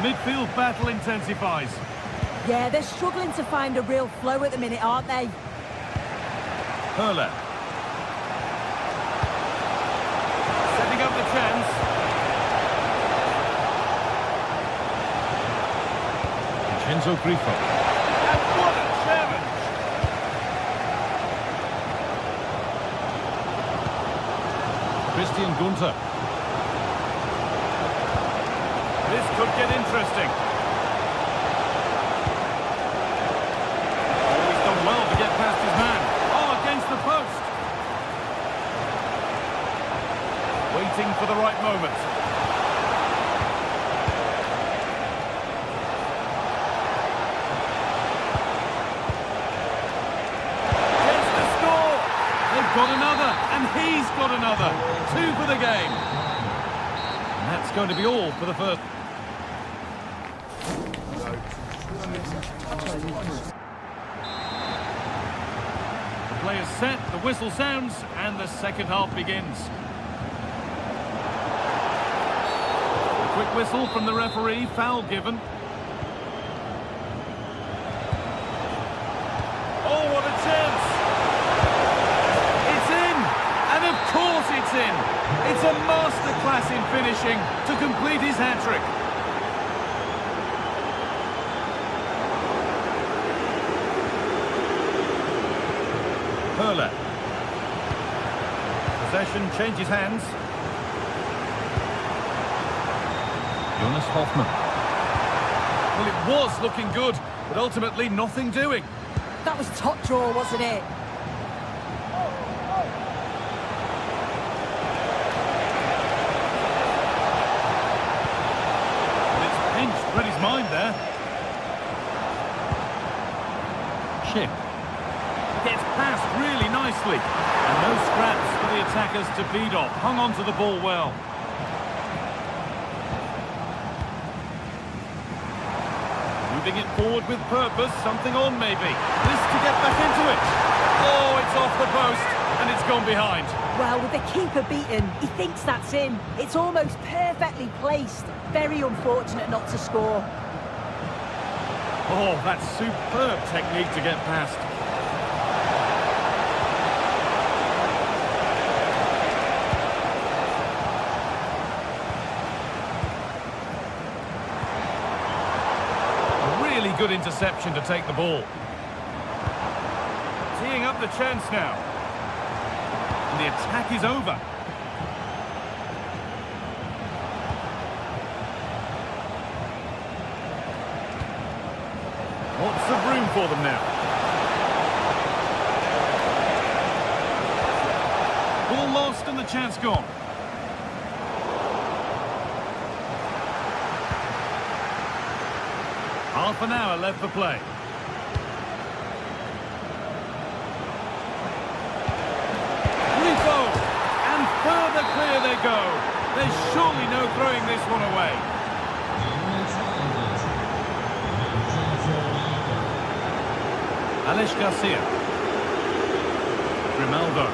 Speaker 1: midfield battle intensifies.
Speaker 2: Yeah, they're struggling to find a real flow at the minute, aren't they?
Speaker 1: Hurler. Setting up the chance. Vincenzo Grifo. And what a challenge! Christian Gunter. This could get interesting. Oh, he's done well to get past his man. Oh, against the post. Waiting for the right moment. Gets the score. They've got another, and he's got another. 2 for the game. And that's going to be all for the first. The player's set, the whistle sounds, and the second half begins. A quick whistle from the referee, foul given. Oh, what a chance! It's in! And of course it's in! It's a masterclass in finishing to complete his hat-trick. Hurler. Possession changes hands. Jonas Hoffmann. Well, it was looking good, but ultimately nothing doing.
Speaker 2: That was top draw, wasn't it?
Speaker 1: And it's pinched Freddie's mind there. Chip. Gets past really nicely. And no scraps for the attackers to feed off. Hung on to the ball well. Moving it forward with purpose. Something on maybe. This to get back into it. Oh, it's off the post. And it's gone behind.
Speaker 2: Well, with the keeper beaten, he thinks that's in. It's almost perfectly placed. Very unfortunate not to score.
Speaker 1: Oh, that's superb technique to get past. Good interception to take the ball. Teeing up the chance now. And the attack is over. Lots of room for them now. Ball lost and the chance gone. Half an hour left for play. Grifo! And further clear they go. There's surely no throwing this one away. Alex Garcia. Grimaldo.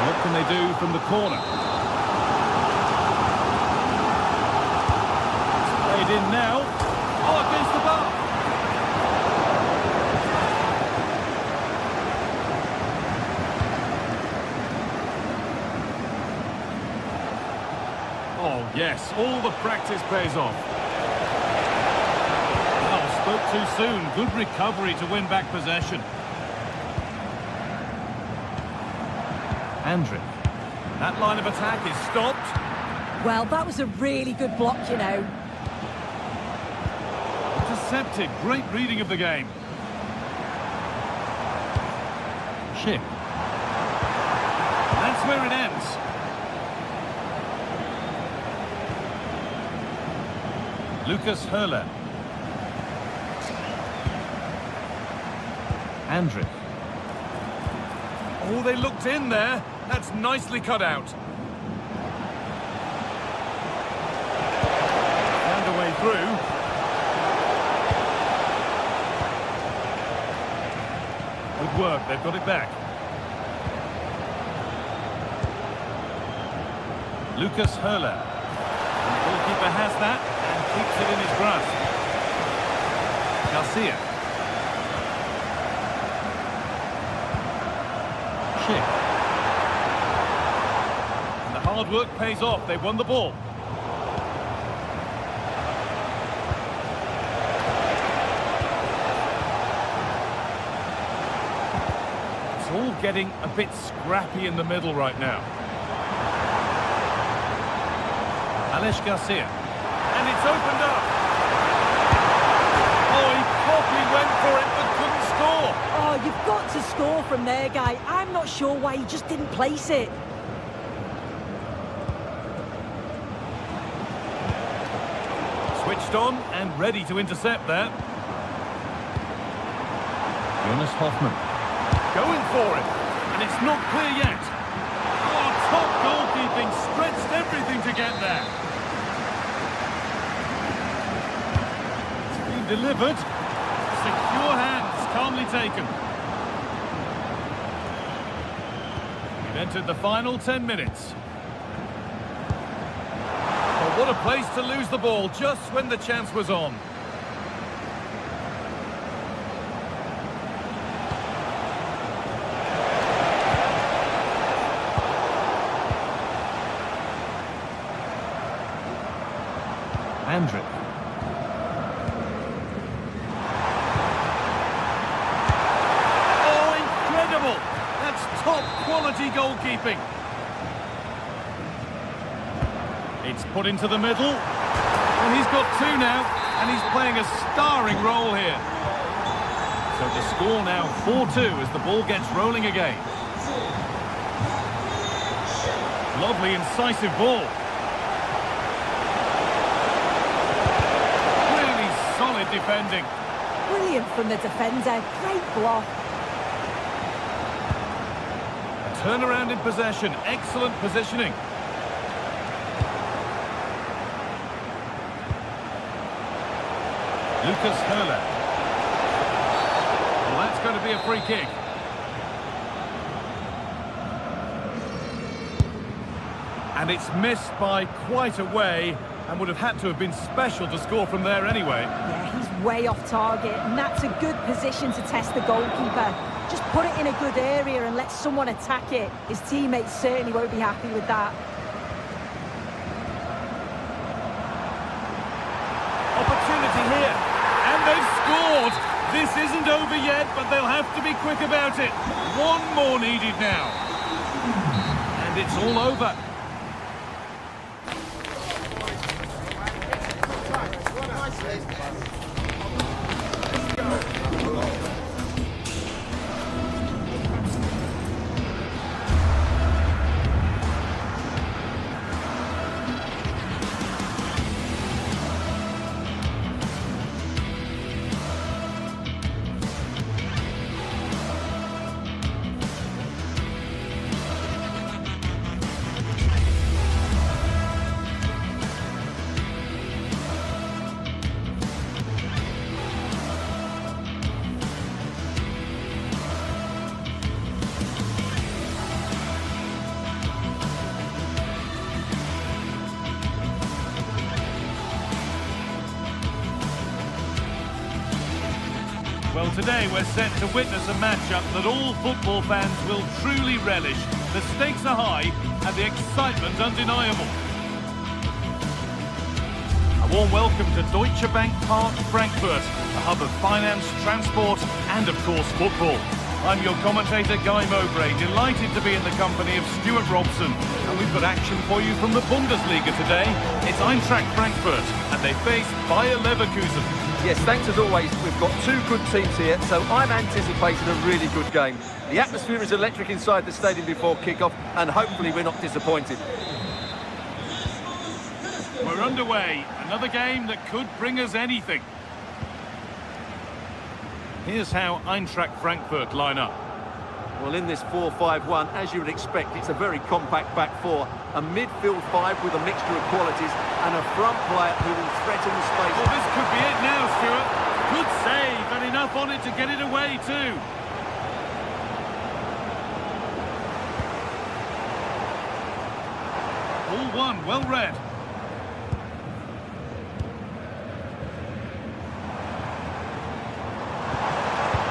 Speaker 1: What can they do from the corner? It's played in now. Oh, against the bar. Oh, yes, all the practice pays off. Well, spoke too soon. Good recovery to win back possession. Andrick. That line of attack is stopped.
Speaker 2: Well, that was a really good block, you know.
Speaker 1: Intercepted. Great reading of the game. Chip. That's where it ends. Lucas Hurler. Andrick. Oh, they looked in there. That's nicely cut out. Found a way through. Good work, they've got it back. Lucas Höhler. And the goalkeeper has that and keeps it in his grasp. Garcia. Schick. And the hard work pays off. They've won the ball. It's all getting a bit scrappy in the middle right now. Alex Garcia. And it's opened up. Oh, he probably went for it but couldn't score.
Speaker 2: Oh, you've got to score from there, guy. I'm not sure why he just didn't place it.
Speaker 1: Switched on and ready to intercept there. Jonas Hoffmann. Going for it. And it's not clear yet. Oh, top goalkeeping. Stretched everything to get there. It's been delivered. Secure hands, calmly taken. We've entered the final 10 minutes. Oh, what a place to lose the ball just when the chance was on. Andrick. Oh, incredible! That's top quality goalkeeping. It's put into the middle. And he's got two now, and he's playing a starring role here. So the score now 4-2 as the ball gets rolling again. Lovely, incisive ball. Really solid defending.
Speaker 2: Brilliant from the defender. Great block.
Speaker 1: A turnaround in possession. Excellent positioning. Lucas Höhler. Well, that's going to be a free kick. And it's missed by quite a way and would have had to have been special to score from there anyway.
Speaker 2: Yeah, he's way off target, and that's a good position to test the goalkeeper. Just put it in a good area and let someone attack it. His teammates certainly won't be happy with that.
Speaker 1: Opportunity here. And they've scored. This isn't over yet, but they'll have to be quick about it. One more needed now. And it's all over. Well, today we're set to witness a matchup that all football fans will truly relish. The stakes are high and the excitement undeniable. A warm welcome to Deutsche Bank Park, Frankfurt, the hub of finance, transport and, of course, football. I'm your commentator, Guy Mowbray, delighted to be in the company of Stuart Robson. And we've got action for you from the Bundesliga today. It's Eintracht Frankfurt and they face Bayer Leverkusen.
Speaker 4: Yes, thanks as always. We've got two good teams here, so I'm anticipating a really good game. The atmosphere is electric inside the stadium before kick-off, and hopefully we're not disappointed.
Speaker 1: We're underway. Another game that could bring us anything. Here's how Eintracht Frankfurt line up.
Speaker 4: Well, in this 4-5-1, as you would expect, it's a very compact back four. A midfield five with a mixture of qualities and a front player who will threaten the space.
Speaker 1: Well, this could be it now, Stuart. Good save and enough on it to get it away too. Ball Well won, well read.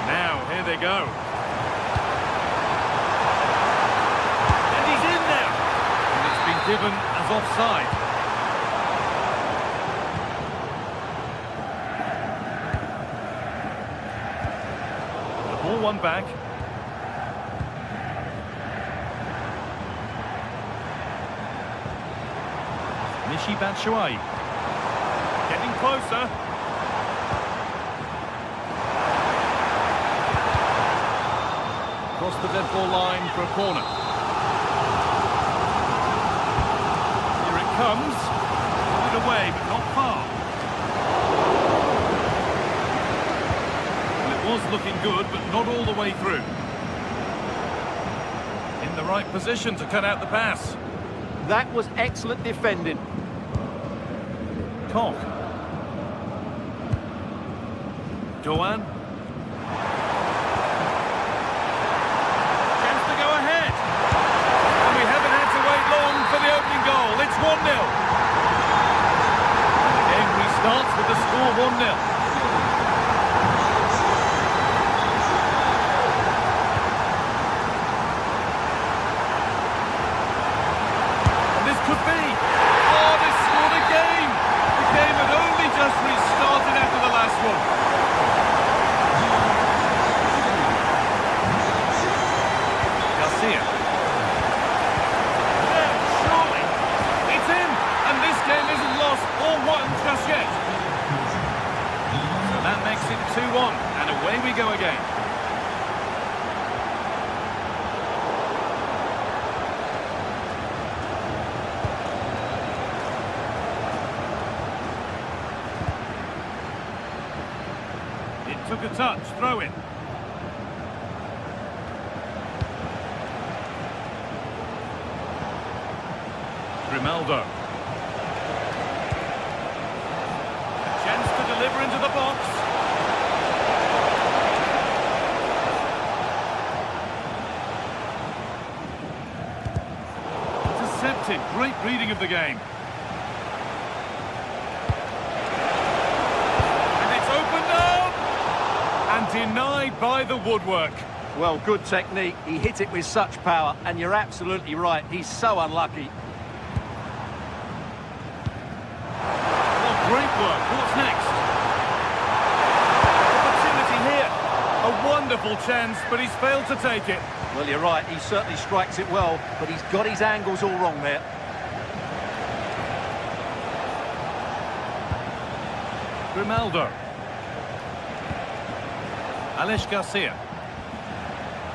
Speaker 1: Now, here they go. And he's in there. And it's been given as offside. The ball won back. Batshuayi getting closer. Across the dead ball line for a corner. Here it comes. Put it away, but not far. Well, it was looking good, but not all the way through. In the right position to cut out the pass.
Speaker 4: That was excellent defending.
Speaker 1: Koch. Doan. Chance to go ahead. And we haven't had to wait long for the opening goal. It's 1-0. The game restarts with the score 1-0. And this could be. Oh, this scored again. The game had only just restarted after the last one. Garcia. Yeah, surely. It's in. And this game isn't lost or won just yet. So that makes it 2-1. And away we go again. Took a touch, throw in. Grimaldo. A chance to deliver into the box. Intercepted, great reading of the game. And denied by the woodwork.
Speaker 4: Well, good technique. He hit it with such power, and you're absolutely right. He's so unlucky.
Speaker 1: Oh, great work. What's next? Opportunity here. A wonderful chance, but he's failed to take it.
Speaker 4: Well, you're right. He certainly strikes it well, but he's got his angles all wrong there.
Speaker 1: Grimaldo. Alex Garcia.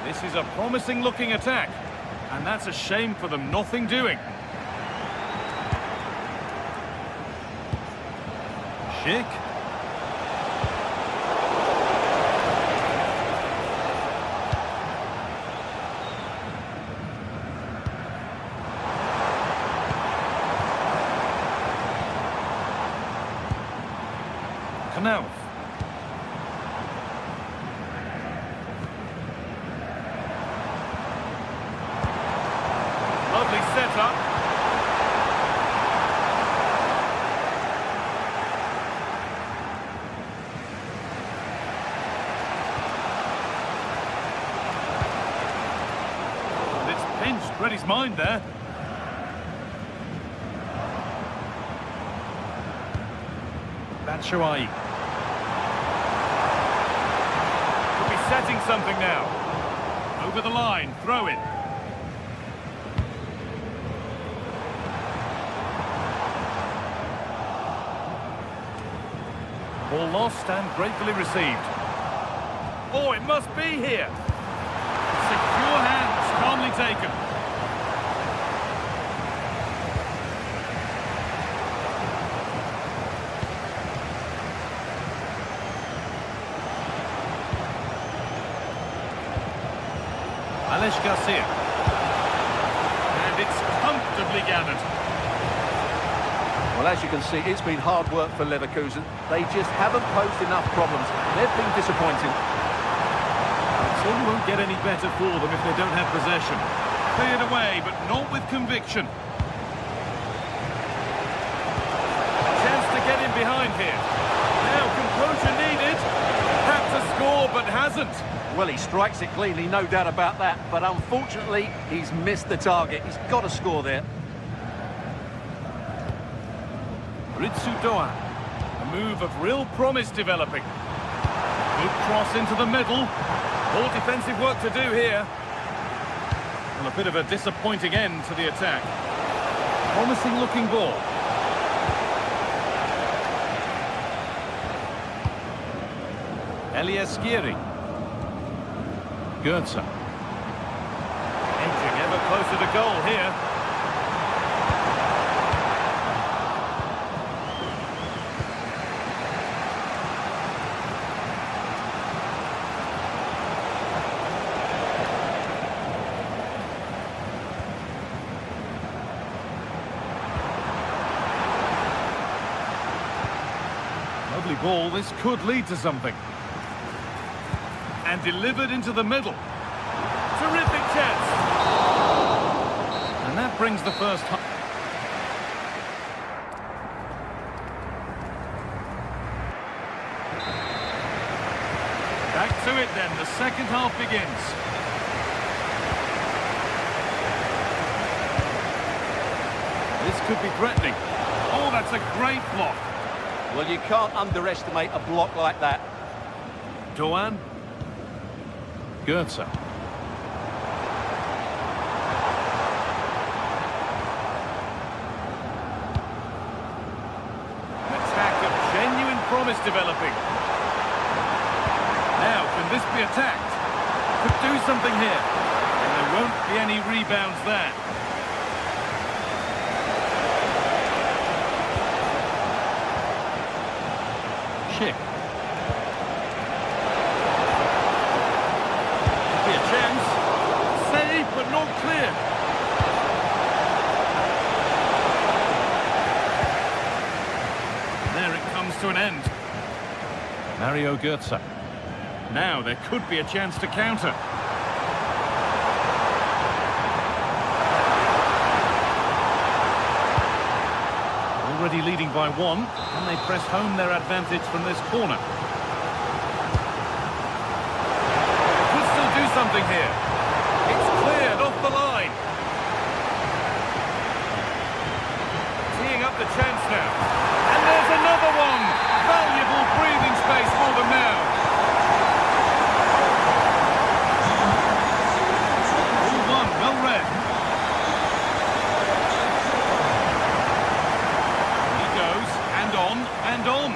Speaker 1: This is a promising looking attack, and that's a shame for them. Nothing doing. Schick. Knauf. Lovely setup. And it's pinched, read his mind there. Batshuayi. Could be setting something now. Over the line, throw it. Ball lost and gratefully received. Oh, it must be here. Secure hands, calmly taken. Alex Garcia. And it's comfortably gathered.
Speaker 4: Well, as you can see, it's been hard work for Leverkusen. They just haven't posed enough problems. They've been disappointing.
Speaker 1: The team won't get any better for them if they don't have possession. Cleared away, but not with conviction. behind here. Now composure needed. Had to score, but hasn't.
Speaker 4: Well, he strikes it cleanly, no doubt about that. But unfortunately, he's missed the target. He's got to score there.
Speaker 1: Ritsu-Doan. A move of real promise developing. Good cross into the middle. All defensive work to do here. And a bit of a disappointing end to the attack. Promising looking ball. Eliaskieri. Goetze. Edging ever closer to goal here. Lovely ball, this could lead to something. And delivered into the middle. Terrific chance. And that brings the first half. Back to it then, the second half begins. This could be threatening. Oh, that's a great block.
Speaker 4: Well, you can't underestimate a block like that.
Speaker 1: Doan. Goetze. An attack of genuine promise developing. Now, can this be attacked? Could do something here. And there won't be any rebounds there. Schick. Be a chance. Save, but not clear. There it comes to an end. Mario Goetze. Now there could be a chance to counter. Already leading by one, and they press home their advantage from this corner. Could still do something here. It's cleared off the line. Teeing up the chance now. And there's another one. Valuable breathing space for them now. All one, well read. He goes, and on, and on.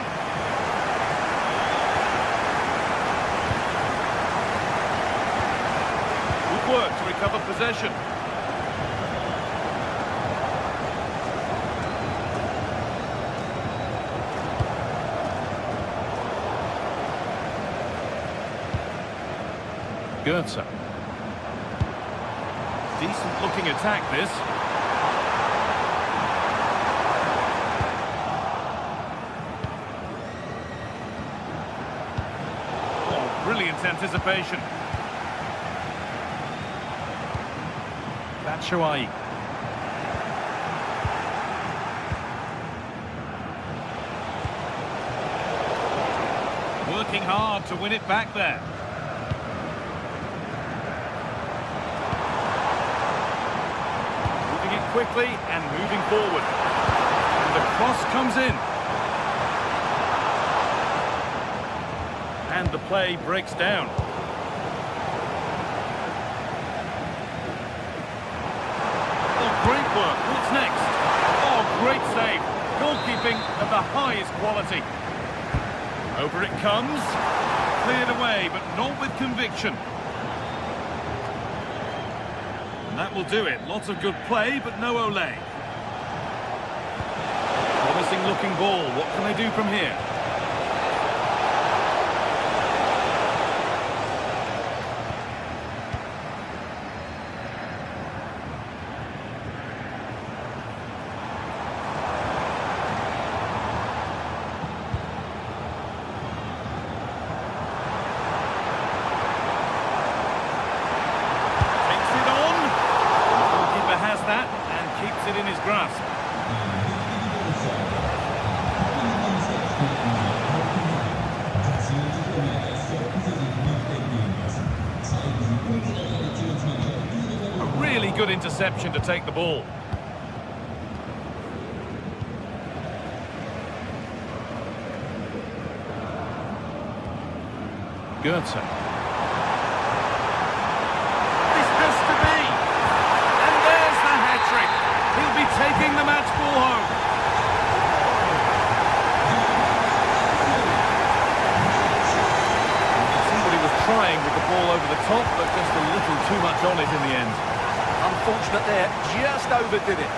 Speaker 1: Good work to recover possession. Goetze. Decent looking attack this. Oh, brilliant anticipation. Batshuayi. Working hard to win it back there. Quickly and moving forward. And the cross comes in. And the play breaks down. Oh, great work. What's next? Oh, great save. Goalkeeping of the highest quality. Over it comes. Cleared away, but not with conviction. And that will do it. Lots of good play, but no Olé. Promising looking ball. What can they do from here? That and keeps it in his grasp. good interception to take the ball. Goethe. This has to be. And there's the hat-trick. He'll be taking the match ball home. You can see what he was trying with the ball over the top, but just a little too much on it in the end.
Speaker 4: Unfortunate there, just overdid it.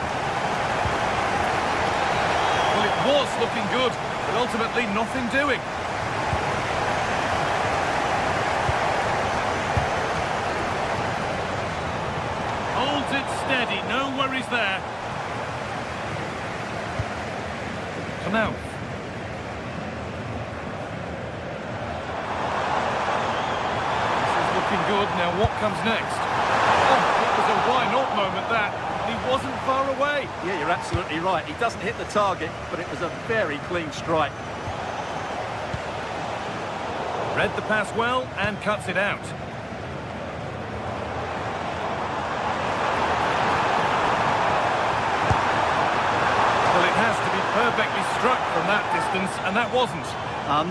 Speaker 1: Well, it was looking good, but ultimately nothing doing. Holds it steady, no worries there. Now. This is looking good. Now what comes next? Oh, it was a why-not moment, that. He wasn't far away.
Speaker 4: Yeah, you're absolutely right. He doesn't hit the target, but it was a very clean strike.
Speaker 1: Read the pass well and cuts it out. Well, it has to be perfectly struck from that distance, and that wasn't.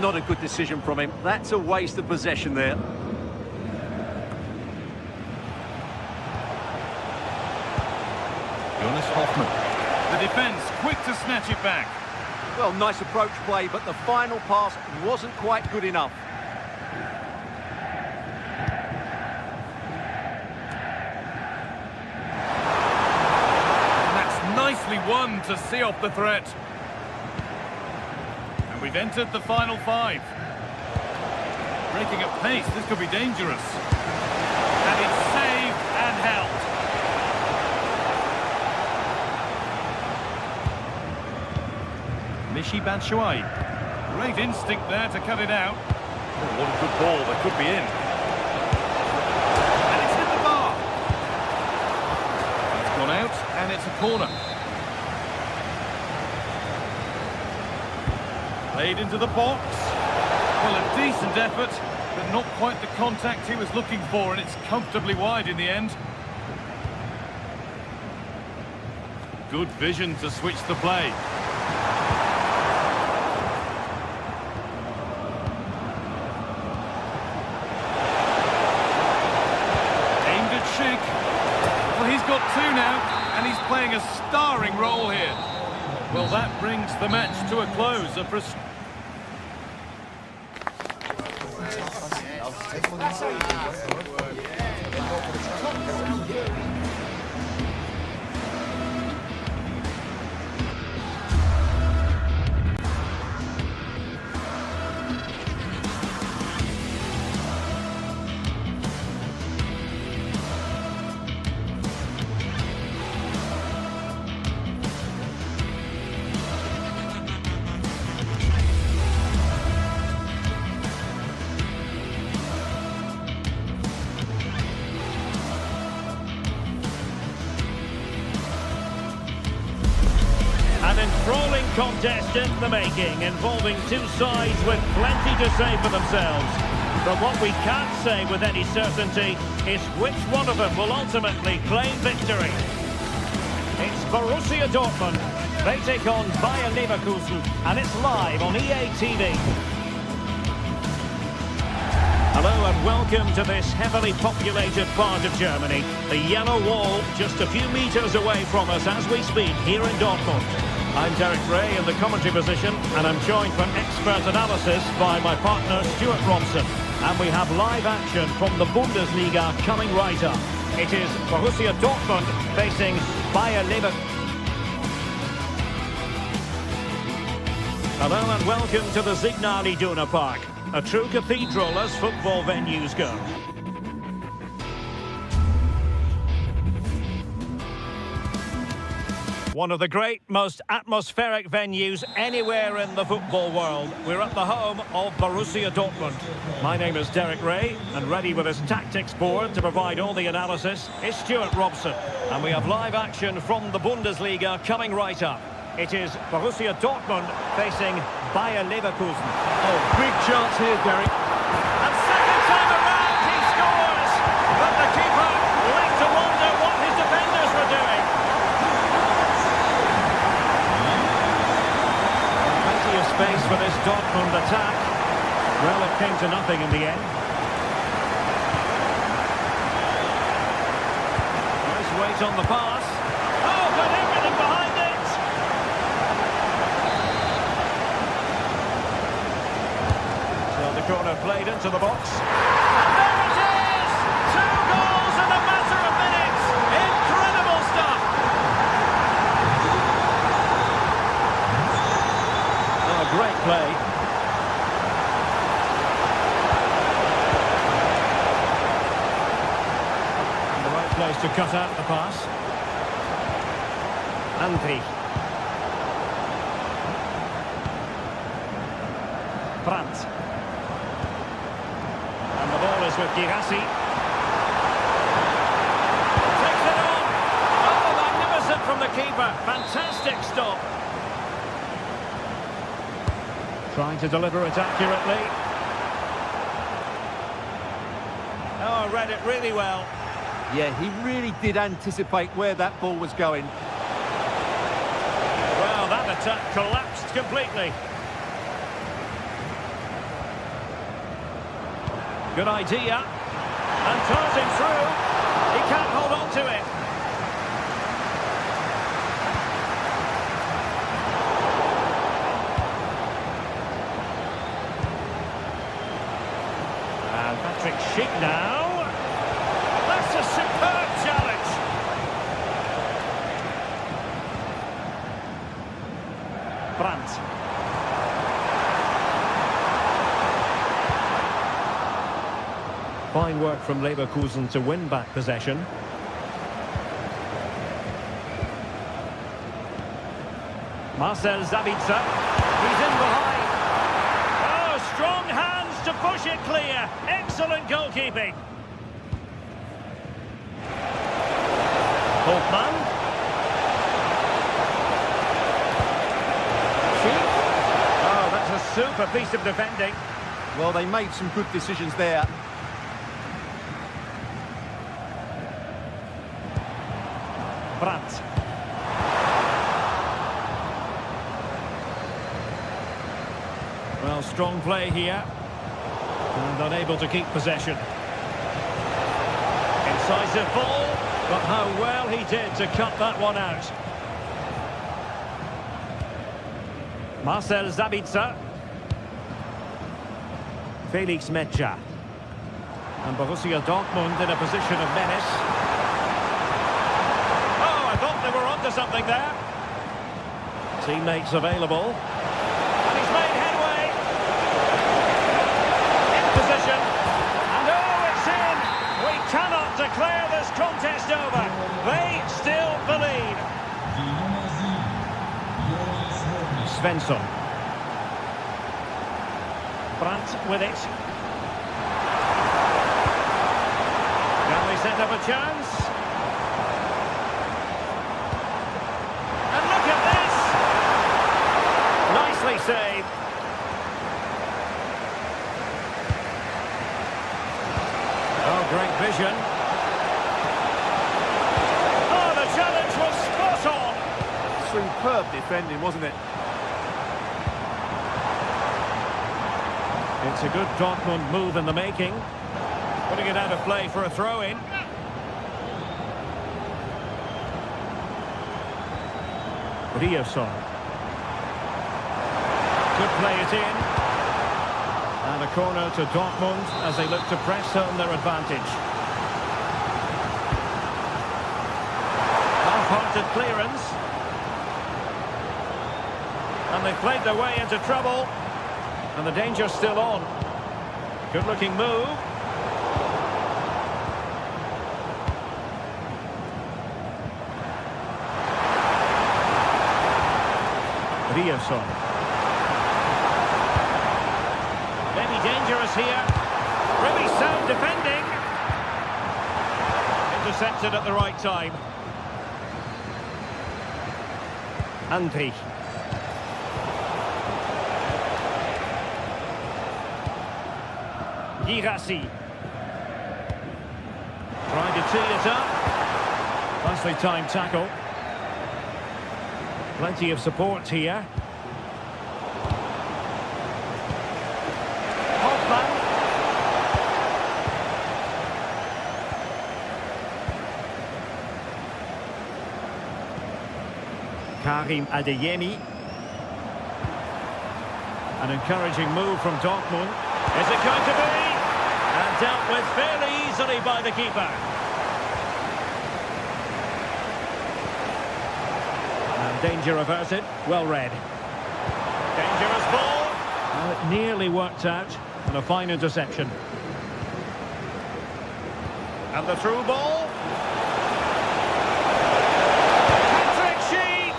Speaker 4: Not a good decision from him. That's a waste of possession there.
Speaker 1: The defence quick to snatch it back.
Speaker 4: Well, nice approach play, but the final pass wasn't quite good enough.
Speaker 1: And that's nicely won to see off the threat. And we've entered the final 5. Breaking at pace, this could be dangerous. And it's saved and held. Michy Batshuayi. Great instinct there to cut it out. Oh, what a good ball, that could be in. And it's hit the bar. It's gone out, and it's a corner. Played into the box. Well, a decent effort, but not quite the contact he was looking for, and it's comfortably wide in the end. Good vision to switch the play. Well, he's got 2 now, and he's playing a starring role here. Well, that brings the match to a close.
Speaker 3: An enthralling contest in the making, involving 2 sides with plenty to say for themselves. But what we can't say with any certainty is which one of them will ultimately claim victory. It's Borussia Dortmund. They take on Bayer Leverkusen, and it's live on EA TV. Hello and welcome to this heavily populated part of Germany. The yellow wall just a few metres away from us as we speak here in Dortmund. I'm Derek Ray in the commentary position, and I'm joined for expert analysis by my partner Stuart Robson. And we have live action from the Bundesliga coming right up. It is Borussia Dortmund facing Bayer Leverkusen. Hello and welcome to the Signal Iduna Park, a true cathedral as football venues go. One of the great, most atmospheric venues anywhere in the football world. We're at the home of Borussia Dortmund. My name is Derek Ray, and ready with his tactics board to provide all the analysis is Stuart Robson. And we have live action from the Bundesliga coming right up. It is Borussia Dortmund facing Bayer Leverkusen.
Speaker 4: Oh, big chance here, Derek.
Speaker 3: And second time around, he scores! But the keeper left to wonder what his defence Dortmund attack. Well, it came to nothing in the end. Nice weight on the pass. Oh, got everything behind it! So the corner played into the box. And there it is! 2 goals in a matter of minutes! Incredible stuff! Oh, great play. Place to cut out the pass. Antti. Brandt. And the ball is with Girassi. Takes it on. Oh, magnificent from the keeper. Fantastic stop. Trying to deliver it accurately. Oh, read it really well.
Speaker 4: Yeah, he really did anticipate where that ball was going.
Speaker 3: Well, that attack collapsed completely. Good idea. And darting through. He can't hold on to it. And Patrick Schick now. That's a superb challenge. Brandt. Fine work from Leverkusen to win back possession. Marcel Sabitzer. He's in behind. Oh, strong hands to push it clear. Excellent goalkeeping. Hofmann. Oh, that's a super piece of defending.
Speaker 4: Well, they made some good decisions there.
Speaker 3: Brandt. Well, strong play here. And unable to keep possession. Incisive ball. But how well he did to cut that one out. Marcel Sabitzer. Felix Metscher. And Borussia Dortmund in a position of menace. Oh, I thought they were onto something there. Teammates available. And he's made headway. In position. And oh, it's in. We cannot declare this contest over. They still believe. Svensson. Brandt with it. Can they set up a chance? And look at this! Nicely saved. Oh, great vision. Oh, the challenge was spot on.
Speaker 4: Superb defending, wasn't it?
Speaker 3: It's a good Dortmund move in the making. Putting it out of play for a throw-in. Riosson. Could play it in. And a corner to Dortmund as they look to press home their advantage. Half-hearted clearance. And they've played their way into trouble. And the danger's still on. Good-looking move. Riosson. Maybe dangerous here. Really sound defending. Intercepted at the right time. Antti. Girassi. Trying to tee it up. Nicely timed tackle. Plenty of support here. Karim Adeyemi. An encouraging move from Dortmund. Is it going to be? And dealt with fairly easily by the keeper. And danger averted. Well read. Dangerous ball. Well, it nearly worked out. And a fine interception. And the through ball. Patrick Schick!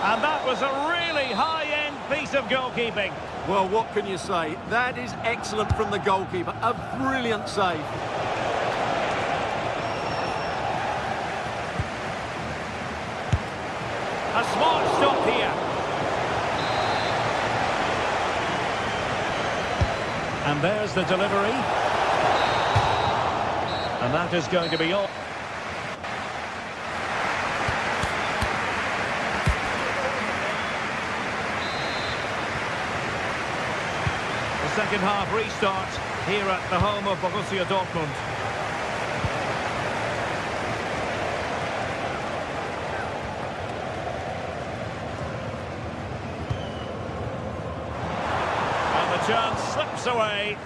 Speaker 3: And that was a really high-end piece of goalkeeping.
Speaker 4: Well, what can you say? That is excellent from the goalkeeper. A brilliant save.
Speaker 3: A smart stop here. And there's the delivery. And that is going to be all. The second half restart here at the home of Borussia Dortmund. And the chance slips away.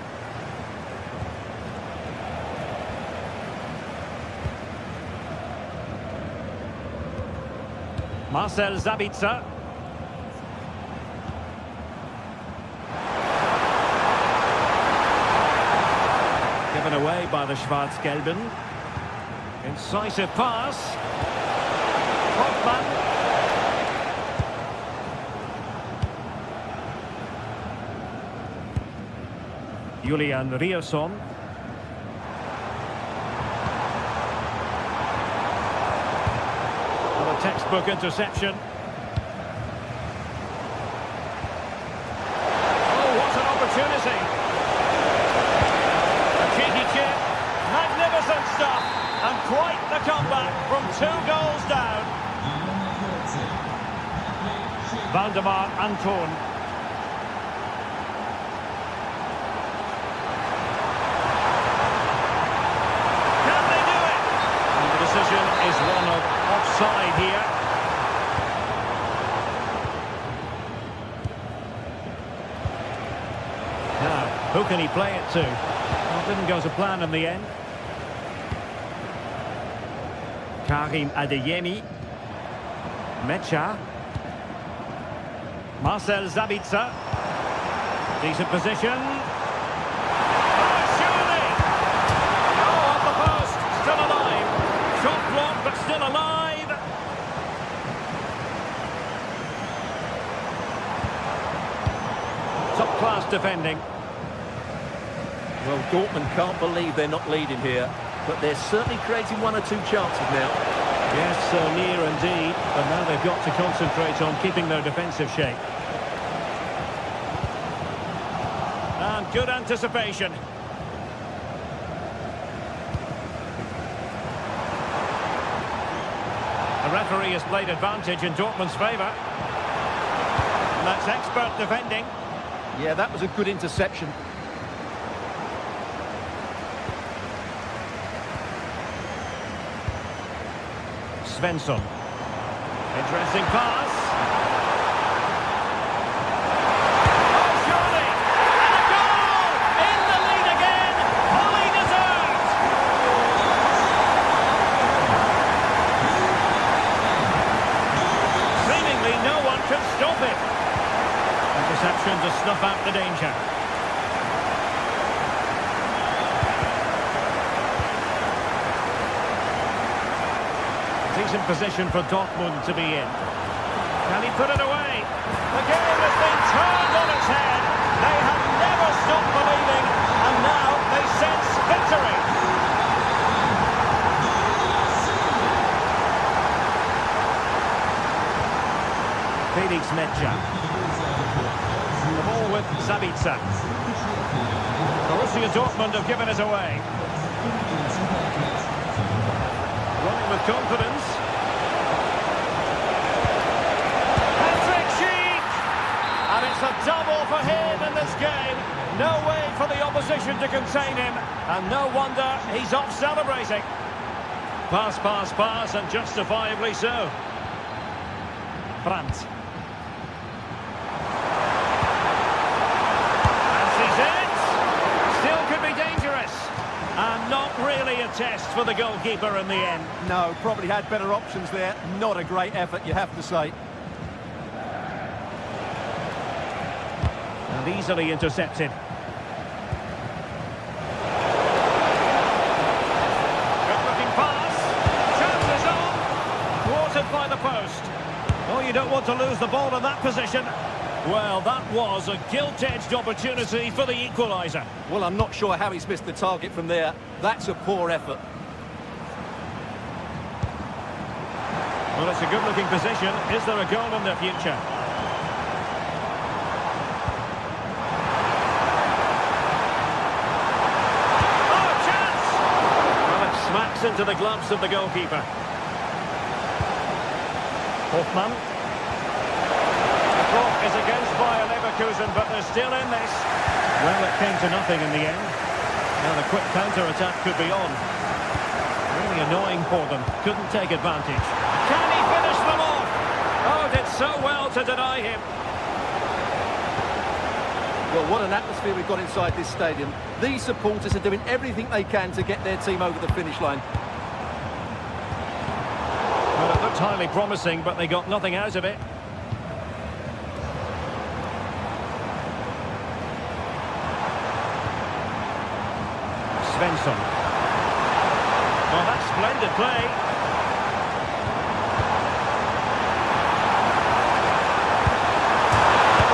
Speaker 3: Marcel Sabitzer. Given away by the Schwarz-Gelben. Incisive pass. Hoffmann. Julian Rierson. A textbook interception. Oh, what an opportunity. A cheeky chip. Magnificent stuff. And quite the comeback from 2 goals down. Valdemar Anton. Can they do it? And the decision is one of offside here. Now, who can he play it to? Well, didn't go to plan in the end. Karim Adeyemi. Mecha. Marcel Sabitzer. Decent position. Oh, surely! Oh, off the post. Still alive. Shot blocked, but still alive. Top-class defending.
Speaker 4: Well, Dortmund can't believe they're not leading here, but they're certainly creating 1 or 2 chances now.
Speaker 3: Yes, so near indeed. But now they've got to concentrate on keeping their defensive shape. And good anticipation. The referee has played advantage in Dortmund's favour. And that's expert defending.
Speaker 4: Yeah, that was a good interception.
Speaker 3: Svensson. Interesting pass. Oh, surely! And a goal! In the lead again! Fully deserved! Seemingly no one can stop it. Interception to snuff out the danger. Decent position for Dortmund to be in. Can he put it away? The game has been turned on its head. They have never stopped believing, and now they sense victory. Felix Mecha. The ball with Sabitzer. Borussia Dortmund have given it away. Running with confidence. Patrick Schick! And it's a double for him in this game. No way for the opposition to contain him. And no wonder he's off celebrating. Pass, pass, pass, and justifiably so. Brandt. Fancies it. Still could be dangerous. And not really a test for the goalkeeper in the end.
Speaker 4: No, probably had better options there. Not a great effort, you have to say.
Speaker 3: And easily intercepted. Good-looking pass. Chances on. Thwarted by the post. Oh, you don't want to lose the ball in that position. Well, that was a gilt-edged opportunity for the equaliser.
Speaker 4: Well, I'm not sure how he's missed the target from there. That's a poor effort.
Speaker 3: Well, it's a good-looking position. Is there a goal in the future? Oh, chance! Well, it smacks into the gloves of the goalkeeper. Hoffmann. Is against Bayer Leverkusen, but they're still in this. Well, it came to nothing in the end. Now the quick counter-attack could be on. Really annoying for them. Couldn't take advantage. Can he finish them off? Oh, did so well to deny him.
Speaker 4: Well, what an atmosphere we've got inside this stadium. These supporters are doing everything they can to get their team over the finish line.
Speaker 3: Well, it looked highly promising, but they got nothing out of it. Svensson. Well, that's splendid play.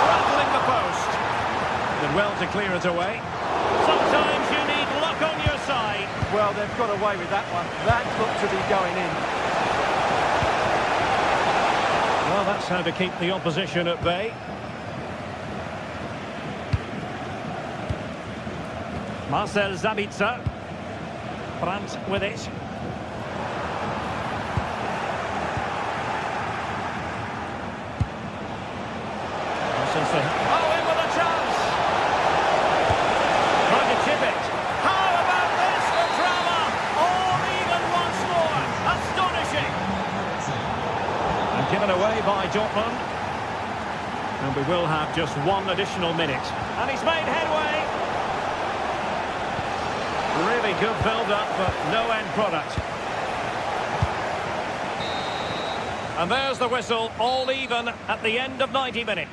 Speaker 3: Rattling the post. Did well to clear it away. Sometimes you need luck on your side.
Speaker 4: Well, they've got away with that one. That looked to be going in.
Speaker 3: Well, that's how to keep the opposition at bay. Marcel Sabitzer. Brandt with it. Oh, in with a chance! Trying to chip it. How about this for drama? All even once more. Astonishing! And given away by Dortmund. And we will have just one additional minute. And he's made headway. Really good build-up, but no end product. And there's the whistle, all even at the end of 90 minutes.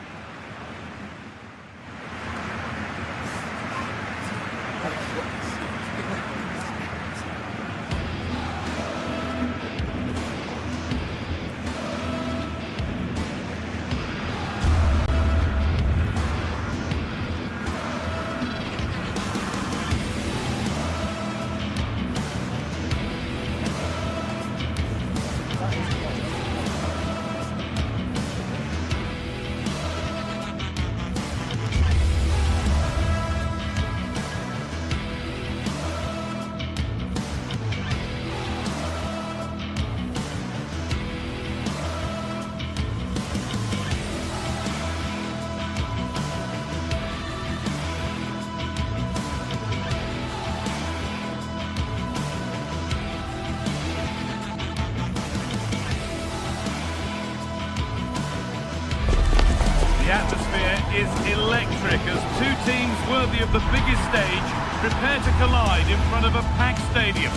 Speaker 1: The atmosphere is electric as two teams worthy of the biggest stage prepare to collide in front of a packed stadium.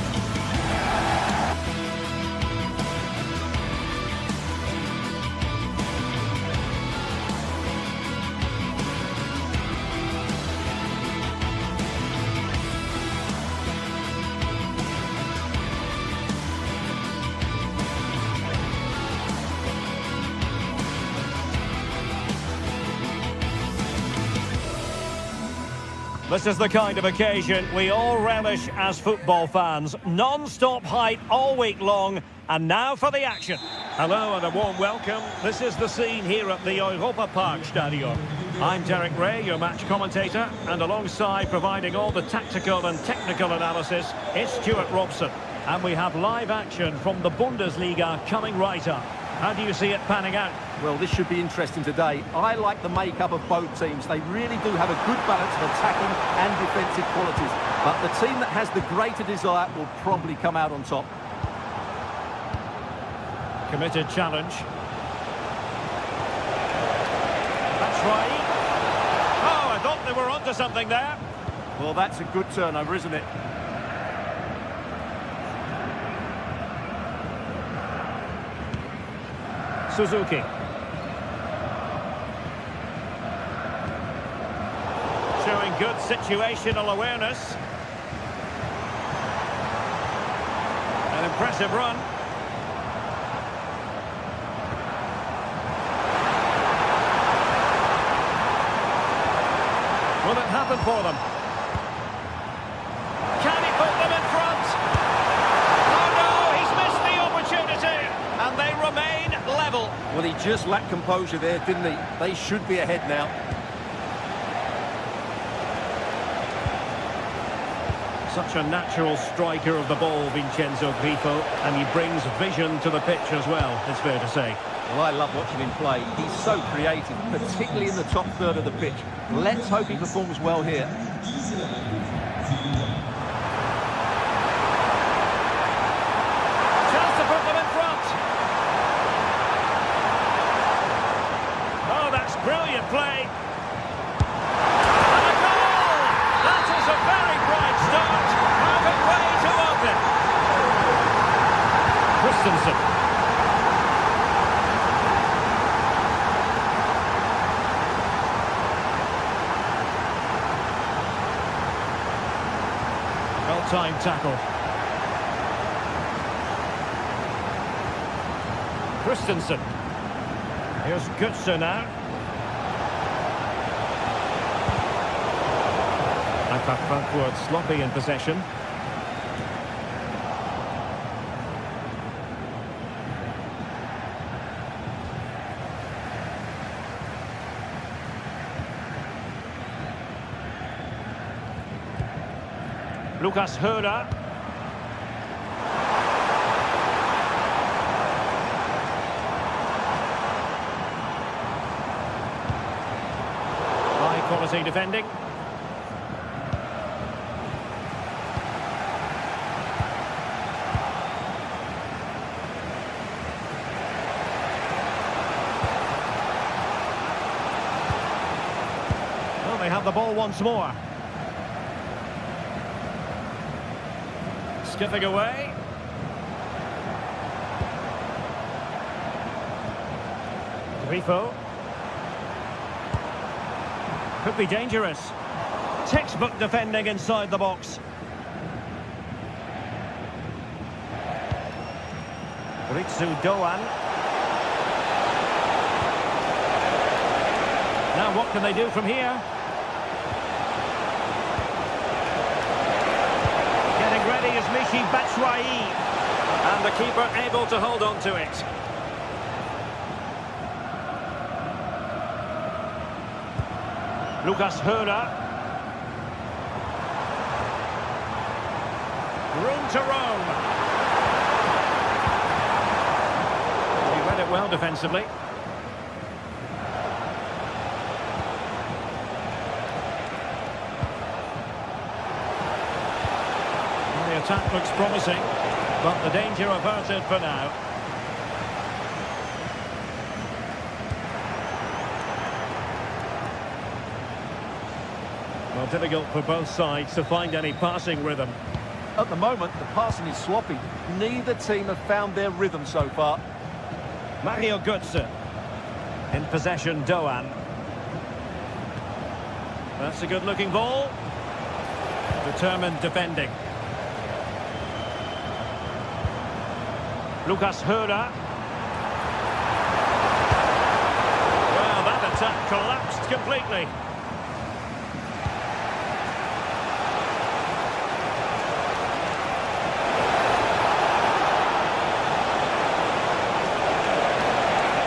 Speaker 3: This is the kind of occasion we all relish as football fans. Non-stop hype all week long, and now for the action. Hello and a warm welcome. This is the scene here at the Europa Park Stadium. I'm Derek Ray, your match commentator, and alongside providing all the tactical and technical analysis, it's Stuart Robson. And we have live action from the Bundesliga coming right up. How do you see it panning out?
Speaker 4: Well, this should be interesting today. I like the makeup of both teams. They really do have a good balance of attacking and defensive qualities. But the team that has the greater desire will probably come out on top.
Speaker 3: Committed challenge. Batshuayi. Oh, I thought they were onto something there.
Speaker 4: Well, that's a good turnover, isn't it?
Speaker 3: Suzuki. Showing good situational awareness. An impressive run. Will it happen for them? Can he put them in front? Oh no, he's missed the opportunity. And they remain level.
Speaker 4: Well, he just lacked composure there, didn't he? They should be ahead now.
Speaker 3: Such a natural striker of the ball, Vincenzo Grifo, and he brings vision to the pitch as well, it's fair to say.
Speaker 4: Well, I love watching him play. He's so creative, particularly in the top third of the pitch. Let's hope he performs well here.
Speaker 3: Chance to put them in front. Oh, that's brilliant play. And a goal! That is a very bright start. Have a way to open. Christensen. Well-timed tackle. Christensen. Here's Götze now. Eintracht Frankfurt sloppy in possession. Lucas Höhler. High quality defending. Well, they have the ball once more. Skipping away. Grifo. Could be dangerous. Textbook defending inside the box. Ritsu Doan. Now what can they do from here? Ready is Michy Batshuayi, and the keeper able to hold on to it. Lucas Höhler. Room to roam. He read it well defensively. The attack looks promising, but the danger averted for now. Well, difficult for both sides to find any passing rhythm.
Speaker 4: At the moment, the passing is sloppy. Neither team have found their rhythm so far.
Speaker 3: Mario Götze. In possession, Doan. That's a good-looking ball. Determined defending. Lucas Höhler. Well, that attack collapsed completely.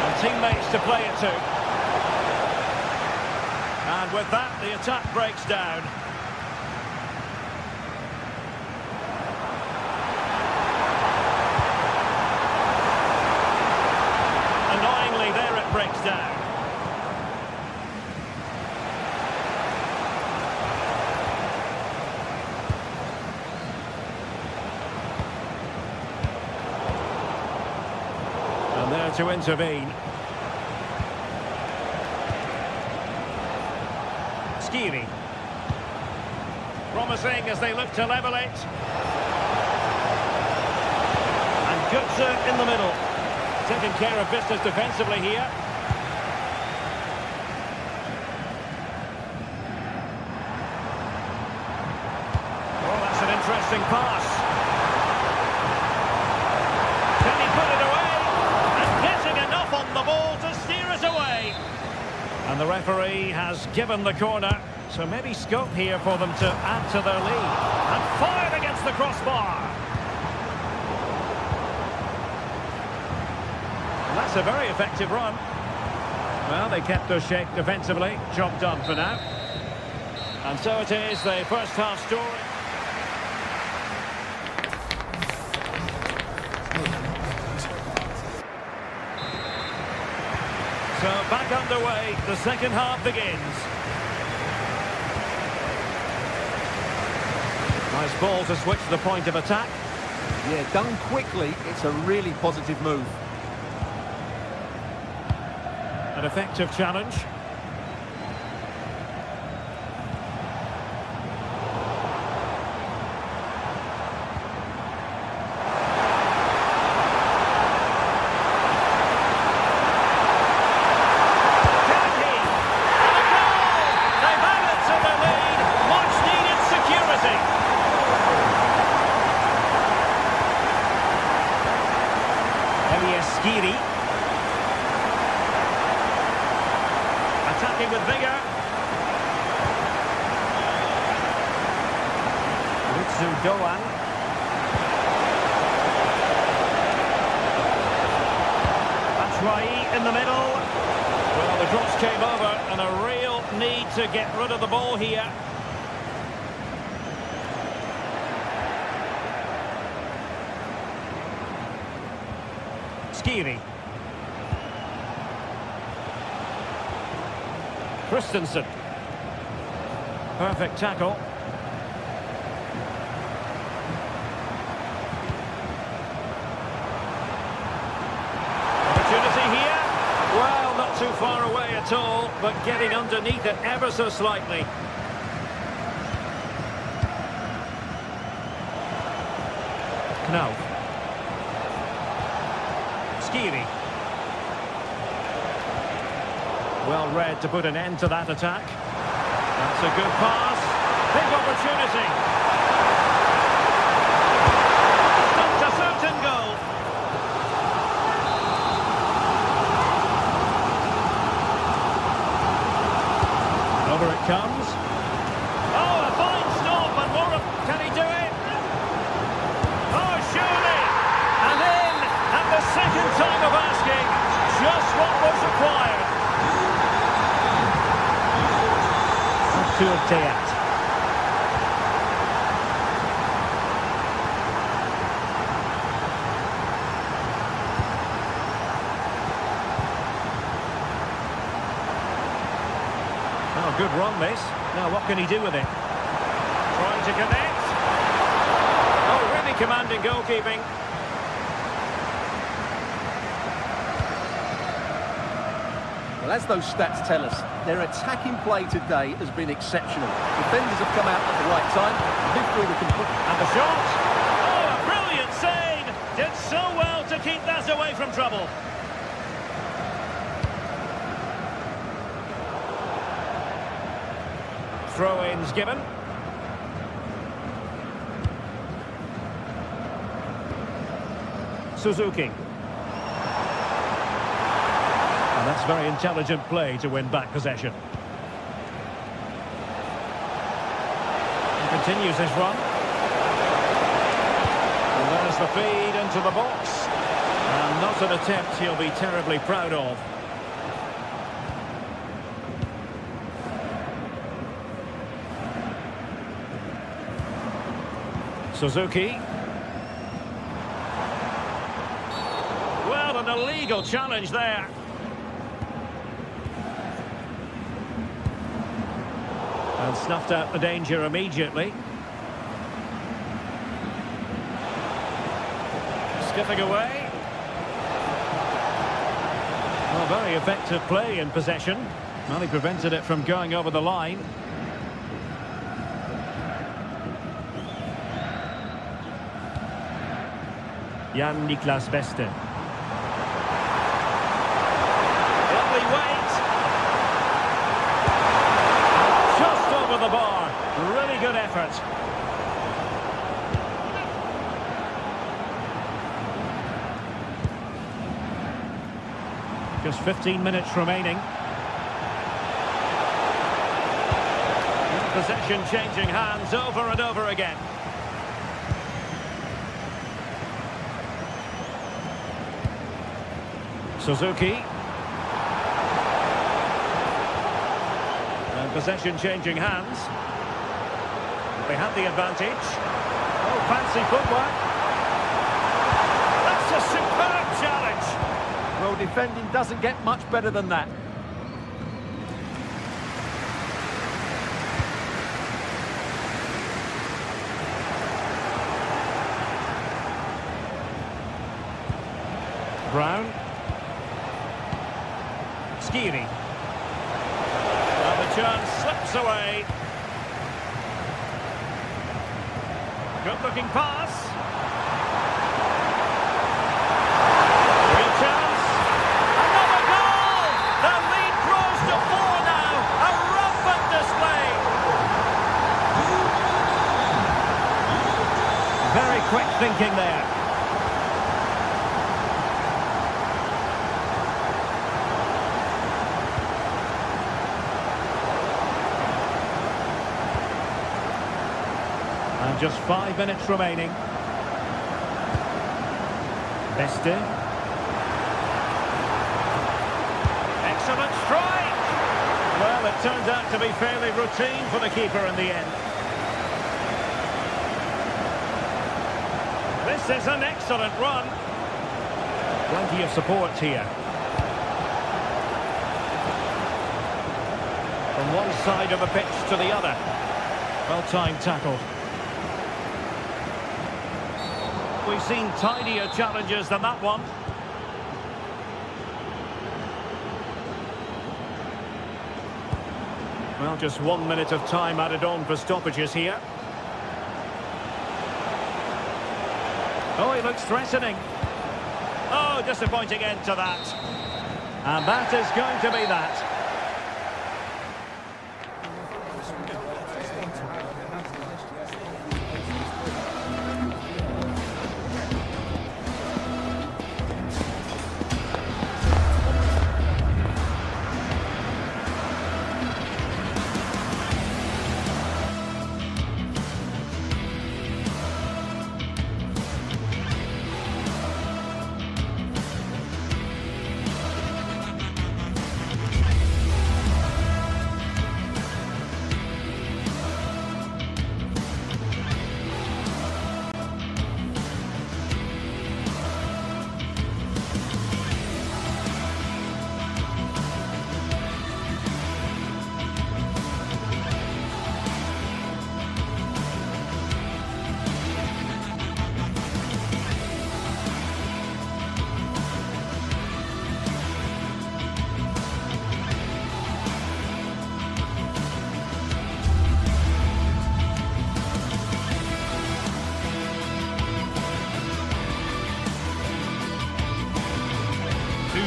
Speaker 3: And teammates to play it to. And with that, the attack breaks down. Breaks down. And there to intervene. Skiri. Promising as they look to level it. And Götze in the middle. Taking care of business defensively here. Oh, that's an interesting pass. Can he put it away? And getting enough on the ball to steer it away. And the referee has given the corner. So maybe scope here for them to add to their lead. And fired against the crossbar. And that's a very effective run. Well, they kept their shape defensively. Job done for now. And so it is, the first half story. So back underway, the second half begins. Nice ball to switch the point of attack.
Speaker 4: Yeah, done quickly, it's a really positive move.
Speaker 3: An effective challenge.
Speaker 5: Skiri. Attacking with vigour. Ritsu Doan. Batshuayi in the middle.
Speaker 3: Well, the cross came over and a real need to get rid of the ball here.
Speaker 5: Skiri.
Speaker 3: Christensen. Perfect tackle. Opportunity here. Well, not too far away at all, but getting underneath it ever so slightly.
Speaker 5: Knauf. Skiri.
Speaker 3: Well read to put an end to that attack. That's a good pass. Big opportunity. Not a certain goal. Over it comes. Oh, a fine stop and more of... Can he do it? Oh, surely. And in at the second time of asking, just what was required.
Speaker 5: Teat.
Speaker 3: Oh, good run this. Now what can he do with it? Trying to connect. Oh, really commanding goalkeeping.
Speaker 4: Well, as those stats tell us, their attacking play today has been exceptional. Defenders have come out at the right time, lived through the complete...
Speaker 3: And the shot. Oh, a brilliant save. Did so well to keep that away from trouble. Throw-ins given. Suzuki. And that's very intelligent play to win back possession. He continues his run. And there's the feed into the box. And not an attempt he'll be terribly proud of. Suzuki. Well, an illegal challenge there. And snuffed out the danger immediately. Skipping away. Well, very effective play in possession. Well, he prevented it from going over the line.
Speaker 5: Jan-Niklas Beste.
Speaker 3: Lovely weight. Just over the bar. Really good effort. Just 15 minutes remaining. Possession changing hands over and over again. Suzuki. And possession changing hands. They had the advantage. Oh, fancy footwork. That's a superb challenge.
Speaker 4: Well, defending doesn't get much better than that.
Speaker 3: Brown. Skiri. Well, the chance slips away. Good looking pass. Real chance. Another goal! The lead grows to 4 now. A rampant display. Very quick thinking there. And just 5 minutes remaining. Beste. Excellent strike! Well, it turned out to be fairly routine for the keeper in the end. This is an excellent run. Plenty of support here. From one side of the pitch to the other. Well-timed tackle. We've seen tidier challenges than that one. Well, just 1 minute of time added on for stoppages here. Oh, he looks threatening. Oh, disappointing end to that. And that is going to be that.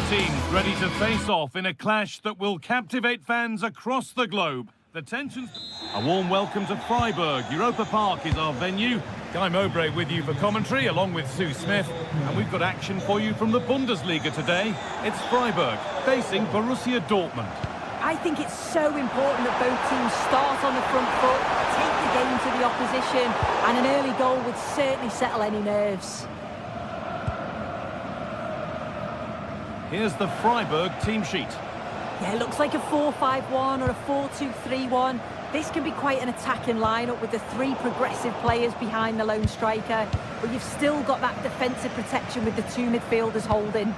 Speaker 1: Teams ready to face off in a clash that will captivate fans across the globe. The tensions... A warm welcome to Freiburg. Europa Park is our venue. Guy Mowbray with you for commentary, along with Sue Smith. And we've got action for you from the Bundesliga today. It's Freiburg facing Borussia Dortmund.
Speaker 2: I think it's so important that both teams start on the front foot, take the game to the opposition, and an early goal would certainly settle any nerves.
Speaker 1: Here's the Freiburg team sheet.
Speaker 2: Yeah, it looks like a 4-5-1 or a 4-2-3-1. This can be quite an attacking lineup with the 3 progressive players behind the lone striker, but you've still got that defensive protection with the 2 midfielders holding.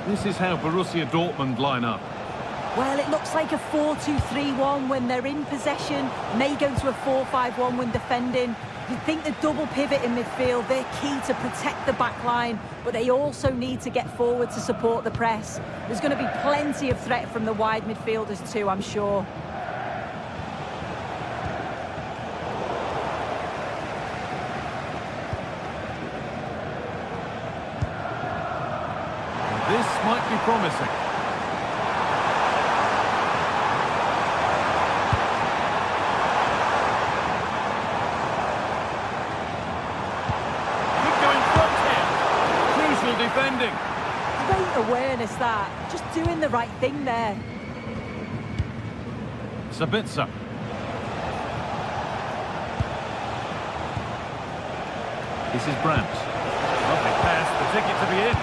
Speaker 1: This is how Borussia Dortmund line up.
Speaker 2: Well, it looks like a 4-2-3-1 when they're in possession, may go to a 4-5-1 when defending. You'd think the double pivot in midfield, they're key to protect the back line, but they also need to get forward to support the press. There's going to be plenty of threat from the wide midfielders too, I'm sure.
Speaker 1: This might be promising. Could go in front here. Crucial defending.
Speaker 2: Great awareness that. Just doing the right thing there.
Speaker 1: Sabitzer. This is Brandt. Lovely pass, the ticket to be in.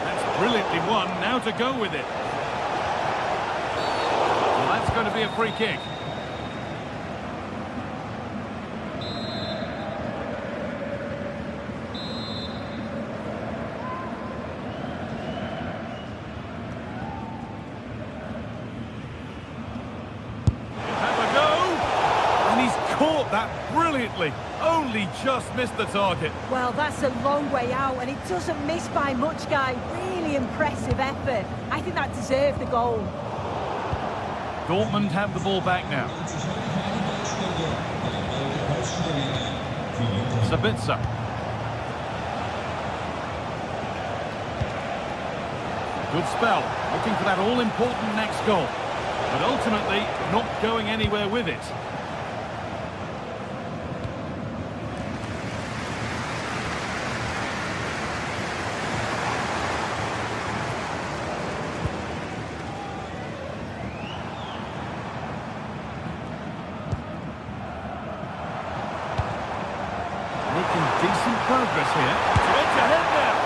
Speaker 1: That's brilliantly won, now to go with it. Well, that's going to be a free kick. Caught that brilliantly, only just missed the target.
Speaker 2: Well, that's a long way out, and it doesn't miss by much, Guy. Really impressive effort. I think that deserved the goal.
Speaker 1: Dortmund have the ball back now. Sabitzer. Good spell, looking for that all-important next goal. But ultimately, not going anywhere with it. Decent progress here. To edge ahead there.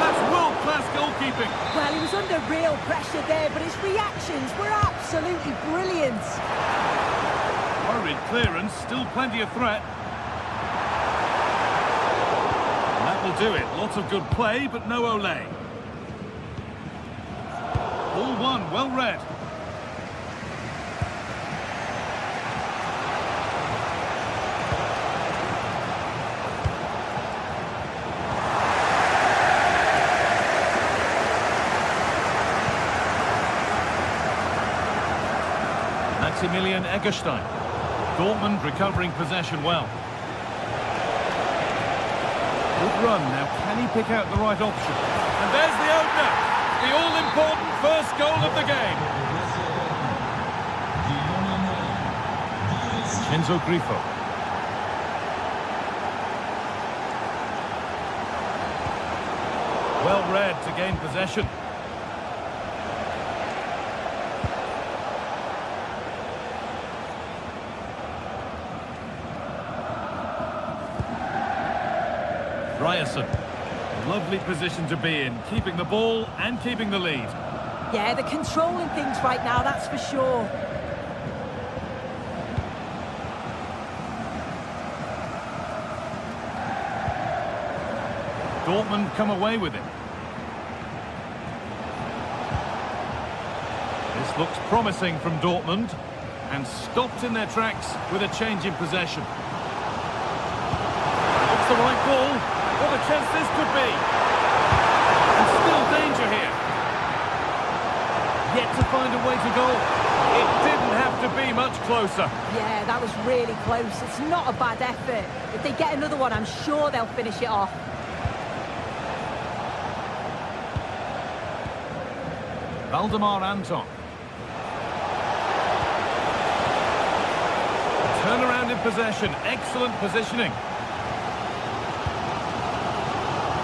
Speaker 1: That's world-class goalkeeping.
Speaker 2: Well, he was under real pressure there, but his reactions were absolutely brilliant.
Speaker 1: Hurried clearance, still plenty of threat. And that will do it. Lots of good play, but no Olé. Ball one, well read. Maximilian Eggestein. Dortmund recovering possession well. Good run. Now, can he pick out the right option? And there's the opener. The all-important first goal of the game. Enzo Grifo. Well read to gain possession. Ryerson. Lovely position to be in, keeping the ball and keeping the lead.
Speaker 2: Yeah, they're controlling things right now, that's for sure.
Speaker 1: Dortmund come away with it. This looks promising from Dortmund, and stopped in their tracks with a change in possession. Looks the right ball. What a chance this could be. And still danger here. Yet to find a way to goal. It didn't have to be much closer.
Speaker 2: Yeah, that was really close. It's not a bad effort. If they get another one, I'm sure they'll finish it off.
Speaker 1: Valdemar Anton. Turnaround in possession. Excellent positioning.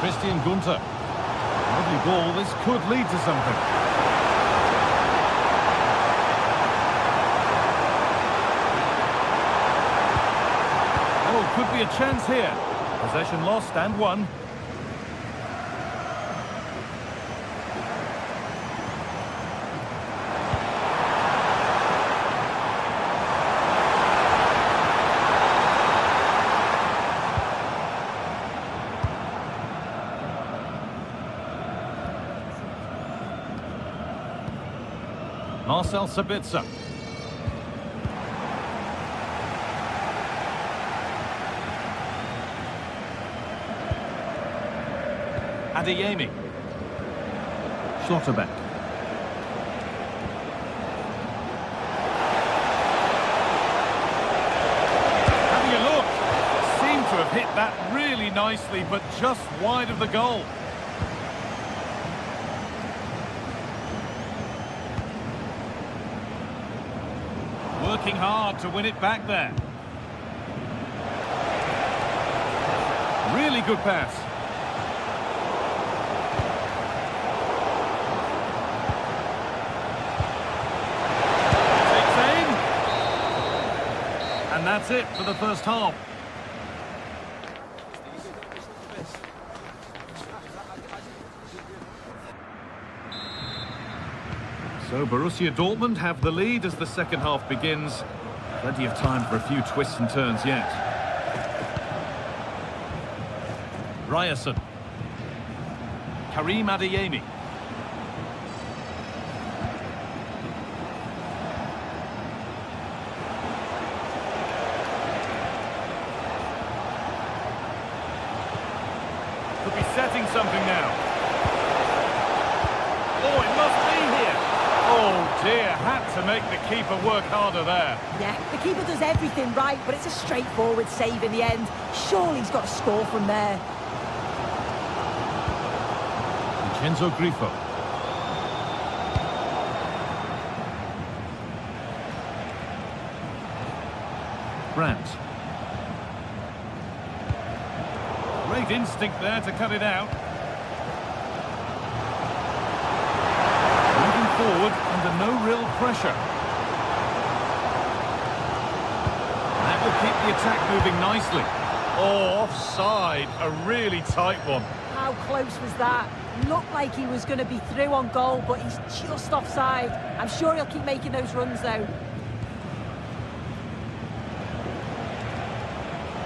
Speaker 1: Christian Gunter. Lovely ball. This could lead to something. Oh, could be a chance here. Possession lost and won. Marcel Sabitzer. Adeyemi. Schlotterbeck. Having a look. Seemed to have hit that really nicely, but just wide of the goal. Working hard to win it back there. Really good pass. Takes aim. And that's it for the first half. So Borussia Dortmund have the lead as the second half begins. Plenty of time for a few twists and turns yet. Ryerson. Karim Adeyemi. Could be setting something now. Oh, it must be here. Oh dear, had to make the keeper work harder there.
Speaker 2: Yeah, the keeper does everything right, but it's a straightforward save in the end. Surely he's got to score from there.
Speaker 1: Enzo Grifo. Brandt. Great instinct there to cut it out. Moving forward under no real pressure. That will keep the attack moving nicely. Oh, offside. A really tight one.
Speaker 2: How close was that? Looked like he was going to be through on goal, but he's just offside. I'm sure he'll keep making those runs, though.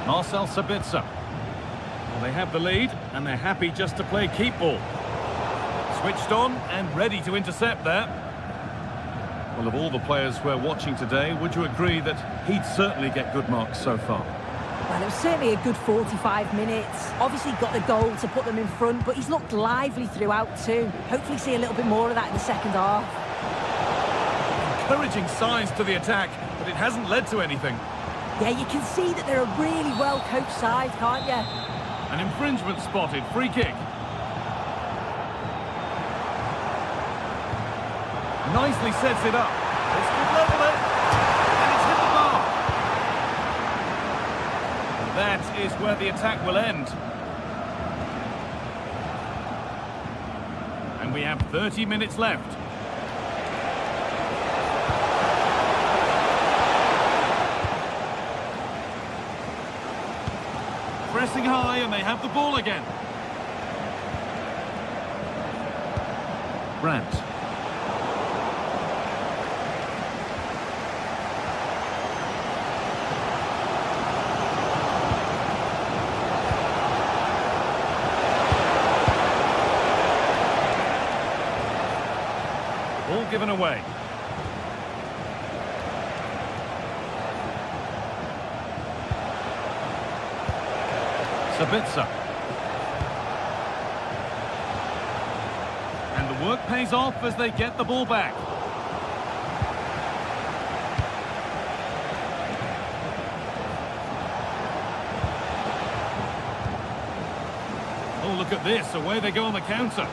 Speaker 1: Marcel Sabitzer. Well, they have the lead, and they're happy just to play keep ball. Switched on and ready to intercept there. Well, of all the players we're watching today, would you agree that he'd certainly get good marks so far?
Speaker 2: Well, it was certainly a good 45 minutes. Obviously got the goal to put them in front, but he's looked lively throughout too. Hopefully see a little bit more of that in the second half.
Speaker 1: Encouraging signs to the attack, but it hasn't led to anything.
Speaker 2: Yeah, you can see that they're a really well-coached side, can't you?
Speaker 1: An infringement spotted, free kick. Nicely sets it up. This could level it. And it's hit the bar. That is where the attack will end. And we have 30 minutes left. Pressing high and they have the ball again. Brandt. Ball given away. Sabitzer. And the work pays off as they get the ball back. Oh, look at this. Away they go on the counter.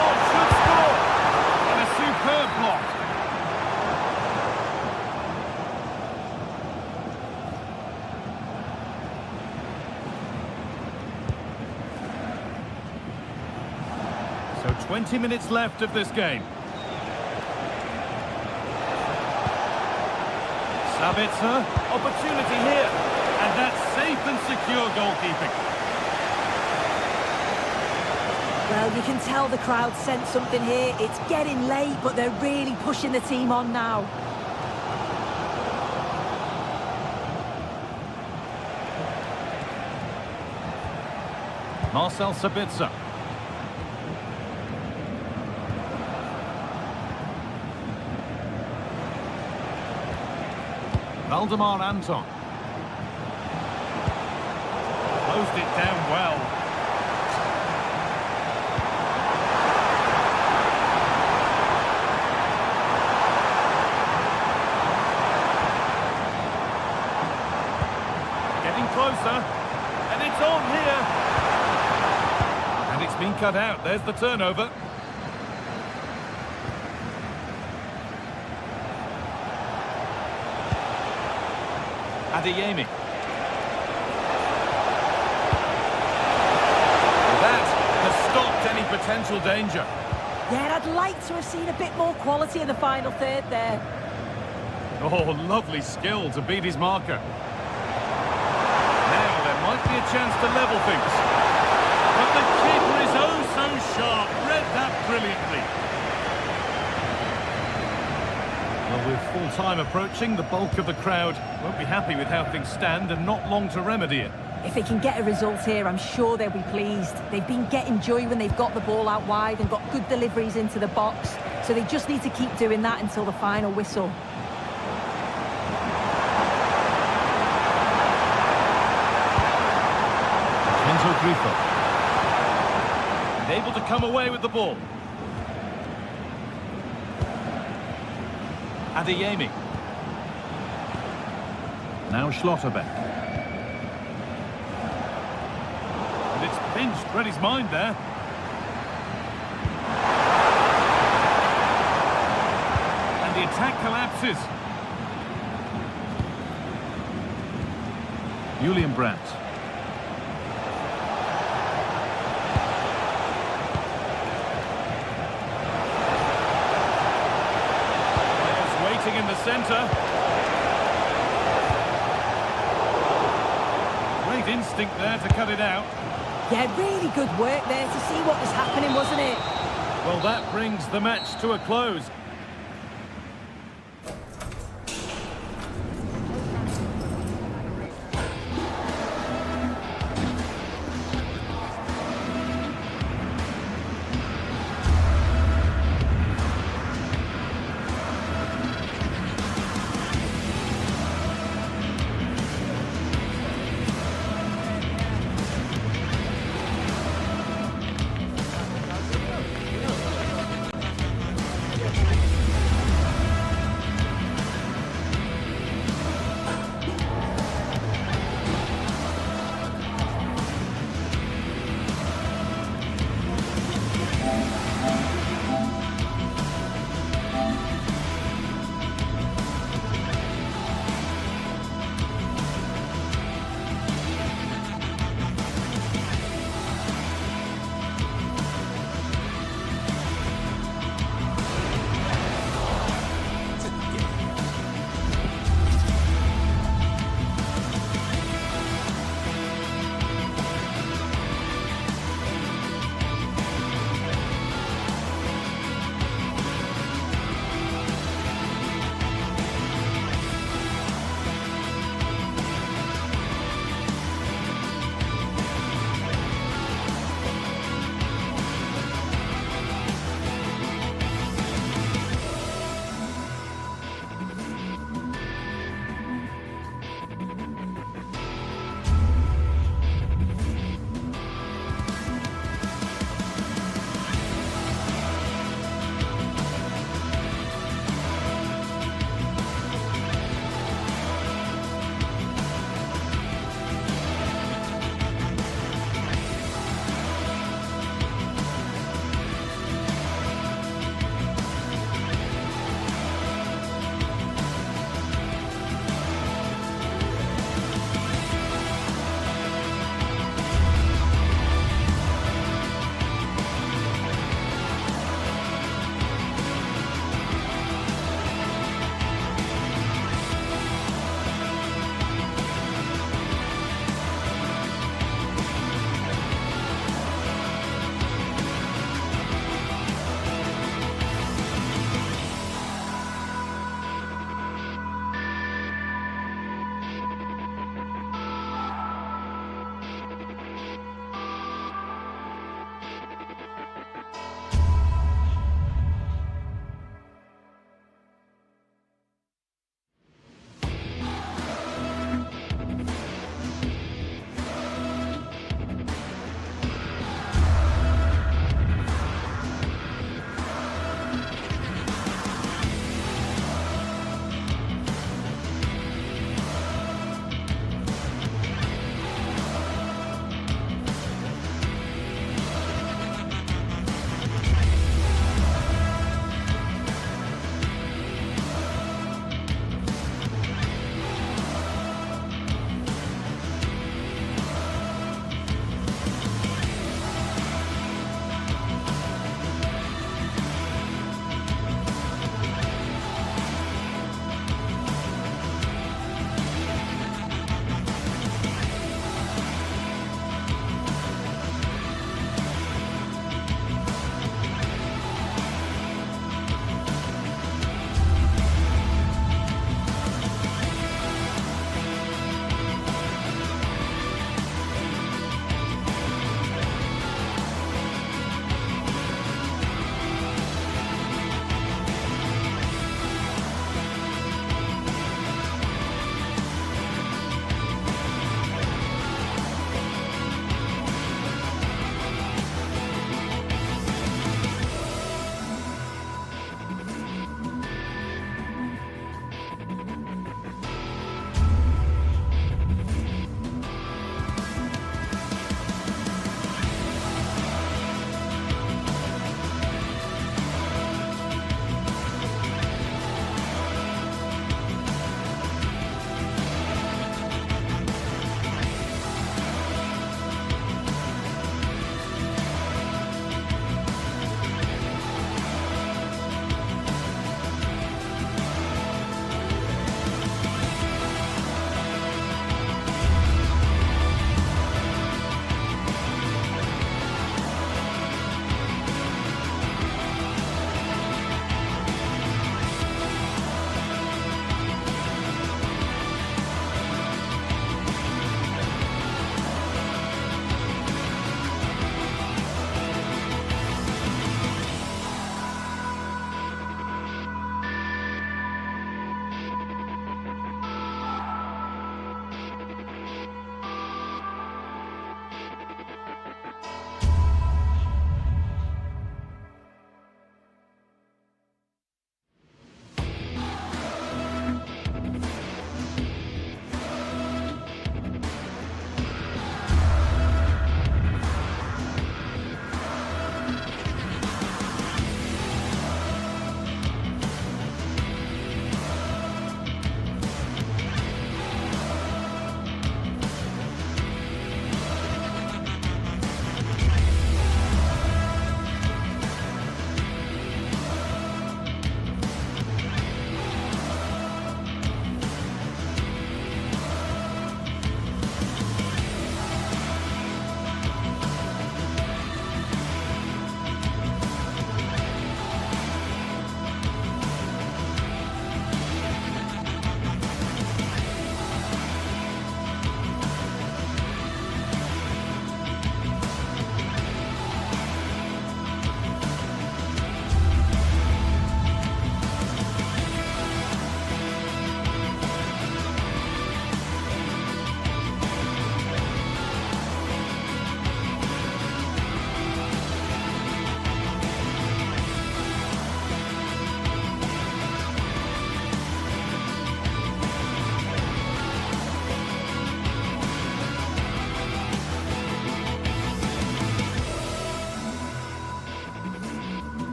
Speaker 1: Oh, should score. And a superb block. So 20 minutes left of this game. Sabitzer, opportunity here. And that's safe and secure goalkeeping.
Speaker 2: Well, you can tell the crowd sense something here. It's getting late, but they're really pushing the team on now.
Speaker 1: Marcel Sabitzer. Valdemar Anton. Closed it down well. Getting closer. And it's on here. And it's been been cut out. There's the turnover. Adeyemi. That has stopped any potential danger.
Speaker 2: Yeah, I'd like to have seen a bit more quality in the final third there.
Speaker 1: Oh, lovely skill to beat his marker. Now there might be a chance to level things. But the keeper is oh so sharp. Read that brilliantly. Well, with full time approaching, the bulk of the crowd won't be happy with how things stand and not long to remedy it.
Speaker 2: If they can get a result here, I'm sure they'll be pleased. They've been getting joy when they've got the ball out wide and got good deliveries into the box. So they just need to keep doing that until the final whistle.
Speaker 1: And able to come away with the ball. Adeyemi. Now Schlotterbeck. And it's pinched, read his mind there. And the attack collapses. Julian Brandt. In the centre. Great instinct there to cut it out.
Speaker 2: Yeah, really good work there to see what was happening, wasn't it?
Speaker 1: Well, that brings the match to a close.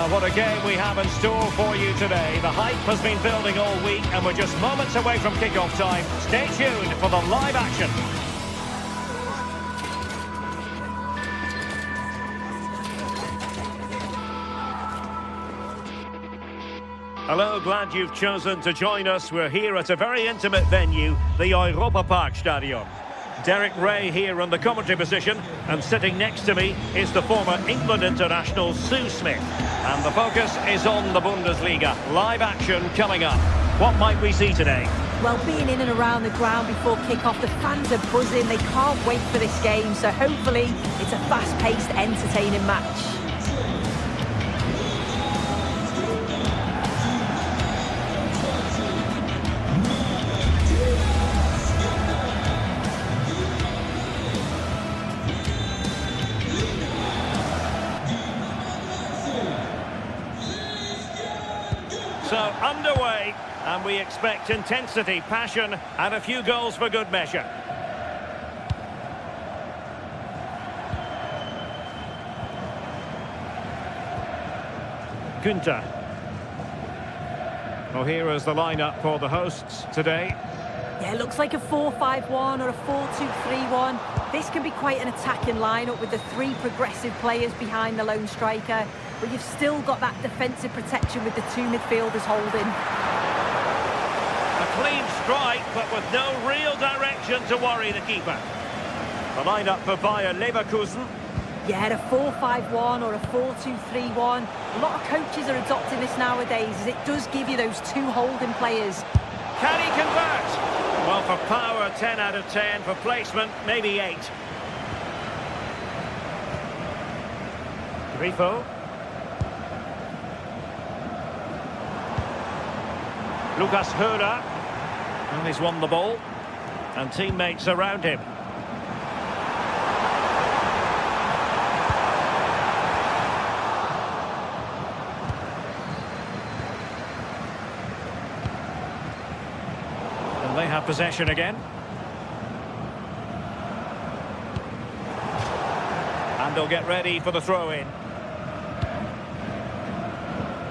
Speaker 3: Well, what a game we have in store for you today. The hype has been building all week and we're just moments away from kick-off time. Stay tuned for the live action. Hello, glad you've chosen to join us. We're here at a very intimate venue, the Europa Park Stadion. Derek Ray here on the commentary position, and sitting next to me is the former England international Sue Smith. And the focus is on the Bundesliga. Live action coming up. What might we see today?
Speaker 2: Well, being in and around the ground before kick-off, the fans are buzzing. They can't wait for this game, so hopefully it's a fast-paced, entertaining match.
Speaker 3: So, underway, and we expect intensity, passion, and a few goals for good measure. Günther. Well, here is the lineup for the hosts today.
Speaker 2: Yeah, it looks like a 4-5-1 or a 4-2-3-1. This can be quite an attacking lineup with the three progressive players behind the lone striker, but you've still got that defensive protection with the two midfielders holding.
Speaker 3: A clean strike, but with no real direction to worry the keeper. The lineup for Bayer Leverkusen.
Speaker 2: Yeah, a 4-5-1 or a 4-2-3-1. A lot of coaches are adopting this nowadays, as it does give you those two holding players.
Speaker 3: Can he convert? Well, for power, 10 out of 10. For placement, maybe 8. Grifo. Lucas Hörer. And he's won the ball. And teammates around him. They have possession again. And they'll get ready for the throw-in.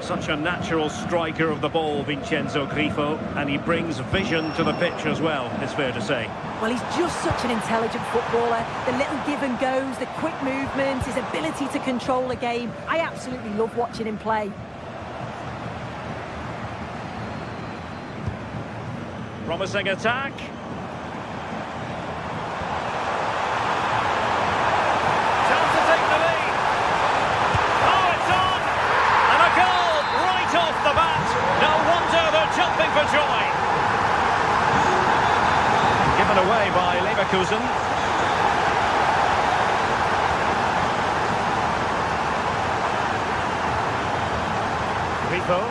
Speaker 3: Such a natural striker of the ball, Vincenzo Grifo, and he brings vision to the pitch as well, it's fair to say.
Speaker 2: Well, he's just such an intelligent footballer. The little give and goes, the quick movements, his ability to control a game. I absolutely love watching him play.
Speaker 3: Promising attack. Chance to take the lead. Oh, it's on! And a goal right off the bat. No wonder they're jumping for joy. Given away by Leverkusen. Grifo.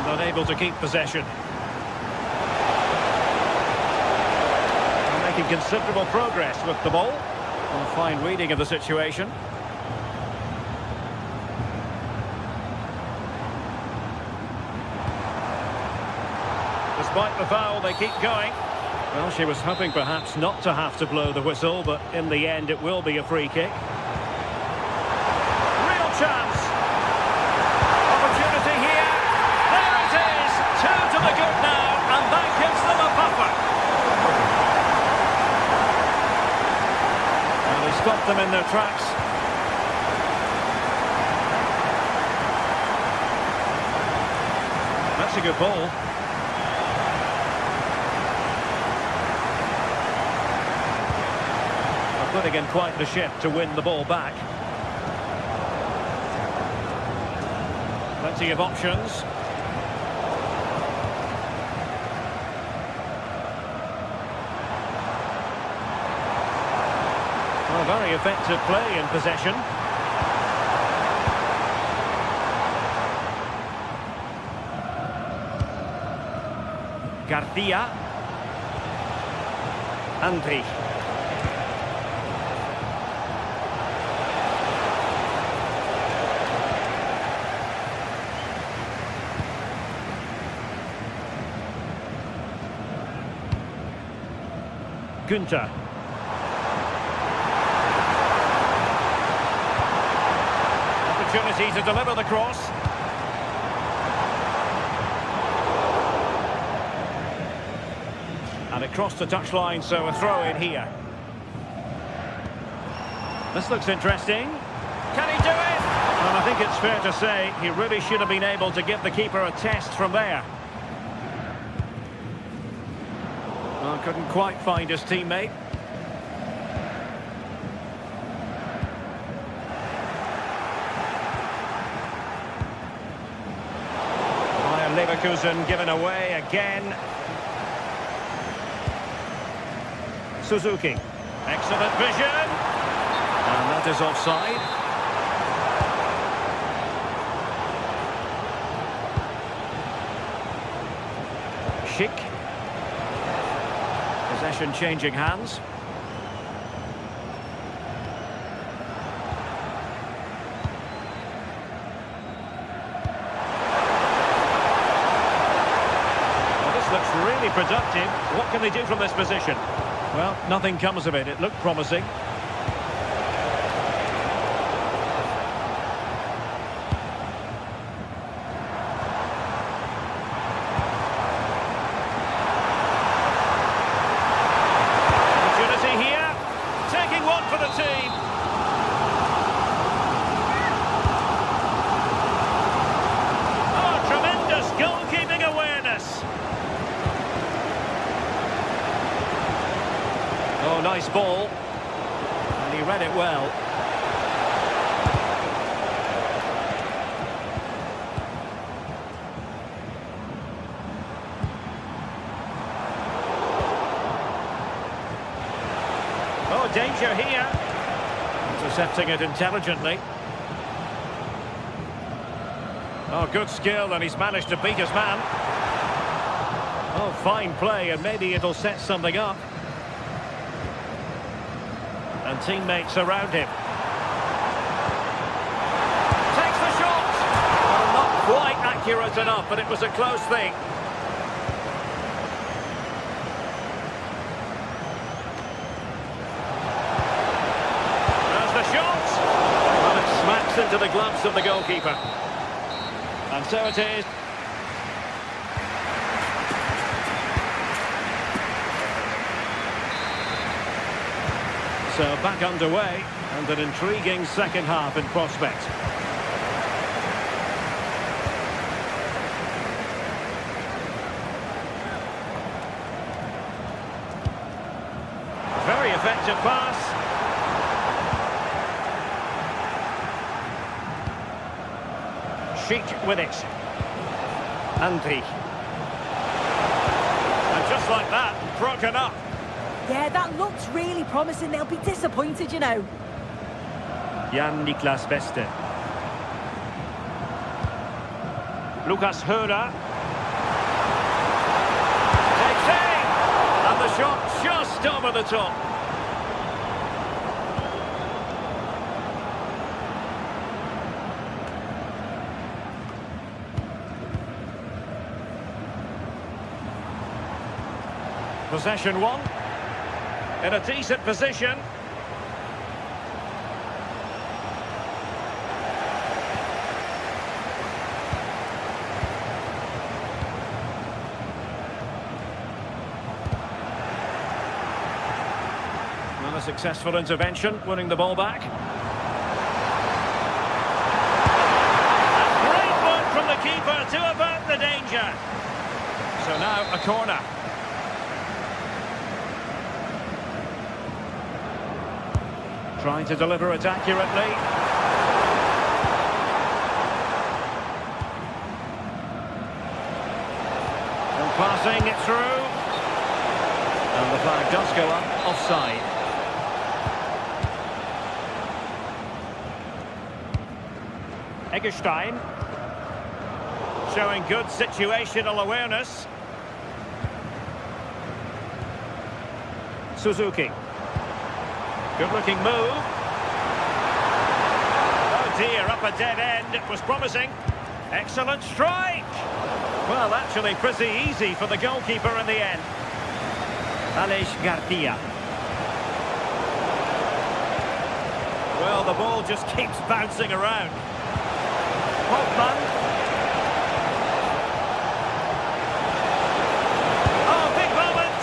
Speaker 3: Unable to keep possession. They're making considerable progress with the ball. A fine reading of the situation. Despite the foul, they keep going. Well, she was hoping perhaps not to have to blow the whistle, but in the end it will be a free kick. Real chance. Opportunity here. Two to the good now, and that gives them a buffer. Well, they stopped them in their tracks. That's a good ball. They're putting in quite the shift to win the ball back. Plenty of options. Well, very effective play in possession. Garcia. Andri. Günther. opportunity to deliver the cross. And it crossed the touchline, so a throw in here. This looks interesting. Can he do it? Well, I think it's fair to say he really should have been able to give the keeper a test from there. Well, couldn't quite find his teammate. Bayern Leverkusen given away again. Suzuki. Excellent vision. And that is offside. Schick. Possession changing hands. Well, this looks really productive. What can they do from this position? Well, nothing comes of it. It looked promising. Opportunity here. Taking one for the team. Oh, tremendous goalkeeping awareness. Oh, nice ball. And he read it well. Oh, danger here. Intercepting it intelligently. Oh, good skill, and he's managed to beat his man. Oh, fine play, and maybe it'll set something up. And teammates around him. Takes the shot! Well, not quite accurate enough, but it was a close thing. There's the shot! Well, it smacks into the gloves of the goalkeeper. And so it is. So back underway, and an intriguing second half in prospect. Very effective pass. Schick with it. Andri. And just like that, broken up.
Speaker 2: Yeah, that looks really promising. They'll be disappointed, you know.
Speaker 5: Jan-Niklas Beste.
Speaker 3: Lucas Höra. Takes aim! And the shot just over the top. Possession one. In a decent position. Well, a successful intervention, winning the ball back. A great work from the keeper to avert the danger. So now a corner. Trying to deliver it accurately. And passing it through. And the flag does go up, offside. Eggestein. Showing good situational awareness. Suzuki. Good-looking move. Oh dear, up a dead end. It was promising. Excellent strike. Well, actually pretty easy for the goalkeeper in the end. Aleix Garcia. Well, the ball just keeps bouncing around. Hofmann. Oh, big moment!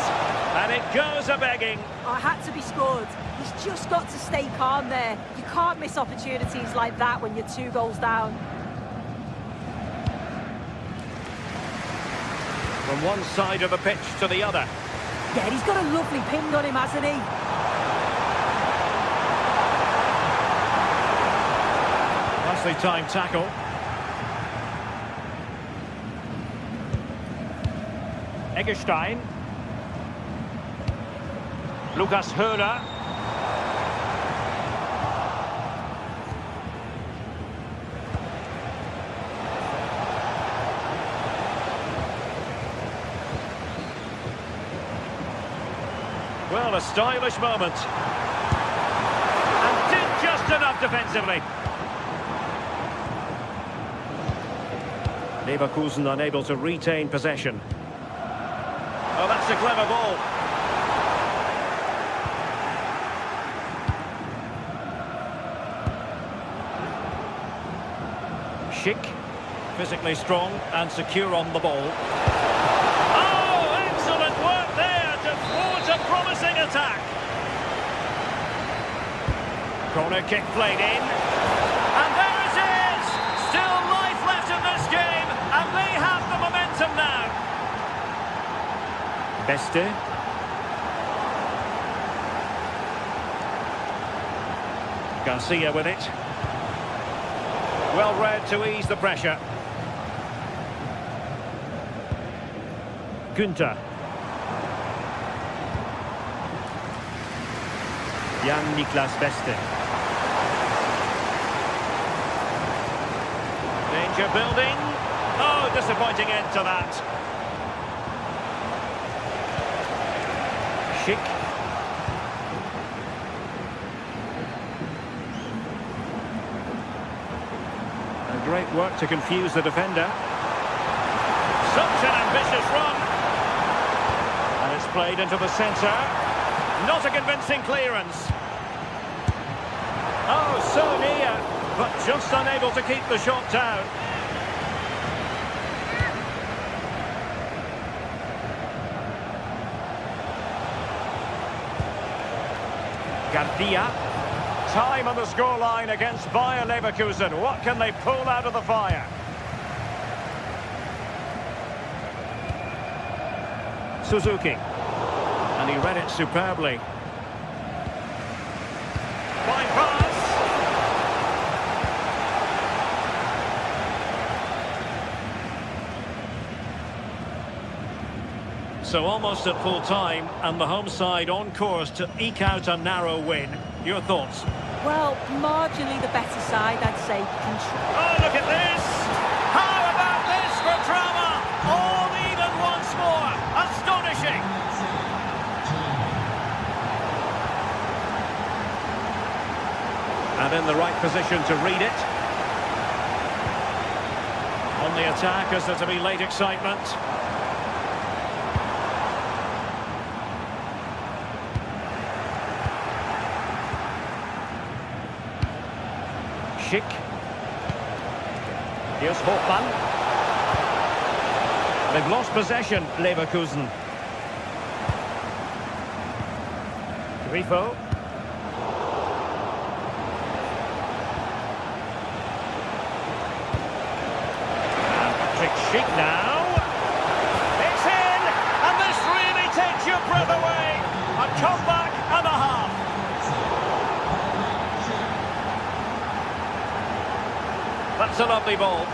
Speaker 3: And it goes a-begging.
Speaker 2: I had to be scored. He's just got to stay calm there. You can't miss opportunities like that when you're 2 goals down.
Speaker 3: From one side of the pitch to the other.
Speaker 2: Yeah, he's got a lovely ping on him, hasn't he?
Speaker 3: Nicely timed tackle. Eggestein. Lukas Höhler. Well, a stylish moment. And did just enough defensively. Leverkusen unable to retain possession. Oh, that's a clever ball. Schick, physically strong and secure on the ball. Oh, excellent work there to thwart a promising attack. Corner kick played in. And there it is! Still life left in this game, and they have the momentum now. Beste. Garcia with it. Well read to ease the pressure. Günther. Jan-Niklas Beste. Danger building. Oh, disappointing end to that. Schick. Great work to confuse the defender. Such an ambitious run. And it's played into the centre. Not a convincing clearance. Oh, so near, but just unable to keep the shot down. Garcia. Time on the scoreline against Bayer Leverkusen. What can they pull out of the fire? Suzuki. And he read it superbly. Fine pass. So almost at full time, and the home side on course to eke out a narrow win. Your thoughts?
Speaker 2: Well, marginally the better side, I'd say.
Speaker 3: Oh, look at this! How about this for drama? All even once more. Astonishing! And in the right position to read it. On the attack, as there to be late excitement. Schick. Here's Hofmann. They've lost possession, Leverkusen. Grifo. And Patrick Schick now. It's in! And this really takes your breath away. A comeback and a half. That's a lovely ball.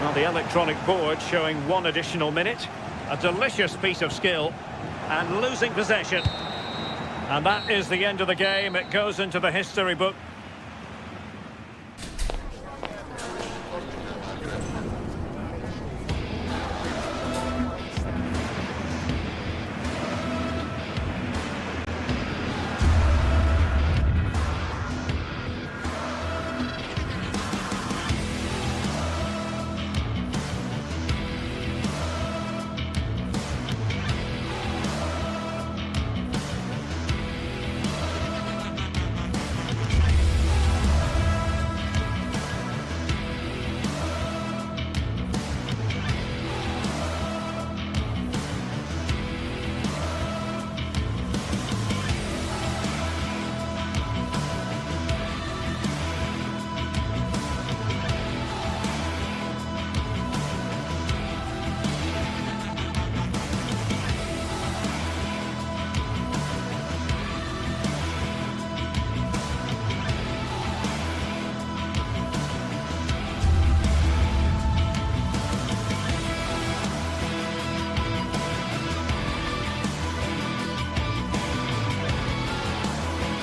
Speaker 3: Well, the electronic board showing 1 additional minute. A delicious piece of skill. And losing possession. And that is the end of the game. It goes into the history book.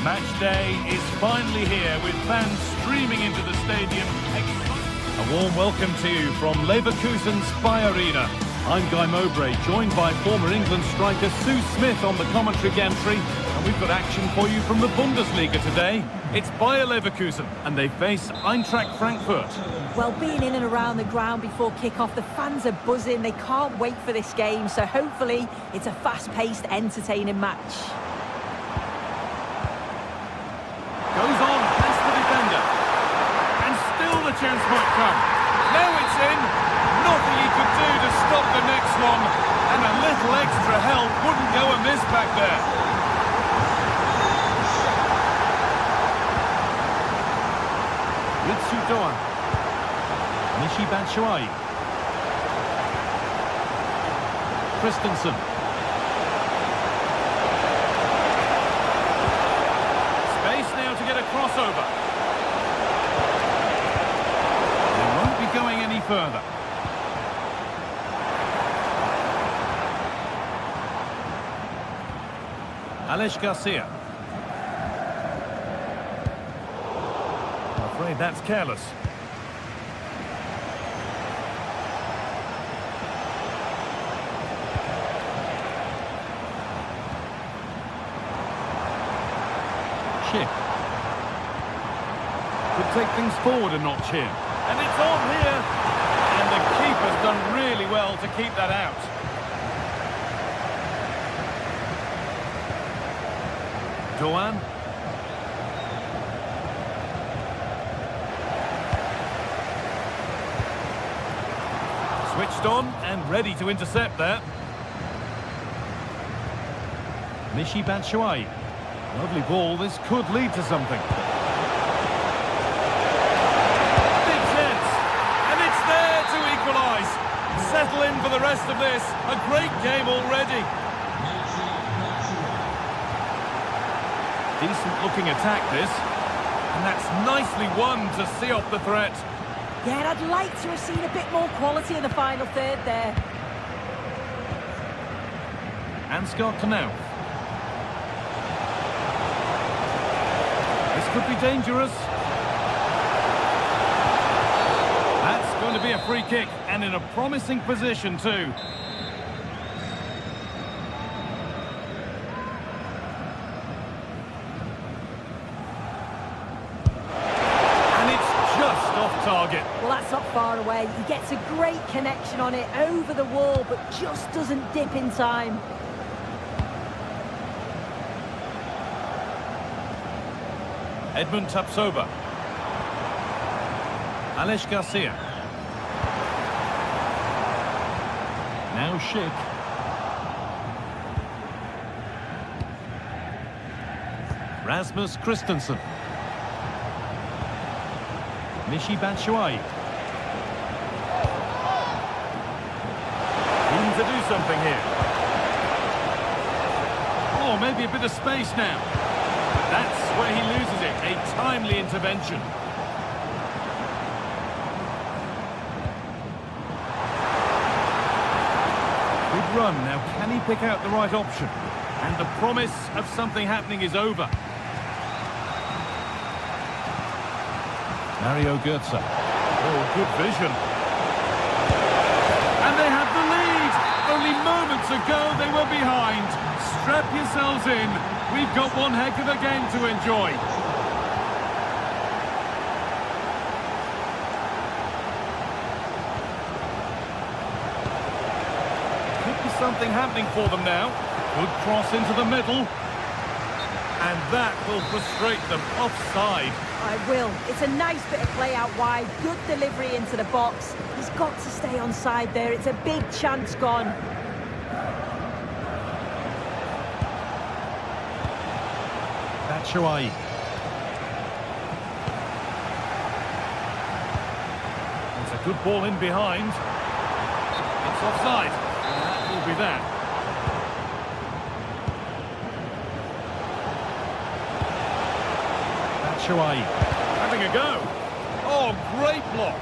Speaker 1: Match day is finally here with fans streaming into the stadium. A warm welcome to you from Leverkusen's Spy Arena. I'm Guy Mowbray, joined by former England striker Sue Smith on the commentary gantry. And we've got action for you from the Bundesliga today. It's Bayer Leverkusen, and they face Eintracht Frankfurt.
Speaker 2: Well, being in and around the ground before kick-off, the fans are buzzing. They can't wait for this game, so hopefully it's a fast-paced, entertaining match.
Speaker 1: Goes on, past the defender. And still the chance might come. Now it's in. Nothing he could do to stop the next one. And a little extra help wouldn't go amiss back there. Ritsu Doan. Michi Batshuayi. Christensen. Space now to get a crossover. They won't be going any further. Alex Garcia. I'm afraid that's careless. Schick. Could take things forward a notch here. And it's on here. And the keeper's done really well to keep that out. Doan. Switched on and ready to intercept there. Michi Batshuayi. Lovely ball, this could lead to something. Big chance, and it's there to equalise. Settle in for the rest of this. A great game already. Decent looking attack this, and that's nicely won to see off the threat.
Speaker 2: Yeah, and I'd like to have seen a bit more quality in the final third there.
Speaker 1: Ansgar Knauf. This could be dangerous. That's going to be a free kick, and in a promising position too. Target.
Speaker 2: Well, that's not far away. He gets a great connection on it over the wall, but just doesn't dip in time.
Speaker 1: Edmund Tapsoba. Alex Garcia. Now Schick. Rasmus Christensen. Michi Batshuayi. Keen to do something here. Oh, maybe a bit of space now. That's where he loses it. A timely intervention. Good run. Now, can he pick out the right option? And the promise of something happening is over. Mario Götze. Oh, good vision. And they have the lead. Only moments ago they were behind. Strap yourselves in. We've got one heck of a game to enjoy. Could be something happening for them now. Good cross into the middle. And that will frustrate them. Offside.
Speaker 2: I will. It's a nice bit of play out wide. Good delivery into the box. He's got to stay onside there. It's a big chance gone.
Speaker 1: Batshuayi. It's a good ball in behind. It's offside. And that will be that. Batshuayi having a go. Oh, great block.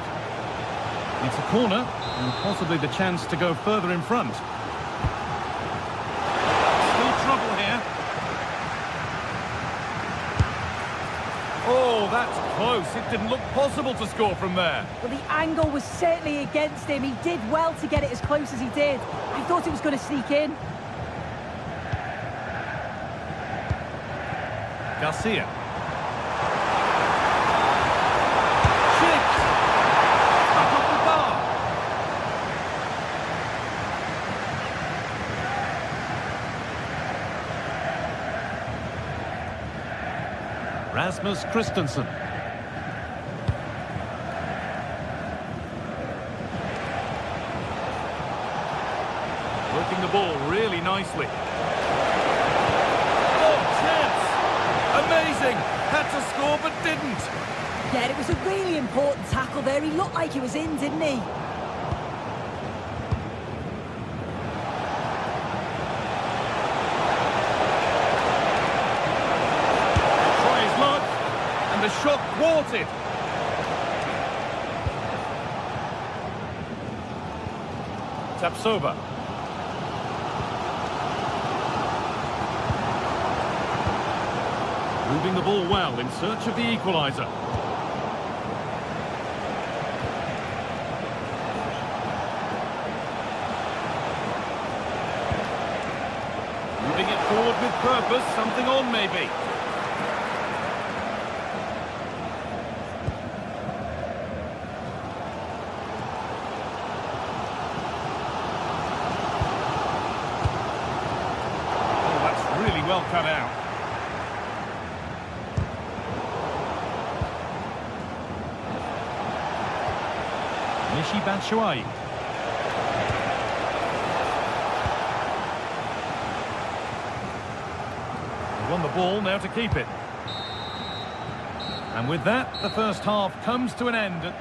Speaker 1: It's a corner and possibly the chance to go further in front. Still trouble here. That's close. It didn't look possible to score from there.
Speaker 2: Well, the angle was certainly against him. He did well to get it as close as he did. I thought it was going to sneak in.
Speaker 1: Garcia. Rasmus Christensen. Working the ball really nicely. Oh, chance! Amazing! Had to score but didn't.
Speaker 2: Yeah, it was a really important tackle there. He looked like he was in, didn't he?
Speaker 1: The shot thwarted. Tapsoba. Moving the ball well in search of the equaliser. Moving it forward with purpose, something on maybe. Well cut out. Michy Batshuayi. They won the ball, now to keep it. And with that, the first half comes to an end.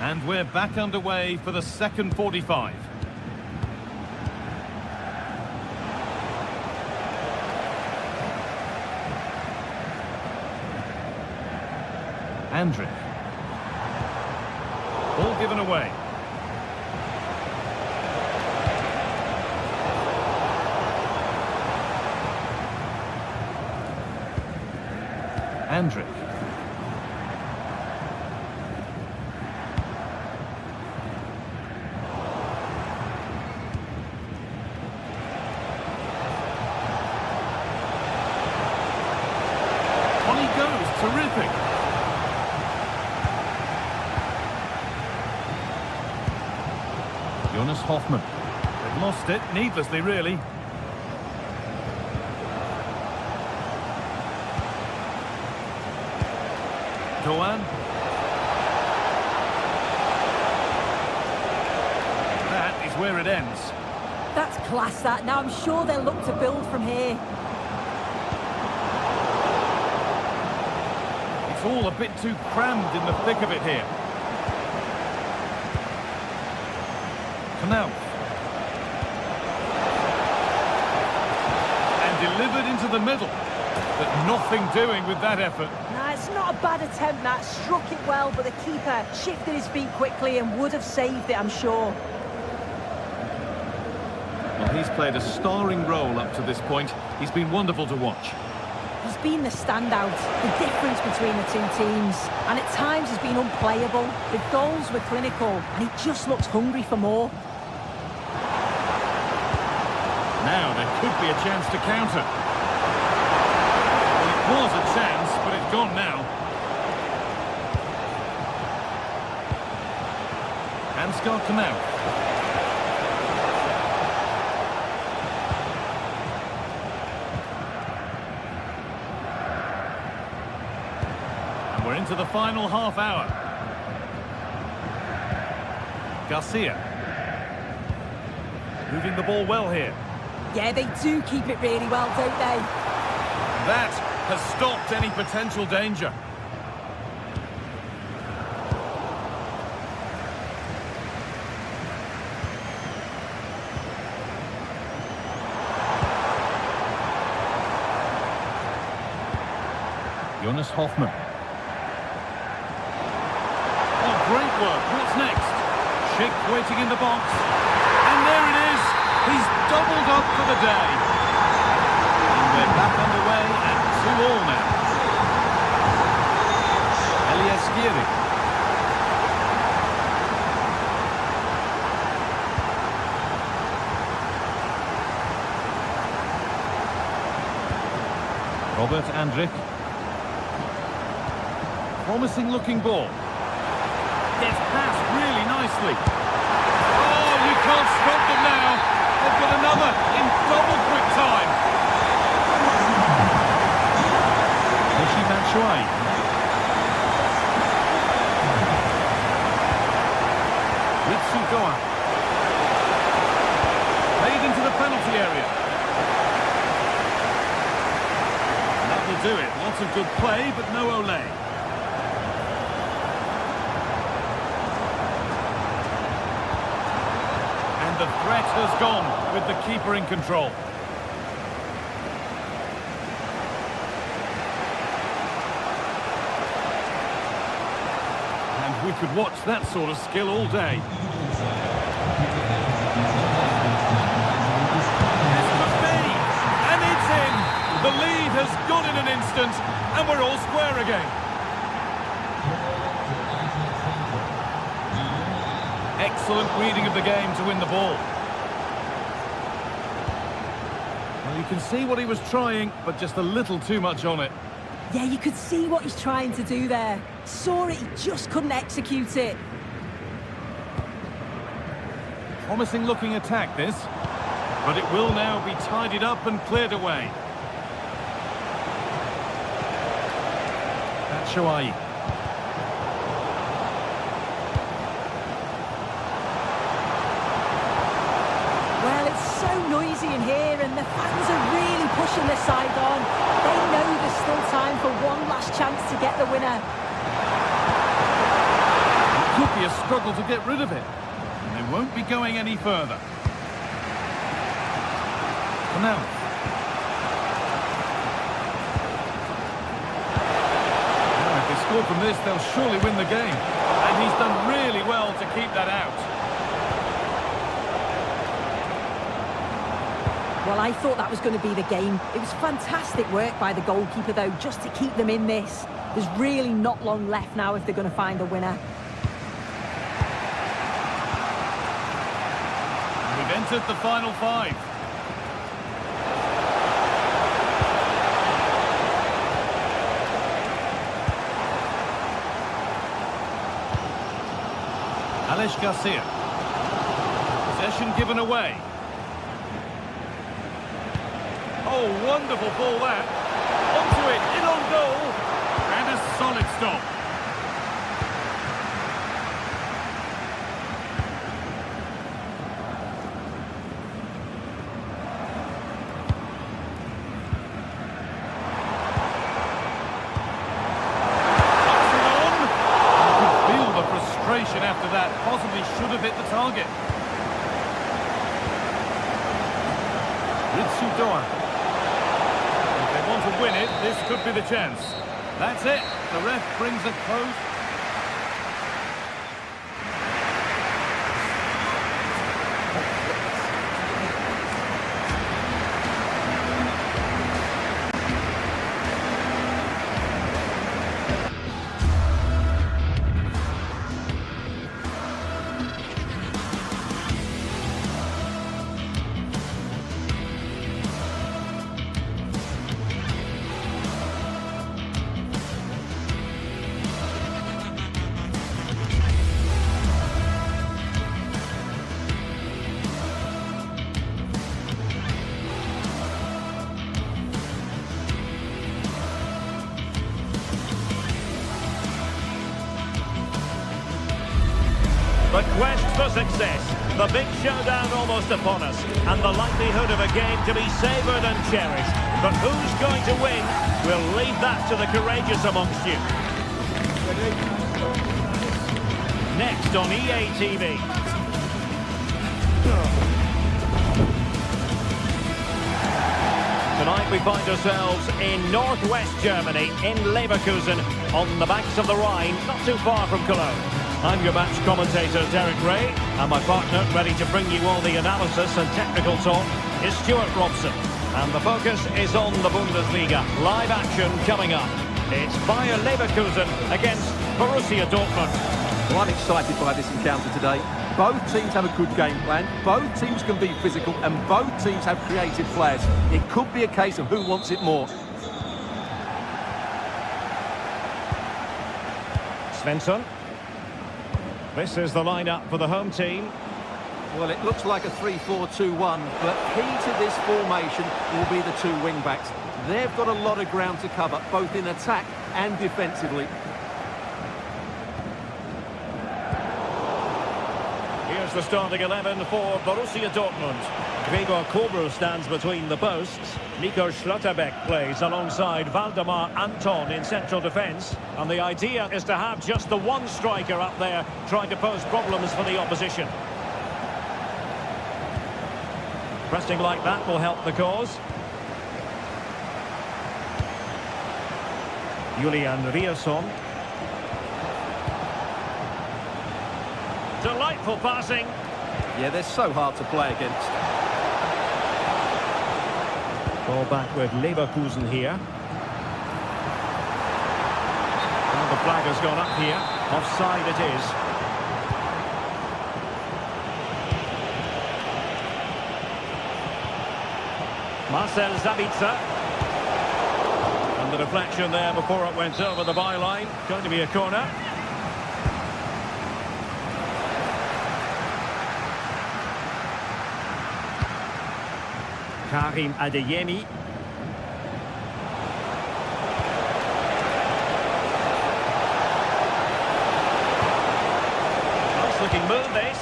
Speaker 1: And we're back underway for the second 45. Andrick. Ball given away. Andrick. Terrific. Jonas Hoffmann. They've lost it, needlessly really. Doan. That is where it ends.
Speaker 2: That's class, that. Now I'm sure they'll look to build from here.
Speaker 1: It's all a bit too crammed in the thick of it here. Knauf. And delivered into the middle. But nothing doing with that effort.
Speaker 2: Nah, it's not a bad attempt, that. Struck it well, but the keeper shifted his feet quickly and would have saved it, I'm sure.
Speaker 1: Well, he's played a starring role up to this point. He's been wonderful to watch.
Speaker 2: He's been the standout, the difference between the two teams. And at times he's been unplayable. The goals were clinical, and he just looks hungry for more.
Speaker 1: Now there could be a chance to counter. Well, it was a chance, but it's gone now. Ansgar Knauf. We're into the final half hour. Garcia. Moving the ball well here.
Speaker 2: Yeah, they do keep it really well, don't they?
Speaker 1: That has stopped any potential danger. Jonas Hoffmann. Oh, great work. What's next? Schick waiting in the box. And there it is. He's doubled up for the day. And we're back underway at 2-2 now. Skiri. Robert Andrich. Promising looking ball. Gets past really nicely. Oh, you can't stop them now. They've got another in double quick time. Michi Batshuayi. Made into the penalty area. That'll do it. Lots of good play, but no Ole. And the threat has gone with the keeper in control. And we could watch that sort of skill all day. The lead has gone in an instant, and we're all square again. Excellent reading of the game to win the ball. Well, you can see what he was trying, but just a little too much on it.
Speaker 2: Yeah, you could see what he's trying to do there. Saw it, he just couldn't execute it.
Speaker 1: Promising looking attack, this. But it will now be tidied up and cleared away. Batshuayi.
Speaker 2: Well, it's so noisy in here and the fans are really pushing their side on. They know there's still time for one last chance to get the winner.
Speaker 1: It could be a struggle to get rid of it. And they won't be going any further. Now. Score from this, they'll surely win the game. And he's done really well to keep that out.
Speaker 2: Well, I thought that was going to be the game. It was fantastic work by the goalkeeper, though, just to keep them in this. There's really not long left now if they're going to find a winner.
Speaker 1: We've entered the final 5. Alex Garcia. Possession given away. Oh, wonderful ball that. Onto it, in on goal. And a solid stop. After that, possibly should have hit the target. Ritsu-Doan. If they want to win it, this could be the chance. That's it. The ref brings a close.
Speaker 3: The quest for success, the big showdown almost upon us, and the likelihood of a game to be savoured and cherished. But who's going to win? We'll leave that to the courageous amongst you. Next on EA TV. Tonight we find ourselves in northwest Germany, in Leverkusen, on the banks of the Rhine, not too far from Cologne. I'm your match commentator, Derek Ray, and my partner, ready to bring you all the analysis and technical talk, is Stuart Robson. And the focus is on the Bundesliga. Live action coming up. It's Bayer Leverkusen against Borussia Dortmund.
Speaker 4: Well, I'm excited by this encounter today. Both teams have a good game plan, both teams can be physical, and both teams have creative players. It could be a case of who wants it more.
Speaker 3: Svensson. This is the lineup for the home team.
Speaker 4: Well, it looks like a 3-4-2-1, but key to this formation will be the two wing-backs. They've got a lot of ground to cover, both in attack and defensively.
Speaker 3: Here's the starting 11 for Borussia Dortmund. Gregor Kobel stands between the posts. Nico Schlotterbeck plays alongside Waldemar Anton in central defence. And the idea is to have just the one striker up there trying to pose problems for the opposition. Pressing like that will help the cause. Julian Rierson. Delightful passing.
Speaker 4: Yeah, they're so hard to play against.
Speaker 3: Ball back with Leverkusen here. And the flag has gone up here. Offside it is. Marcel Sabitzer. And the deflection there before it went over the byline. Going to be a corner. Karim Adeyemi. Nice looking move this.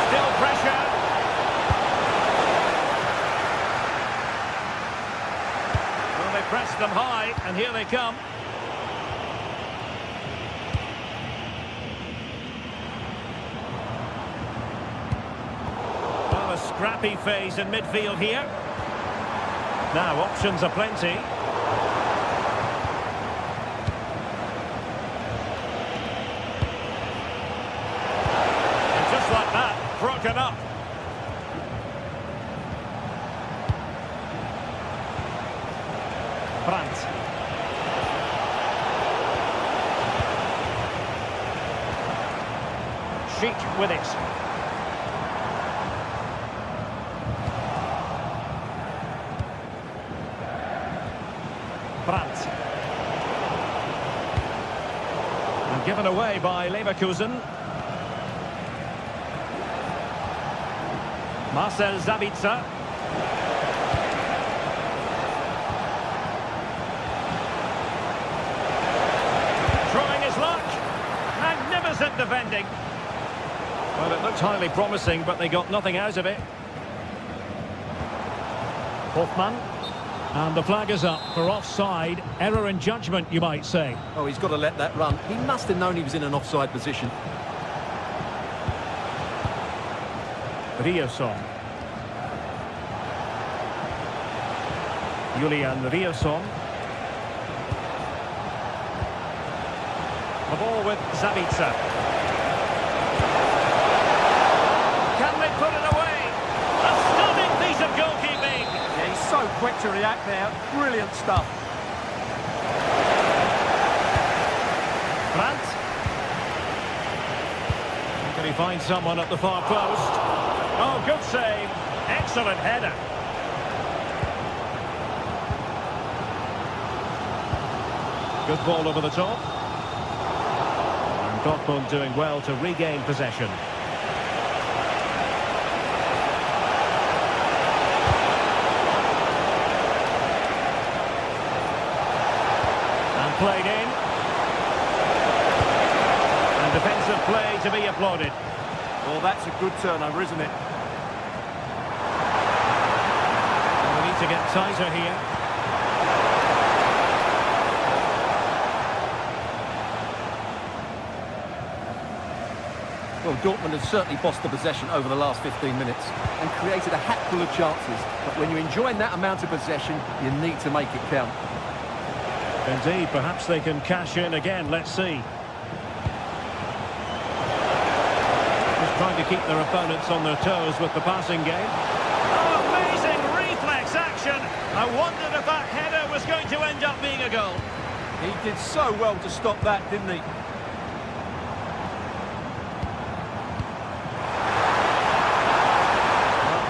Speaker 3: Still pressure. Well, they pressed them high, and here they come. A scrappy phase in midfield here. Now options are plenty. And just like that, broken up. Brandt. Sheik with it. Brandt. And given away by Leverkusen. Marcel Sabitzer. Trying his luck. Magnificent defending. Well, it looked highly promising, but they got nothing out of it. Hoffmann. And the flag is up for offside. Error in judgment, you might say.
Speaker 4: Oh, he's got to let that run. He must have known he was in an offside position.
Speaker 3: Rierson. Julian Rierson. The ball with Sabitzer. Can they put it away? A stunning piece of goalkeeping.
Speaker 4: Yeah, he's so quick to react there. Brilliant stuff.
Speaker 3: Brandt. Can he find someone at the far post? Oh, good save. Excellent header. Good ball over the top. And Dortmund doing well to regain possession. And played in. And defensive play to be applauded.
Speaker 4: Well, that's a good turnover, isn't it?
Speaker 3: And we need to get tighter here.
Speaker 4: Well, Dortmund have certainly bossed the possession over the last 15 minutes and created a hatful of chances. But when you're enjoying that amount of possession, you need to make it count.
Speaker 3: Indeed, perhaps they can cash in again. Let's see. Trying to keep their opponents on their toes with the passing game.
Speaker 5: Oh, amazing reflex action. I wondered if that header was going to end up being a goal.
Speaker 4: He did so well to stop that, didn't he?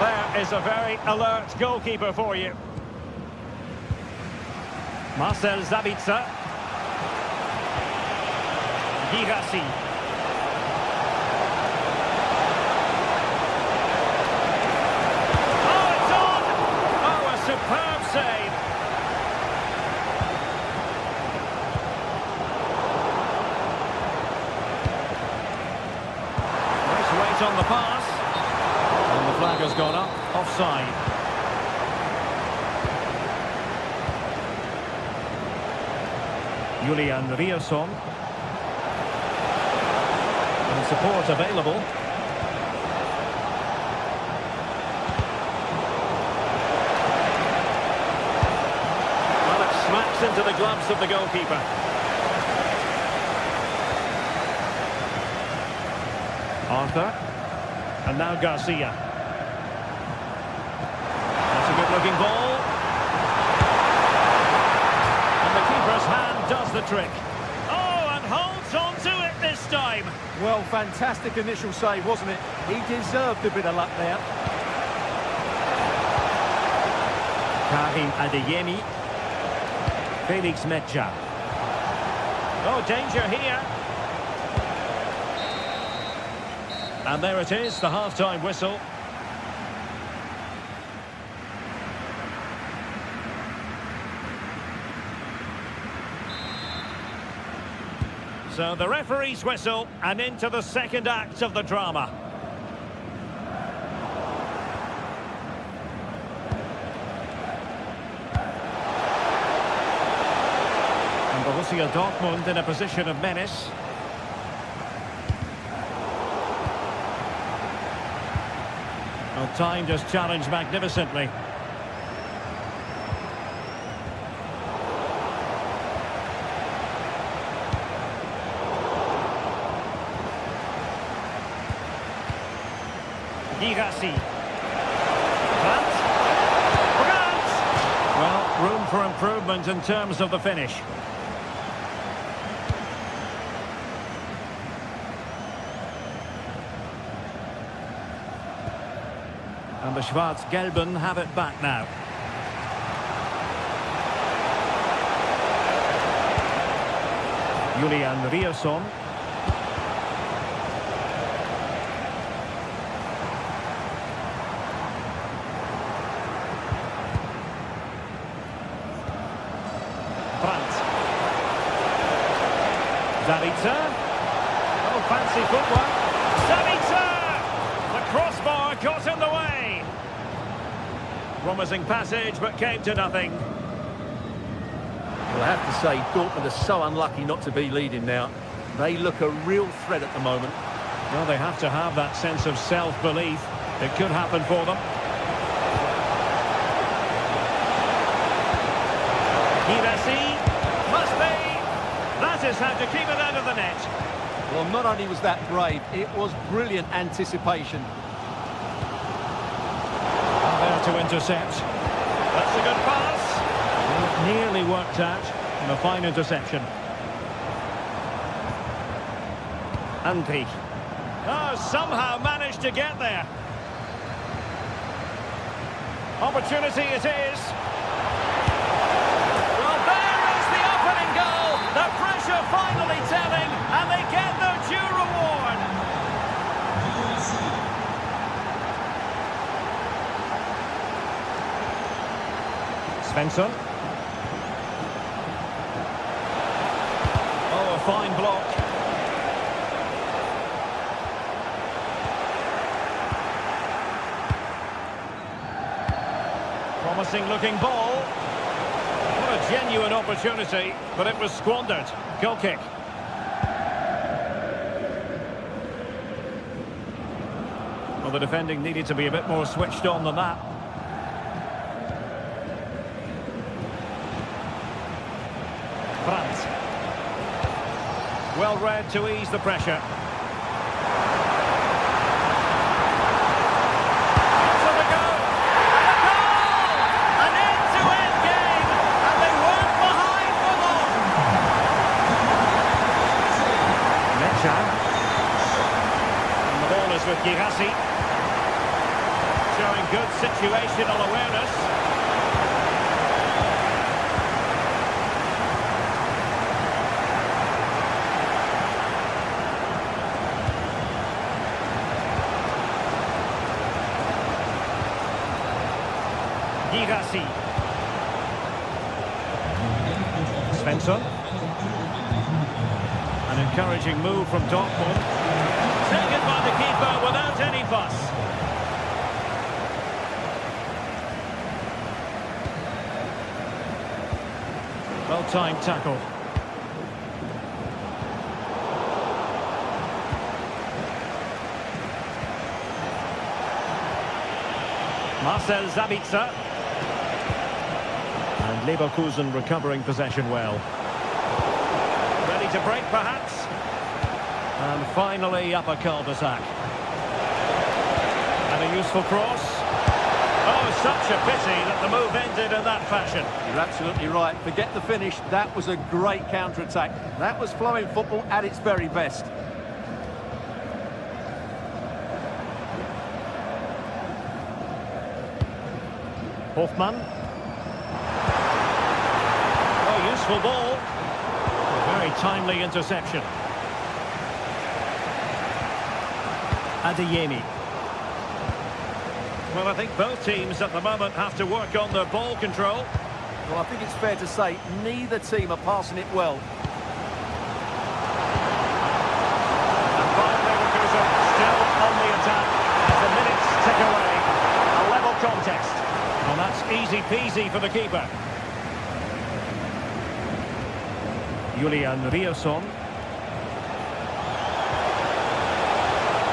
Speaker 3: Well, there is a very alert goalkeeper for you. Marcel Sabitzer. Girassi.
Speaker 5: Oh, it's on!
Speaker 3: Oh, a superb save. Nice weight on the pass. And the flag has gone up. Offside. Julian Rierson. And support available. Well, it smacks into the gloves of the goalkeeper. Arthur. And now Garcia. That's a good-looking ball. And the keeper's hand does the trick.
Speaker 5: Oh, and holds on to it this time.
Speaker 4: Well, fantastic initial save, wasn't it? He deserved a bit of luck there.
Speaker 3: Karim Adeyemi. Felix Mecha. Oh, danger here. And there it is, the half-time whistle. So the referee's whistle, and into the second act of the drama. And Borussia Dortmund in a position of menace. Well, timed his challenge magnificently. Girassi. Brandt. Well, room for improvement in terms of the finish. And the Schwarz-Gelben have it back now. Julian Rierson. Brandt. Sabitzer. Oh, fancy footwork.
Speaker 5: Sabitzer! The crossbar got in the way.
Speaker 3: Promising passage, but came to nothing.
Speaker 4: Well, I have to say, Dortmund are so unlucky not to be leading now. They look a real threat at the moment.
Speaker 3: Well, they have to have that sense of self-belief. It could happen for them. Girassi.
Speaker 5: Must be. That is how to keep it out of the net.
Speaker 4: Well, not only was that brave, it was brilliant anticipation.
Speaker 3: There to intercept.
Speaker 5: That's a good pass.
Speaker 3: Nearly worked out. And a fine interception. Andri.
Speaker 5: Oh, somehow managed to get there. Opportunity it is. Well, there is the opening goal. The pressure finally telling, and they get their due reward.
Speaker 3: Svensson. Oh, a fine block. Promising looking ball. What a genuine opportunity, but it was squandered. Goal kick. Well, the defending needed to be a bit more switched on than that. Brandt. Well read to ease the pressure. Girassi. Showing good situational awareness. Girassi. Svensson. An encouraging move from Dortmund.
Speaker 5: Taken by the keeper without any fuss.
Speaker 3: Well-timed tackle. Marcel Sabitzer. And Leverkusen recovering possession well. Ready to break, perhaps. And finally up a cul-de-sac. And a useful cross. Oh, such a pity that the move ended in that fashion.
Speaker 4: You're absolutely right. Forget the finish. That was a great counter-attack. That was flowing football at its very best.
Speaker 3: Hoffmann. Oh, useful ball. A very timely interception. Adeyemi. Well, I think both teams at the moment have to work on their ball control.
Speaker 4: Well, I think it's fair to say neither team are passing it well.
Speaker 3: And finally, Leverkusen still on the attack as the minutes tick away. A level contest. Well, that's easy peasy for the keeper. Julian Riosson.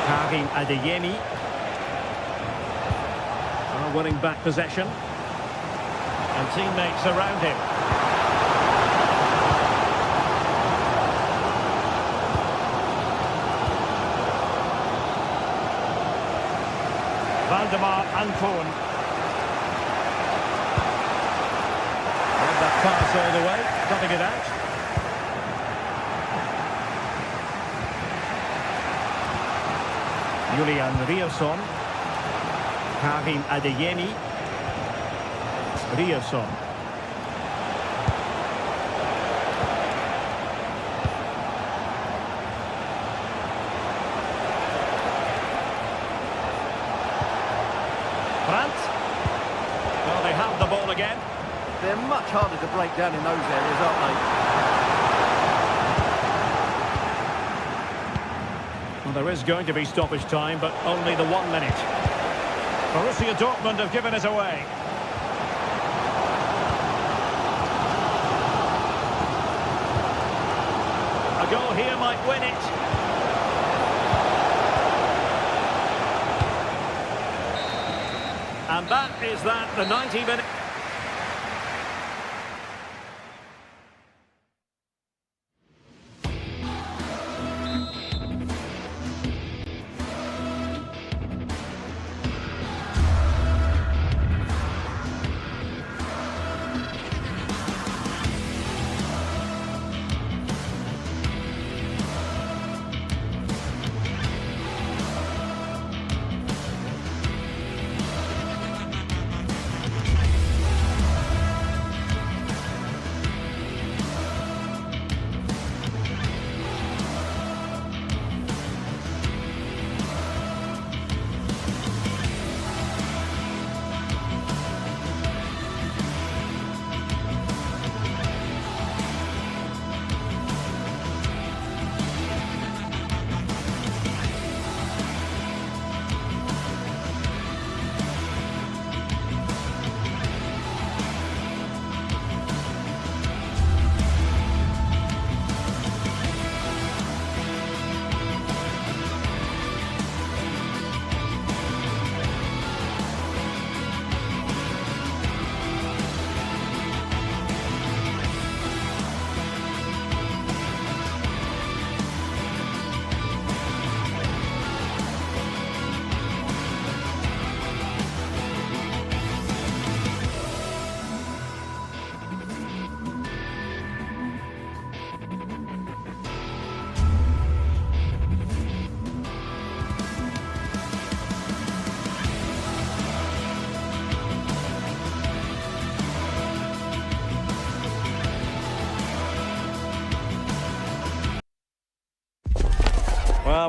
Speaker 3: Karim Adeyemi. Winning back possession. And teammates around him. Valdemar Anton. And that pass all the way, cutting it out. Julian Riosson. Karim Adeyemi. Riosson. Brandt. Well, they have the ball again.
Speaker 4: They're much harder to break down in those areas, aren't they?
Speaker 3: Well, there is going to be stoppage time, but only the 1 minute. Borussia Dortmund have given it away. A goal here might win it. And that is that, the 90-minute...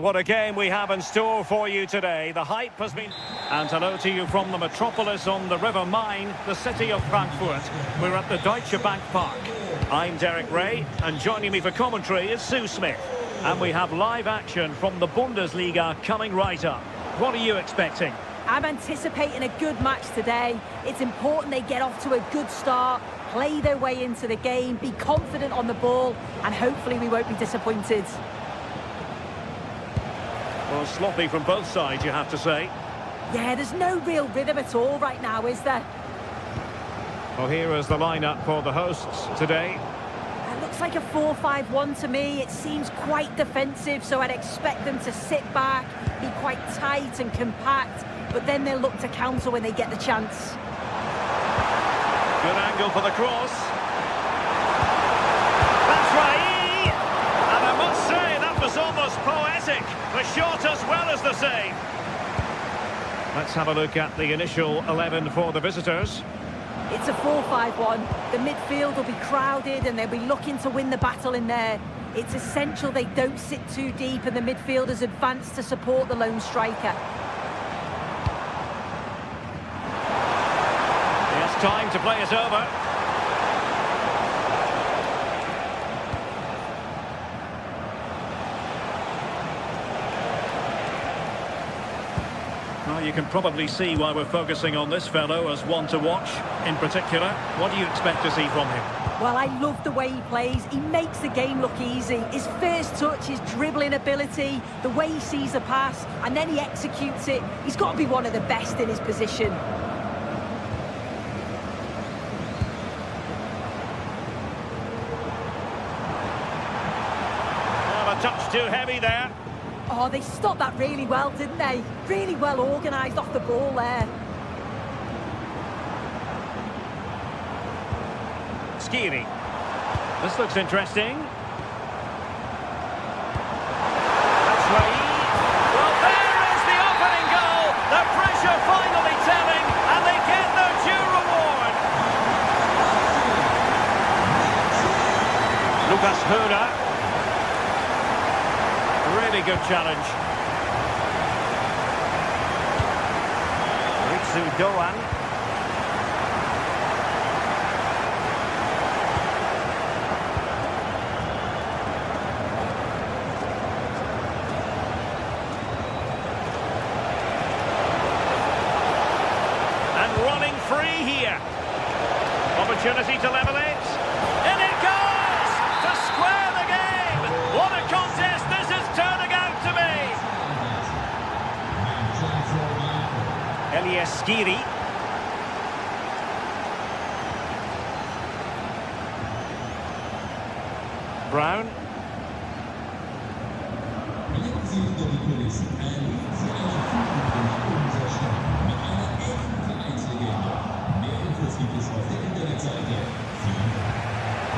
Speaker 3: Well, what a game we have in store for you today. The hype has been... And hello to you from the metropolis on the River Main, the city of Frankfurt. We're at the Deutsche Bank Park. I'm Derek Ray, and joining me for commentary is Sue Smith. And we have live action from the Bundesliga coming right up. What are you expecting?
Speaker 2: I'm anticipating a good match today. It's important they get off to a good start, play their way into the game, be confident on the ball, and hopefully we won't be disappointed.
Speaker 3: Well, sloppy from both sides, you have to say.
Speaker 2: Yeah, there's no real rhythm at all right now, is there?
Speaker 3: Well, here is the lineup for the hosts today.
Speaker 2: It looks like a 4-5-1 to me. It seems quite defensive, so I'd expect them to sit back, be quite tight and compact, but then they'll look to counter when they get the chance.
Speaker 3: Good angle for the cross. That's right. And I must say, that was almost poetic. The shot as well as the save. Let's have a look at the initial 11 for the visitors.
Speaker 2: It's a 4-5-1. The midfield will be crowded and they'll be looking to win the battle in there. It's essential they don't sit too deep and the midfielders advance to support the lone striker.
Speaker 3: Yes, time to play it over. Well, you can probably see why we're focusing on this fellow as one to watch in particular. What do you expect to see from him?
Speaker 2: Well, I love the way he plays. He makes the game look easy. His first touch, his dribbling ability, the way he sees a pass, and then he executes it. He's got to be one of the best in his position.
Speaker 3: Well, a touch too heavy there.
Speaker 2: Oh, they stopped that really well, didn't they? Really well organised off the ball there.
Speaker 3: Skiri. This looks interesting. That's right.
Speaker 5: Well, there is the opening goal. The pressure finally telling, and they get their due reward.
Speaker 3: Lucas Höhner. Really good challenge. Ritsu Doan. And running free here. Opportunity to level it.
Speaker 5: In it goes! To square the game! What a contest this is turning out to be!
Speaker 3: Elias Skiri. Brown.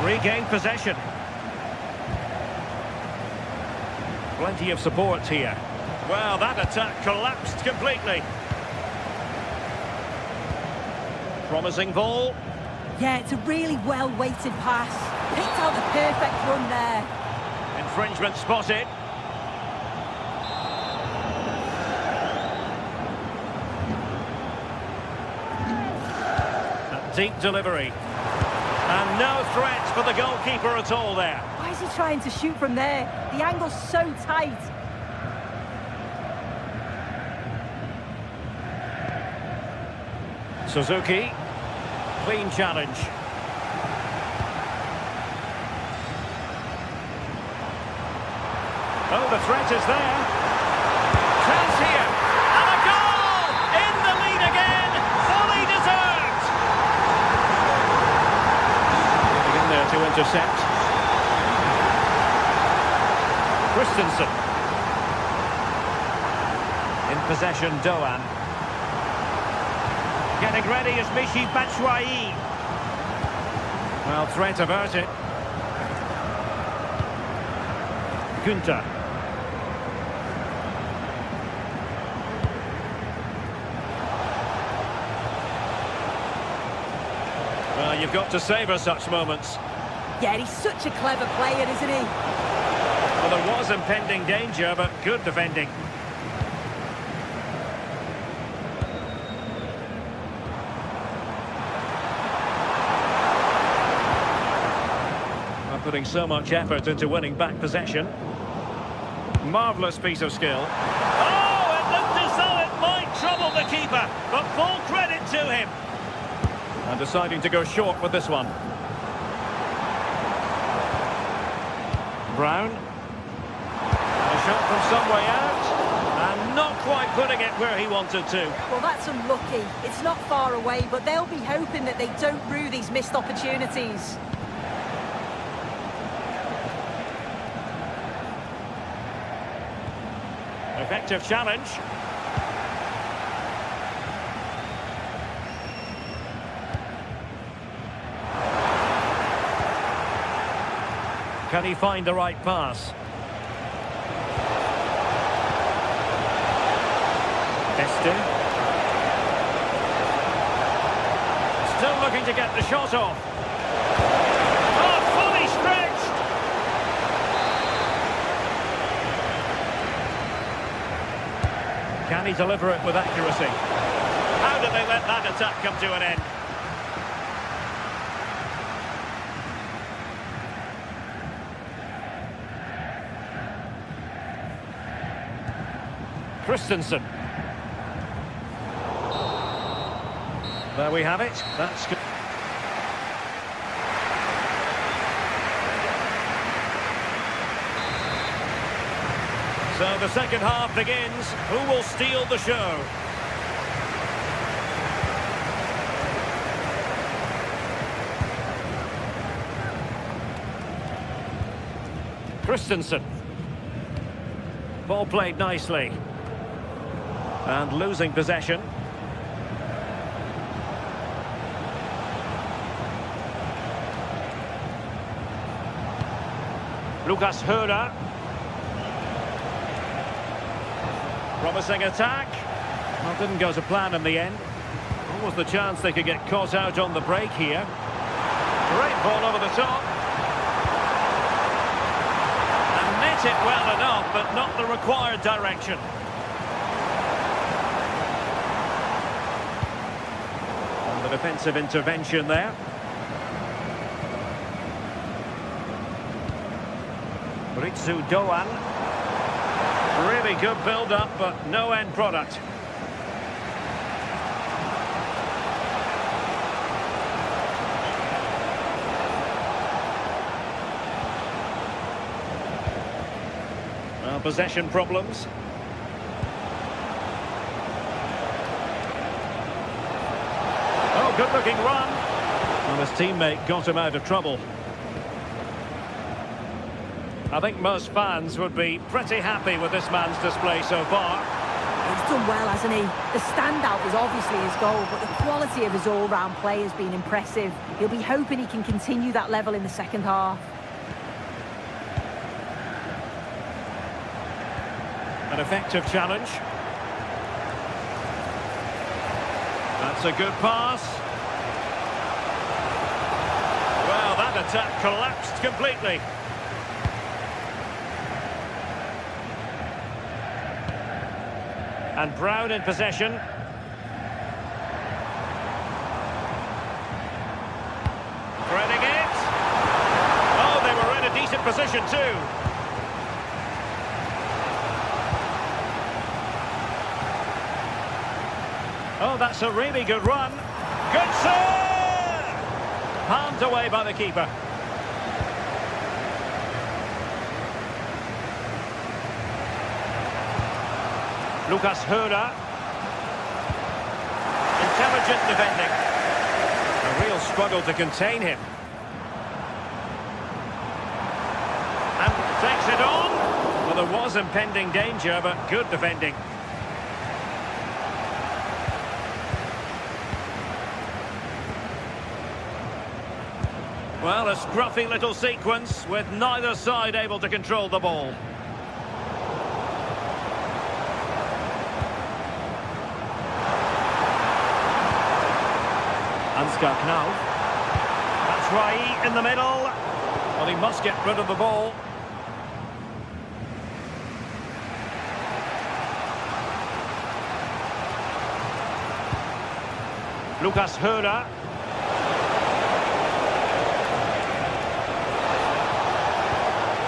Speaker 3: Regained possession. Plenty of support here. Well, that attack collapsed completely. Promising ball.
Speaker 2: Yeah, it's a really well-weighted pass. Picked out the perfect run there.
Speaker 3: Infringement spotted. A deep delivery. And no threat for the goalkeeper at all there.
Speaker 2: Why is he trying to shoot from there? The angle's so tight.
Speaker 3: Suzuki. Clean challenge. Oh, the threat is there. Chance here.
Speaker 5: And a goal! In the lead again! Fully deserved!
Speaker 3: Getting in there to intercept. Christensen. In possession, Doan. Getting ready is Michy Batshuayi. Well, threat averted. Günther. Well, you've got to savour such moments.
Speaker 2: Yeah, he's such a clever player, isn't he?
Speaker 3: Well, there was impending danger, but good defending. Putting so much effort into winning back possession. Marvellous piece of skill.
Speaker 5: Oh, it looked as though it might trouble the keeper, but full credit to him.
Speaker 3: And deciding to go short with this one. Brown. A shot from some way out. And not quite putting it where he wanted to.
Speaker 2: Well, that's unlucky. It's not far away, but they'll be hoping that they don't rue these missed opportunities.
Speaker 3: Effective challenge. Can he find the right pass? Destin. Still looking to get the shot off.
Speaker 5: Oh, fully stretched.
Speaker 3: Can he deliver it with accuracy?
Speaker 5: How did they let that attack come to an end?
Speaker 3: Christensen. There we have it. That's good. So the second half begins. Who will steal the show? Christensen. Ball played nicely. And losing possession. Lucas Höra. Promising attack. Well, didn't go to plan in the end. What was the chance they could get caught out on the break here? Great ball over the top.
Speaker 5: And met it well enough, but not the required direction.
Speaker 3: And the defensive intervention there. Ritsu Doan. Really good build-up, but no end product. Well, possession problems. Oh, good-looking run. Well, his teammate got him out of trouble. I think most fans would be pretty happy with this man's display so far.
Speaker 2: He's done well, hasn't he? The standout is obviously his goal, but the quality of his all-round play has been impressive. He'll be hoping he can continue that level in the second half.
Speaker 3: An effective challenge. That's a good pass. Well, that attack collapsed completely. And Brown in possession. Threading it. Oh, they were in a decent position too. Oh, that's a really good run. Good save! Palmed away by the keeper. Lucas Höra. Intelligent defending. A real struggle to contain him. And takes it on. Well, there was impending danger, but good defending. Well, a scruffy little sequence with neither side able to control the ball. Ansgar Knauf. That's Rai in the middle. Well, he must get rid of the ball. Lucas Höra.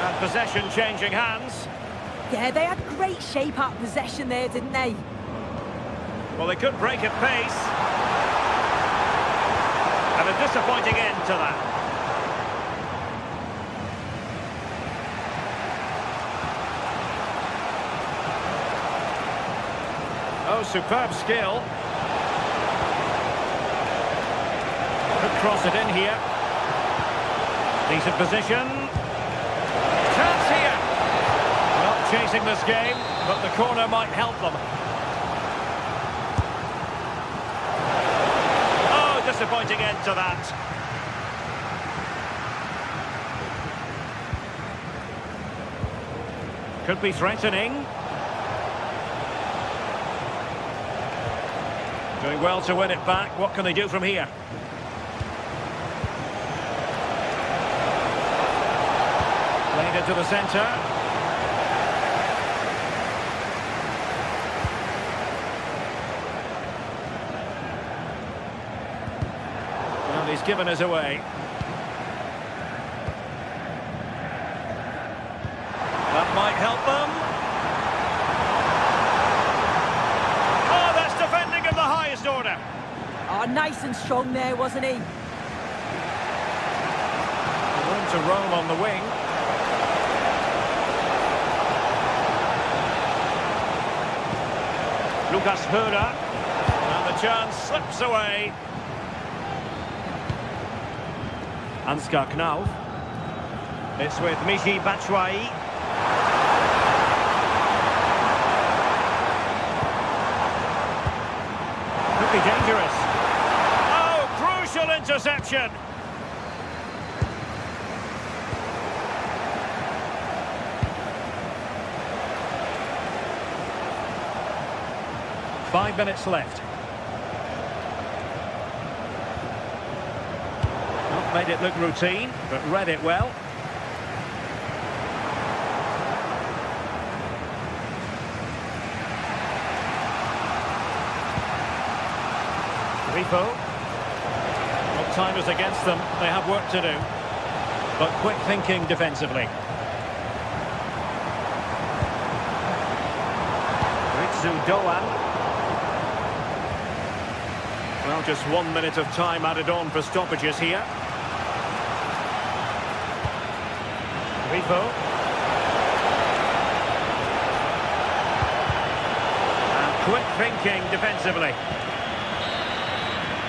Speaker 3: And possession changing hands.
Speaker 2: Yeah, they had great shape out of possession there, didn't they?
Speaker 3: Well, they could break at pace. And a disappointing end to that. Oh, superb skill. Could cross it in here. Decent position. Chance here. Well, chasing this game, but the corner might help them. Oh, disappointing end to that. Could be threatening. Doing well to win it back. What can they do from here? Played into the centre. Well, he's given us away. That might help them. Order.
Speaker 2: Oh, nice and strong there, wasn't he?
Speaker 3: Room to roam on the wing. Lucas Höra. And the chance slips away. Ansgar Knauf. It's with Michy Batshuayi. Be dangerous. Oh, crucial interception. Five minutes left. Not made it look routine, but read it well. Well, time is against them. They have work to do. But quick thinking defensively. Ritsu Doan. Well, just 1 minute of time added on for stoppages here. Rifo. And quick thinking defensively.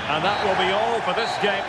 Speaker 3: And that will be all for this game.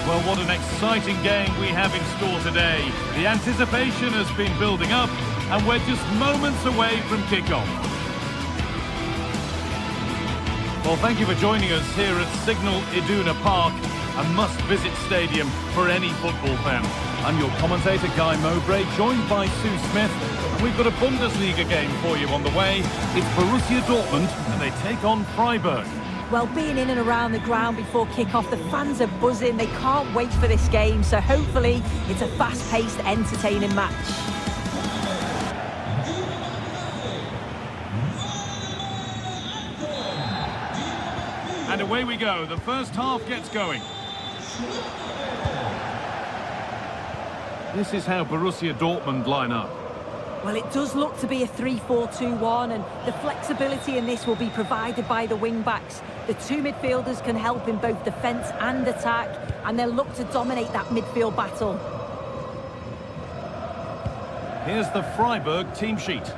Speaker 1: Well, what an exciting game we have in store today. The anticipation has been building up, and we're just moments away from kickoff. Well, thank you for joining us here at Signal Iduna Park, a must-visit stadium for any football fan. I'm your commentator, Guy Mowbray, joined by Sue Smith, and we've got a Bundesliga game for you on the way. It's Borussia Dortmund, and they take on Freiburg.
Speaker 2: Well, being in and around the ground before kick-off, the fans are buzzing. They can't wait for this game, so hopefully it's a fast-paced, entertaining match.
Speaker 1: And away we go. The first half gets going. This is how Borussia Dortmund line up.
Speaker 2: Well, it does look to be a 3-4-2-1, and the flexibility in this will be provided by the wing-backs. The two midfielders can help in both defence and attack, and they'll look to dominate that midfield battle.
Speaker 1: Here's the Freiburg team sheet.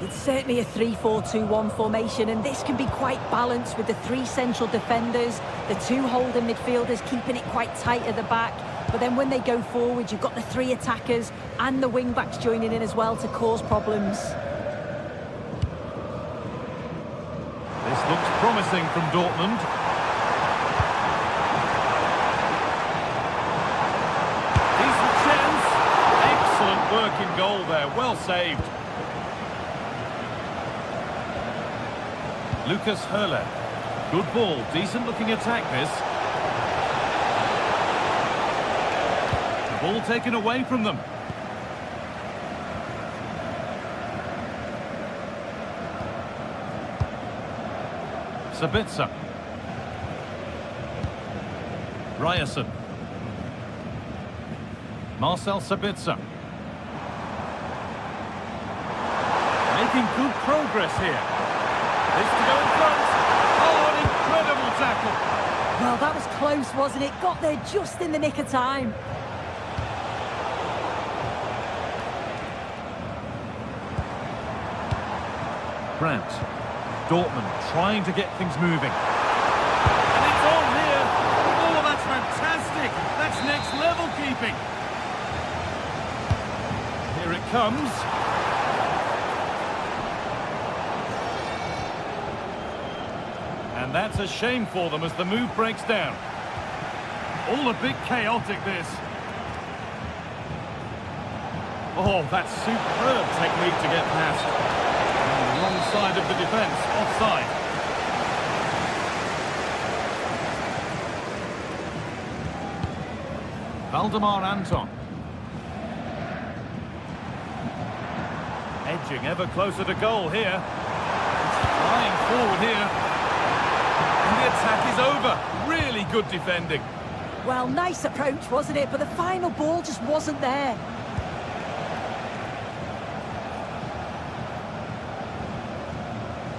Speaker 2: It's certainly a 3-4-2-1 formation, and this can be quite balanced with the three central defenders, the two holding midfielders keeping it quite tight at the back. But then when they go forward, you've got the three attackers and the wing-backs joining in as well to cause problems.
Speaker 1: This looks promising from Dortmund. Decent chance. Excellent work in goal there. Well saved. Lucas Höhler. Good ball. Decent looking attack this. Ball taken away from them. Sabitzer. Ryerson. Marcel Sabitzer. Making good progress here. This to go in front. Oh, an incredible tackle.
Speaker 2: Well, that was close, wasn't it? Got there just in the nick of time.
Speaker 1: Brandt. Dortmund trying to get things moving. And it's on here. Oh, that's fantastic. That's next level keeping. Here it comes. And that's a shame for them as the move breaks down. All a bit chaotic, this. Oh, that's superb technique to get past. Wrong side of the defence, offside. Valdemar Anton. Edging ever closer to goal here. Flying forward here. And the attack is over. Really good defending.
Speaker 2: Well, nice approach, wasn't it? But the final ball just wasn't there.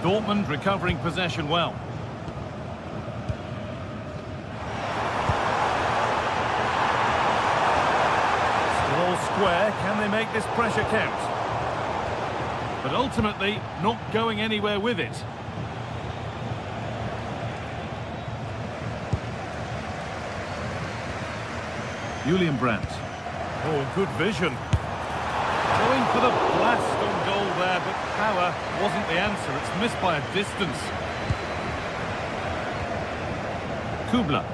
Speaker 1: Dortmund recovering possession well. Still all square. Can they make this pressure count? But ultimately, not going anywhere with it. Julian Brandt. Oh, good vision. Going for the blast on goal there, but power wasn't the answer. It's missed by a distance. Kubler.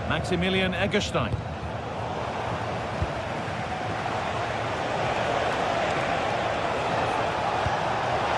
Speaker 1: Maximilian Eggestein.